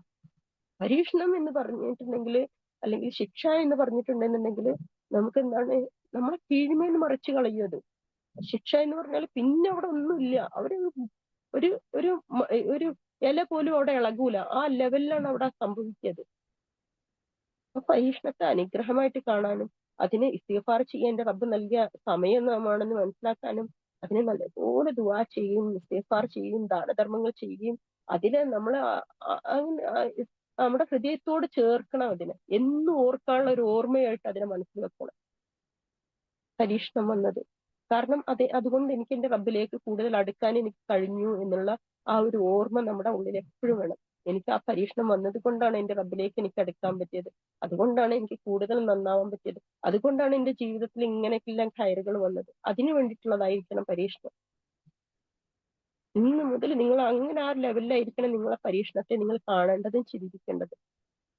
പരീക്ഷണം എന്ന് പറഞ്ഞിട്ടുണ്ടെങ്കിൽ, അല്ലെങ്കിൽ ശിക്ഷ എന്ന് പറഞ്ഞിട്ടുണ്ടെന്നുണ്ടെങ്കിൽ നമുക്ക് എന്താണ്, നമ്മളെ കീഴ്മേൽ മറിച്ച് കളയും അത്. ശിക്ഷ എന്ന് പറഞ്ഞാൽ പിന്നെ അവിടെ ഒന്നുമില്ല. അവിടെ ഒരു ഒരു ഒരു ഇല പോലും അവിടെ ഇളകൂല. ആ ലെവലിലാണ് അവിടെ സംഭവിച്ചത്. അപ്പൊ പരീക്ഷണത്തെ അനുഗ്രഹമായിട്ട് കാണാനും അതിനെ ഇസ്തിഗ്ഫാർ ചെയ്യാൻ റബ്ബ് നൽകിയ സമയം നാമാണെന്ന് മനസ്സിലാക്കാനും അതിനെ നല്ലപോലെ ദുആ ചെയ്യും, ഇസ്തിഗ്ഫാർ ചെയ്യും, ദാനധർമ്മങ്ങൾ ചെയ്യുകയും അതിനെ നമ്മൾ നമ്മുടെ ഹൃദയത്തോട് ചേർക്കണം. അതിനെ എന്നും ഓർക്കാനുള്ള ഒരു ഓർമ്മയായിട്ട് അതിനെ മനസ്സിൽ വെക്കണം പരീക്ഷണം വന്നത്. കാരണം അതുകൊണ്ട് എനിക്ക് എന്റെ റബ്ബിലേക്ക് കൂടുതൽ അടുക്കാൻ എനിക്ക് കഴിഞ്ഞു എന്നുള്ള ആ ഒരു ഓർമ്മ നമ്മുടെ ഉള്ളിൽ എപ്പോഴും വേണം. എനിക്ക് ആ പരീക്ഷണം വന്നത് കൊണ്ടാണ് എന്റെ റബ്ബിലേക്ക് എനിക്ക് അടുക്കാൻ പറ്റിയത്. അതുകൊണ്ടാണ് എനിക്ക് കൂടുതൽ നന്നാവാൻ പറ്റിയത്. അതുകൊണ്ടാണ് എന്റെ ജീവിതത്തിൽ ഇങ്ങനെയൊക്കെല്ലാം ഖൈറുകൾ വന്നത്. അതിനു വേണ്ടിയിട്ടുള്ളതായിരിക്കണം പരീക്ഷണം. ഇന്ന് മുതൽ നിങ്ങൾ അങ്ങനെ ആ ലെവലിലായിരിക്കണം നിങ്ങളെ പരീക്ഷണത്തെ നിങ്ങൾ കാണേണ്ടതും ചിന്തിക്കേണ്ടത്.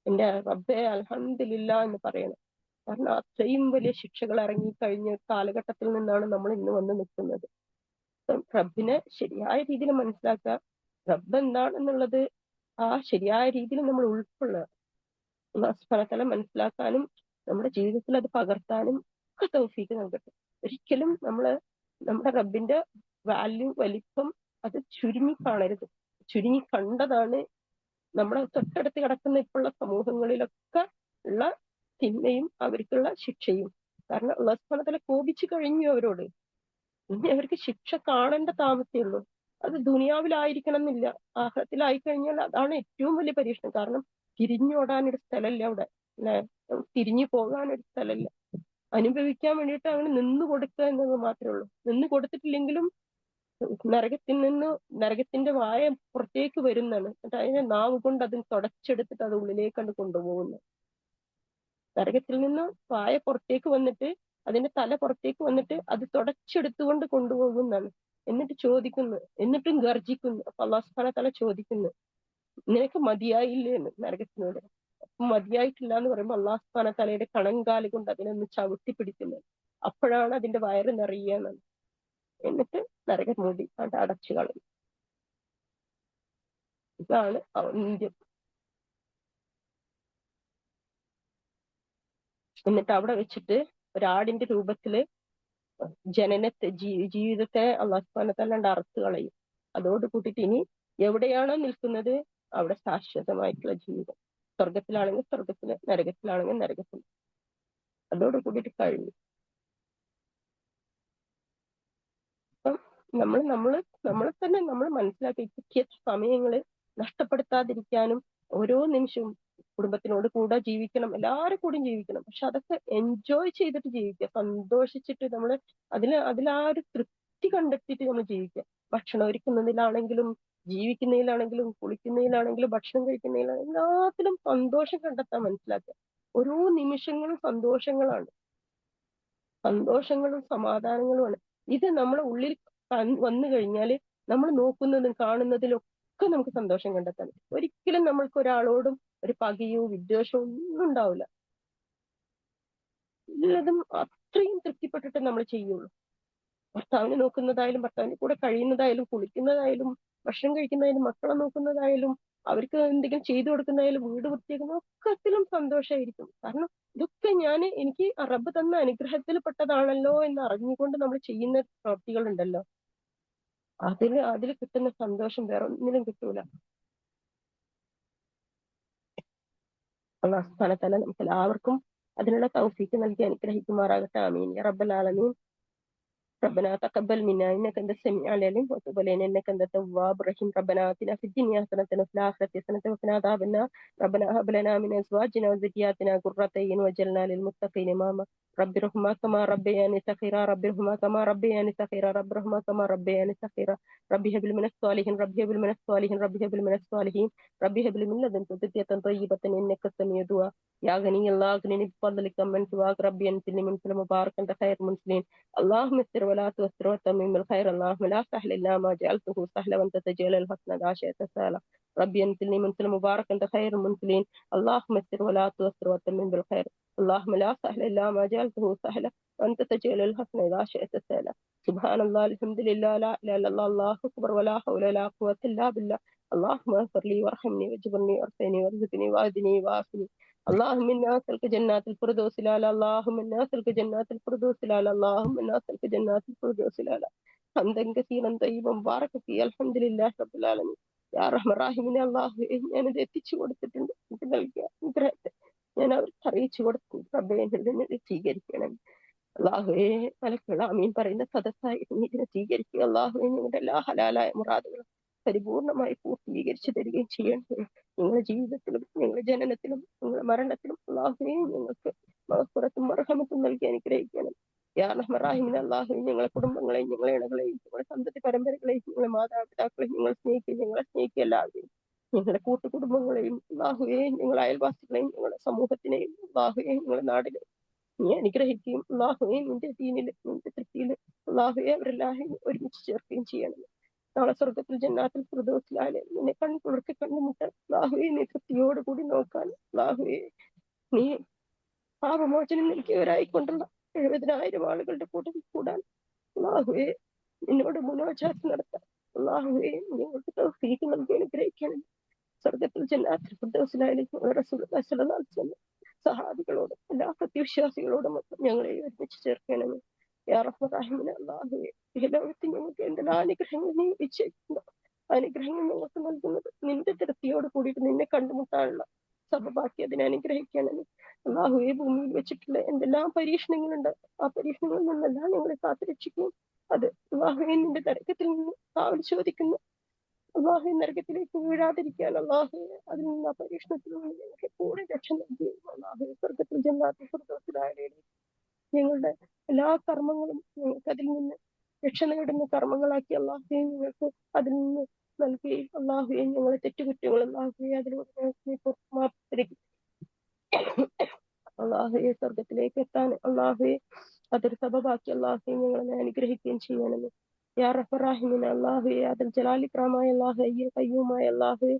എന്റെ റബ്ബേ അൽഹംദുലില്ലാ എന്ന് പറയണം. കാരണം അത്രയും വലിയ ശിക്ഷകൾ ഇറങ്ങിക്കഴിഞ്ഞ കാലഘട്ടത്തിൽ നിന്നാണ് നമ്മൾ ഇന്ന് വന്ന് നിൽക്കുന്നത്. റബ്ബിനെ ശരിയായ രീതിയിൽ മനസ്സിലാക്കുക, റബ്ബ് എന്താണെന്നുള്ളത് ആ ശരിയായ രീതിയിൽ നമ്മൾ ഉൾക്കൊള്ളുക. അല്ലാഹു സുബ്ഹാനഹു വ തആല മനസ്സിലാക്കാനും നമ്മുടെ ജീവിതത്തിൽ അത് പകർത്താനും ഒക്കെ തൗഫീക്ക് നൽകട്ടെ. ഒരിക്കലും നമ്മുടെ റബ്ബിന്റെ വാല്യൂ, വലിപ്പം അത് ചുരുങ്ങി കാണരുത്. ചുരുങ്ങി കണ്ടതാണ് നമ്മുടെ തൊട്ടടുത്ത് കിടക്കുന്ന ഇപ്പോഴുള്ള സമൂഹങ്ങളിലൊക്കെ ഉള്ള തിന്മയും അവർക്കുള്ള ശിക്ഷയും. കാരണം അല്ലാഹു സുബ്ഹാനഹു വ തആല കോപിച്ചു കഴിഞ്ഞു അവരോട്. ഇനി അവർക്ക് ശിക്ഷ കാണേണ്ട താമസേ ഉള്ളൂ. അത് ദുനിയാവിലായിരിക്കണം എന്നില്ല, ആഖിറത്തിലായി കഴിഞ്ഞാൽ അതാണ് ഏറ്റവും വലിയ പരീക്ഷണം. കാരണം തിരിഞ്ഞോടാനൊരു സ്ഥലമില്ല അവിടെ, അല്ലെ? തിരിഞ്ഞു പോകാനൊരു സ്ഥലമില്ല. അനുഭവിക്കാൻ വേണ്ടിയിട്ട് അങ്ങനെ നിന്ന് കൊടുക്കുക എന്നത് മാത്രമേ ഉള്ളൂ. നിന്ന് കൊടുത്തിട്ടില്ലെങ്കിലും നരകത്തിന്റെ വായ പുറത്തേക്ക് വരുന്നതാണ്. എന്നിട്ട് അതിനെ നാവ് കൊണ്ട് അതിന് തുടച്ചെടുത്തിട്ട് അത് ഉള്ളിലേക്ക് കണ്ട് കൊണ്ടുപോകുന്നു. നരകത്തിൽ നിന്ന് വായ പുറത്തേക്ക് വന്നിട്ട് അതിന്റെ തല പുറത്തേക്ക് വന്നിട്ട് അത് തുടച്ചെടുത്തുകൊണ്ട് കൊണ്ടുപോകുന്നതാണ്. എന്നിട്ട് ചോദിക്കുന്നു, എന്നിട്ടും ഗർജിക്കുന്നു. അപ്പൊ അല്ലാഹു സുബ്ഹാനഹു വ തആല ചോദിക്കുന്നു, നിനക്ക് മതിയായില്ലേ എന്ന് നരകത്തിനോട്. അപ്പൊ മതിയായിട്ടില്ല എന്ന് പറയുമ്പോൾ അല്ലാഹു സുബ്ഹാനഹു വ തആലയുടെ കണങ്കാല് കൊണ്ട് അതിനൊന്ന് ചവിട്ടി പിടിക്കുന്നത്. അപ്പോഴാണ് അതിന്റെ വയറ് നിറയുക. എന്നിട്ട് നരകമൂടി അത് അടച്ചു കളയും. ഇതാണ് അന്ത്യം. എന്നിട്ട് അവിടെ വെച്ചിട്ട് ഒരാടിന്റെ രൂപത്തില് ജീവിതത്തെ അല്ലാഹു സുബ്ഹാനഹു വ തആല അറുത്ത് കളയും. അതോട് കൂട്ടിയിട്ട് ഇനി എവിടെയാണോ നിൽക്കുന്നത് അവിടെ ശാശ്വതമായിട്ടുള്ള ജീവിതം. സ്വർഗത്തിലാണെങ്കിൽ സ്വർഗത്തില്, നരകത്തിലാണെങ്കിൽ നരകത്തിൽ. അതോട് കൂടിയിട്ട് കഴിഞ്ഞു. അപ്പം നമ്മളെ തന്നെ നമ്മൾ മനസ്സിലാക്കി കിട്ടിയ സമയങ്ങള് നഷ്ടപ്പെടുത്താതിരിക്കാനും ഓരോ നിമിഷവും കുടുംബത്തിനോട് കൂടെ ജീവിക്കണം, എല്ലാവരും കൂടെയും ജീവിക്കണം. പക്ഷെ അതൊക്കെ എൻജോയ് ചെയ്തിട്ട് ജീവിക്കുക, സന്തോഷിച്ചിട്ട് നമ്മള് അതിലാ ഒരു തൃപ്തി കണ്ടെത്തിയിട്ട് നമ്മൾ ജീവിക്കുക. ഭക്ഷണം ഒരുക്കുന്നതിലാണെങ്കിലും, ജീവിക്കുന്നതിലാണെങ്കിലും, കുളിക്കുന്നതിലാണെങ്കിലും, ഭക്ഷണം കഴിക്കുന്നതിലാണെങ്കിലും എല്ലാത്തിലും സന്തോഷം കണ്ടെത്താൻ മനസ്സിലാക്കുക. ഓരോ നിമിഷങ്ങളും സന്തോഷങ്ങളും സമാധാനങ്ങളുമാണ്. ഇത് നമ്മളെ ഉള്ളിൽ വന്നു കഴിഞ്ഞാല് നമ്മൾ നോക്കുന്നതും കാണുന്നതിലും ഒക്കെ നമുക്ക് സന്തോഷം കണ്ടെത്താൻ. ഒരിക്കലും നമ്മൾക്ക് ഒരാളോടും ഒരു പകയോ വിദ്വേഷവും ഒന്നും ഉണ്ടാവില്ല. എല്ലാതും അത്രയും തൃപ്തിപ്പെട്ടിട്ട് നമ്മൾ ചെയ്യുള്ളൂ. ഭർത്താവിനെ നോക്കുന്നതായാലും, ഭർത്താവിന്റെ കൂടെ കഴിയുന്നതായാലും, കുളിക്കുന്നതായാലും, ഭക്ഷണം കഴിക്കുന്നതായാലും, മക്കളെ നോക്കുന്നതായാലും, അവർക്ക് എന്തെങ്കിലും ചെയ്തു കൊടുക്കുന്നതായാലും, വീട് വൃത്തിയാക്കുന്ന ഒക്കത്തിലും സന്തോഷമായിരിക്കും. കാരണം ഇതൊക്കെ എനിക്ക് റബ്ബ് തന്ന അനുഗ്രഹത്തിൽ പെട്ടതാണല്ലോ എന്ന് അറിഞ്ഞുകൊണ്ട് നമ്മൾ ചെയ്യുന്ന പ്രവൃത്തികൾ ഉണ്ടല്ലോ, അതിൽ കിട്ടുന്ന സന്തോഷം വേറെ ഒന്നിനും കിട്ടൂല. അല്ലാഹു സുബ്ഹാനഹു വ തആല നമുക്ക് എല്ലാവർക്കും അതിനുള്ള തൗഫീക്ക് നൽകി അനുഗ്രഹിക്കുമാറാകട്ടെ. ആമീൻ യാ റബ്ബൽ ആലമീൻ. ربنا تقبل منا انك انت السميع العليم وتب علينا انك انت التواب الرحيم. ربنا اتنا في الدنيا حسنة وفي الآخرة حسنة وقنا عذاب النار. ربنا هب لنا من ازواجنا وذرياتنا قرة اعين واجعلنا للمتقين اماما. رب ارحمهما كما ربياني صغيرا. رب ارحمهما كما ربياني صغيرا. رب ارحمهما كما ربياني صغيرا. رب هب لي من الصالحين. رب هب لي من الصالحين. رب هب لي من الصالحين. رب هب لي من لدنك ذرية طيبة انك السميع الدعاء. يا غني الله اغنني بفضلك من سواك. ربي انزلني منزلا مباركا انت خير المنزلين. اللهم استر ولا تؤثر وتمم الخير. اللهم لا سهل الا ما جعلته سهلا وانت تجعل الحزن اذا شئت سهلا. ربي انزلني منزلا مباركا انت خير المنزلين. اللهم يسر ولا تؤثر وتمم بالخير. اللهم لا سهل الا ما جعلته سهلا وانت تجعل الحسن اذا شئت سهلا. سبحان الله الحمد لله لا اله الا الله الله اكبر ولا حول ولا قوه الا بالله. اللهم اغفر لي وارحمني واجبرني وارفعني وارزقني واهدني وعافني. اللهم انا اسالك جنات الفردوس الاعلى. اللهم انا اسالك جنات الفردوس الاعلى. اللهم انا اسالك جنات الفردوس الاعلى. حمدا كثيرا طيبا مباركا فيه. الحمد لله رب العالمين. യാ റഹ്മാൻ റഹീമിനെ അല്ലാഹു ഞാനിത് എത്തിച്ചു കൊടുത്തിട്ടുണ്ട്. എനിക്ക് നൽകിയ അനുഗ്രഹത്തെ ഞാൻ അവർക്ക് അറിയിച്ചു കൊടുത്തു. റബ്ബേ എന്നിൽ നിന്ന് ഇത് സ്വീകരിക്കണം. അല്ലാഹുവേ മലക്കുകൾ ആമീൻ പറയുന്ന സദസ്സായി നീ ഇതിനെ സ്വീകരിക്കുക. അല്ലാഹുവേ ഞങ്ങളുടെ എല്ലാ ഹലാലായ മുറാദുകളും പരിപൂർണമായി പൂർത്തീകരിച്ചു തരികയും ചെയ്യണം. നിങ്ങളുടെ ജീവിതത്തിലും നിങ്ങളുടെ ജനനത്തിലും നിങ്ങളുടെ മരണത്തിലും അല്ലാഹുവേ ഞങ്ങൾക്ക് മഗ്ഫിറത്തും മർഹമത്തും നൽകി അനുഗ്രഹിക്കണം. യാ റഹ്മാൻ റഹീമിനെ അല്ലാഹു ഞങ്ങളെ കുടുംബങ്ങളെയും ഞങ്ങളെ ഇണകളെയും ഞങ്ങളുടെ സന്തതി പരമ്പരകളെയും ഞങ്ങളെ മാതാപിതാക്കളെയും ഞങ്ങളെ സ്നേഹിക്കുക എല്ലാവരെയും ഞങ്ങളുടെ കൂട്ടുകുടുംബങ്ങളെയും അല്ലാഹുവേ ഞങ്ങളുടെ അയൽവാസികളെയും ഞങ്ങളുടെ സമൂഹത്തിനെയും അല്ലാഹുവേ ഞങ്ങളുടെ നാടിനെ നീ അനുഗ്രഹിക്കുകയും അല്ലാഹുവേ നിന്റെ ദീനിൽ നിന്റെ തൃപ്തിയിൽ അല്ലാഹുവേ അവരെല്ലാവരും ഒരുമിച്ച് ചേർക്കുകയും ചെയ്യണം. നാളെ സ്വർഗത്തിൽ ജന്നാത്തിൽ ഫിർദൗസിലായാലും നിന്നെ കൺകുളിർക്കെ കണ്ടുമുട്ടാൻ അല്ലാഹുവേ നീ തൃപ്തിയോടുകൂടി നോക്കാൻ അല്ലാഹുവേ നീ പാപമോചനം നൽകിയവരായിക്കൊണ്ടുള്ള 70,000 ആളുകളുടെ കൂട്ടത്തിൽ കൂടാൻ അല്ലാഹുവേ നിന്നോട് മുനാജാത്ത് നടത്താൻ അല്ലാഹുവേ ഞങ്ങൾക്ക് തൗഫീഖ് നൽകി അനുഗ്രഹിക്കണം. സ്വർഗത്തിൽ ജന്നാത്തുൽ ഫിർദൗസിലായാലും റസൂലുള്ളാഹി സ്വല്ലല്ലാഹു അലൈഹി വസല്ലം സഹാബികളോടും എല്ലാ സത്യവിശ്വാസികളോടും ഞങ്ങളെ ഒരുമിച്ച് ചേർക്കണമേ. യാ റഹ്മാൻ റഹീമിനെ അല്ലാഹുവേ ഈ ലോകത്ത് ഞങ്ങൾക്ക് എന്തെല്ലാം അനുഗ്രഹങ്ങൾ നീ വെച്ചിരിക്കുന്നു. അനുഗ്രഹങ്ങൾ ഞങ്ങൾക്ക് നൽകുന്നത് നിന്റെ തൃപ്തിയോട് കൂടിയിട്ട് നിന്നെ കണ്ടുമുട്ടാനുള്ള സബബാക്കി അതിനെ അനുഗ്രഹിക്കണമേ. അല്ലാഹുവേ ഭൂമിയിൽ വെച്ചിട്ടുള്ള എന്തെല്ലാം പരീക്ഷണങ്ങളുണ്ട് ആ പരീക്ഷണങ്ങളിൽ നിന്നെല്ലാം ഞങ്ങളെ കാത്തുരക്ഷിക്കും. അത് അല്ലാഹുവേ നിന്റെ നരകത്തിൽ നിന്ന് കാവൽ ചോദിക്കുന്നു. അല്ലാഹുവേ നരകത്തിലേക്ക് വീഴാതിരിക്കാൻ അല്ലാഹുവേ അതിൽ നിന്ന് ആ പരീക്ഷണത്തിൽ നിന്ന് ഞങ്ങൾക്ക് കൂടെ രക്ഷ നൽകുകയും അല്ലാഹുവേ സ്വർഗത്തിൽ ജന്നാത്തുൽ ഫിർദൗസിലായാലും ഞങ്ങളുടെ എല്ലാ കർമ്മങ്ങളും ഞങ്ങൾക്ക് അതിൽ നിന്ന് രക്ഷ നേടുന്ന കർമ്മങ്ങളാക്കി അല്ലാഹുവേ ഞങ്ങൾക്ക് അതിൽ നിന്ന് നൽകുകയും അല്ലാഹുവേ ഞങ്ങളെ തെറ്റുകുറ്റങ്ങൾ അല്ലാഹുവേ അതിലൂടെ ഞങ്ങൾക്ക് മാപ്പ് തരികയും അല്ലാഹുവേ സ്വർഗത്തിലേക്ക് എത്താൻ അല്ലാഹുവേ അതൊരു സബബാക്കി അല്ലാഹുവേ ഞങ്ങളെ അനുഗ്രഹിക്കുകയും ചെയ്യണമേ. യാ റഹ്മാൻ റഹീമിനെ അല്ലാഹുവേ അതിൽ ജലാലിക്രമായ അല്ലാഹുവേ ഹയ്യുൽ ഖയ്യൂമായ അല്ലാഹുവേ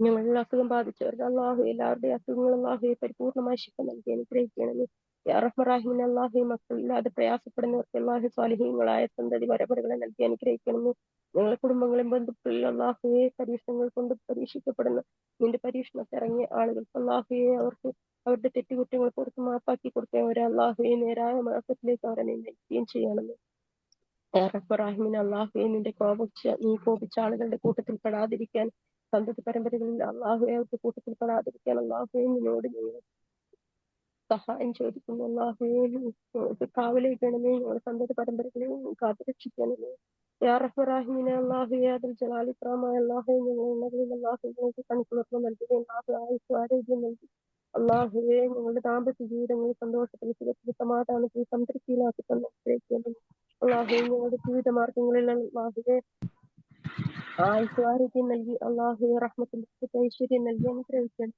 ഞങ്ങളിൽ അസുഖം ബാധിച്ചവർക്ക് അല്ലാഹുവേ എല്ലാവരുടെയും അസുഖങ്ങൾ അല്ലാഹുവേ പരിപൂർണമായി ശിഫ നൽകി അനുഗ്രഹിക്കണമേ. യാ റഹ്മാൻ റഹീമിനെ അല്ലാഹുവേ മക്കളില്ലാതെ പ്രയാസപ്പെടുന്നവർക്ക് അല്ലാഹുവേ സ്വാലിഹീങ്ങളായ സന്തതി വരപരകളെ നൽകി അനുഗ്രഹിക്കണമേ. ഞങ്ങളുടെ കുടുംബങ്ങളും ബന്ധുക്കളിലും അല്ലാഹുവേ പരീക്ഷണങ്ങൾ കൊണ്ട് പരീക്ഷിക്കപ്പെടുന്ന നിന്റെ പരീക്ഷണത്തിൽ ഇറങ്ങിയ ആളുകൾക്ക് അല്ലാഹുവേ അവർക്ക് അവരുടെ തെറ്റുകുറ്റങ്ങൾ പുറത്ത് മാപ്പാക്കി കൊടുക്കാൻ അല്ലാഹുവേ നേരായ മാർഗത്തിലേക്ക് അവരെ നയിക്കുകയും ചെയ്യണമേ. യാ റബ്ബർ റഹീമിനെ അല്ലാഹുവേ നീ കോപിച്ച ആളുകളുടെ കൂട്ടത്തിൽ പെടാതിരിക്കാൻ സന്തതി പരമ്പരകളിൽ അല്ലാഹുവേ അവരുടെ കൂട്ടത്തിൽ പെടാതിരിക്കാൻ അല്ലാഹുവേ നിന്നോട് ഞങ്ങൾ സഹായം ചോദിക്കുന്നു. അല്ലാഹുവേ ഞങ്ങൾക്ക് കാവലേക്കണമേ. ഞങ്ങളുടെ സന്തതി പരമ്പരകളെ കാത്തുരക്ഷിക്കണമേ. യാ റഹ്മാൻ റഹീമിനെ അല്ലാഹുവേ അതിൽ ജലാലിക്രമായ അല്ലാഹുവേ ഞങ്ങളിൽ അല്ലാഹുവേ ഞങ്ങൾക്ക് കണിക്കുളർമ്മ നൽകുകയും ആരോഗ്യം നൽകി അല്ലാഹുവേ ഞങ്ങളുടെ ദാമ്പത്യ ജീവിതങ്ങളിൽ സന്തോഷത്തിൽ സുഖത്തിൽ സമാധാനത്തിൽ സംതൃപ്തിയിലാക്കി തന്നിരിക്കുന്നു. അല്ലാഹുവേ ഞങ്ങളുടെ ജീവിത മാർഗങ്ങളിൽ അല്ലാഹുവേ ആരോഗ്യം നൽകി അല്ലാഹുവേ റഹ്മത്തിന്റെ ഐശ്വര്യം നൽകി അനുഗ്രഹിക്കണം.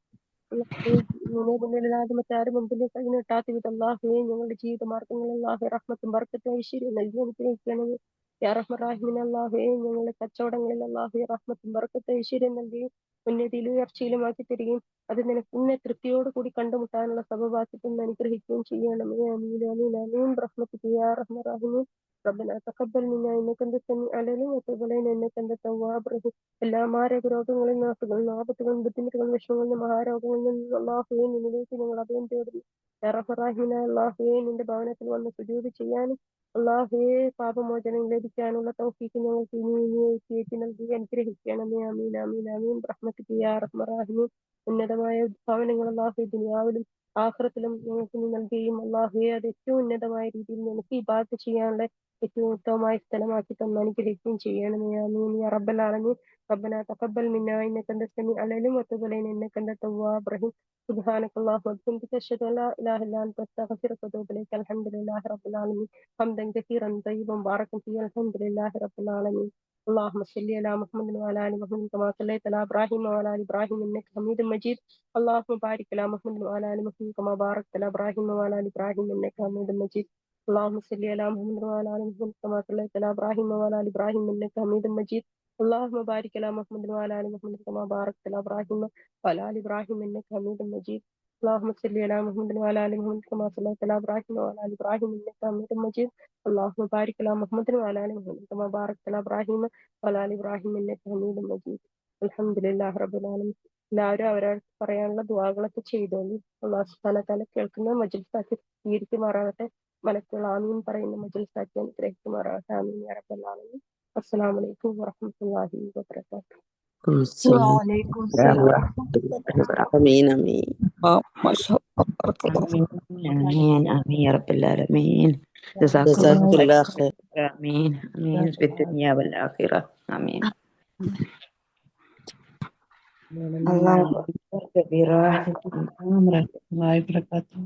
മുന്നിലാതെ മറ്റാരും മുമ്പിൽ കഴിഞ്ഞിട്ടാത്ത വിധം അല്ലാഹുവേ ഞങ്ങളുടെ ജീവിത മാർഗങ്ങളിൽ അല്ലാഹുവേ റഹ്മത്തും ബർക്കത്തും ഐശ്വര്യം നൽകി അനുഗ്രഹിക്കണമേ. യാ റഹ്മാൻ റഹീമിനെ അല്ലാഹുവേ ഞങ്ങളുടെ കച്ചവടങ്ങളിൽ അല്ലാഹുവേ റഹ്മത്തും ബർക്കത്തും ഐശ്വര്യം നൽകി ഉന്നതിയിലും ഉയർച്ചയിലുമാക്കി തരികയും അത് നിന്നെ തൃപ്തിയോട് കൂടി കണ്ടുമുട്ടാനുള്ള സബബാക്കി തന്നെ അനുഗ്രഹിക്കുകയും ചെയ്യണമേ. ആമീൻ ആമീൻ ആമീൻ റഹ്മത്തുക യാ റഹ്മാൻ റഹീം. ربنا تقبل منا انك انت السميع العليم وتب علينا انك انت التواب الرحيم. എല്ലാ മാരക രോഗങ്ങളിൽ നിന്ന് അസുഖങ്ങളിൽ ആപത്തുകളും ബുദ്ധിമുട്ടുകളും വിഷമങ്ങളിൽ നിന്ന് മഹാരോഗങ്ങളിൽ നിന്ന് അല്ലാഹുവേ നിന്നിലേക്ക് ഞങ്ങൾ അഭയം തേടുന്നു. യാ റഹ്മാൻ റഹീമിനെ അല്ലാഹുവേ നിന്റെ ഭവനത്തിൽ വന്ന് സുജൂദ് ചെയ്യാനും അല്ലാഹുവേ പാപമോചനം ലഭിക്കാനുള്ള തൗഫീഖ് ഞങ്ങൾക്ക് ഇനി നൽകി അനുഗ്രഹിക്കണമേ. ആമീൻ ആമീൻ ആമീൻ റഹ്മത്തുക യാ റഹ്മാൻ റഹീം. ഉന്നതമായ ഭവനങ്ങൾ അല്ലാഹുവേ ദുനിയാവിലും ആഖിറത്തിലും ഞങ്ങൾക്ക് നീ നൽകുകയും അല്ലാഹുവേ അത് ഏറ്റവും ഉന്നതമായ രീതിയിൽ നിനക്ക് ഇബാദത്ത് ചെയ്യാനുള്ള ഏറ്റവും ഉത്തമമായ സ്ഥലമാക്കി തന്ന് അനുഗ്രഹിക്കുകയും ചെയ്യണമേ. ആമീൻ യാ റബ്ബൽ ആലമീൻ. ربنا تقبل منا انك انت السميع العليم وتب علينا انك انت التواب الرحيم. سبحانك اللهم وبحمدك اشهد ان لا اله الا انت استغفرك واتوب اليك. الحمد لله رب العالمين حمدا كثيرا طيبا مباركا فيه. الحمد لله رب العالمين. اللهم صل على محمد وعلى ال محمد كما صليت على ابراهيم وعلى ال ابراهيم انك حميد مجيد. اللهم بارك على محمد وعلى ال محمد كما باركت على ابراهيم وعلى ال ابراهيم انك حميد مجيد. اللهم صل على محمد وعلى ال محمد كما صليت على ابراهيم وعلى ال ابراهيم انك حميد مجيد. اللهم بارك على محمد وعلى ال محمد كما باركت على ابراهيم وعلى ال ابراهيم انك حميد مجيد. اللهم صل على محمد وعلى ال محمد كما صليت على ابراهيم وعلى ال ابراهيم انك حميد مجيد. اللهم بارك على محمد وعلى ال محمد كما باركت على ابراهيم وعلى ال ابراهيم انك حميد مجيد. അൽഹംദുലില്ലാഹി റബ്ബിൽ ആലമീൻ. എല്ലാവരും അവരവർക്ക് പറയാനുള്ള ദുആകളൊക്കെ ചെയ്തോളൂ. അല്ലാഹു സുബ്ഹാനഹു വ തആല കേൾക്കുന്ന മജ്‌ലിസാക്കി സ്വീകരിക്കുമാറാകട്ടെ. മലക്കുകൾ ആമീൻ പറയുന്ന മജ്‌ലിസാക്കി അനുഗ്രഹിക്കുമാറാകട്ടെ. ആമീൻ യാ റബ്ബൽ ആലമീൻ. അസ്സലാമു അലൈക്കും വറഹ്മത്തുള്ളാഹി വബറകാതുഹു. السلام وعليكم ورحمة السلام الله. آمين آمين. ما شاء الله بارك الله آمين آمين آمين يا رب العالمين. جزاك جزاك الله الله خير. خير. آمين آمين في الدنيا والآخرة آمين. الله كبيرة. ورحمة الله وبركاته.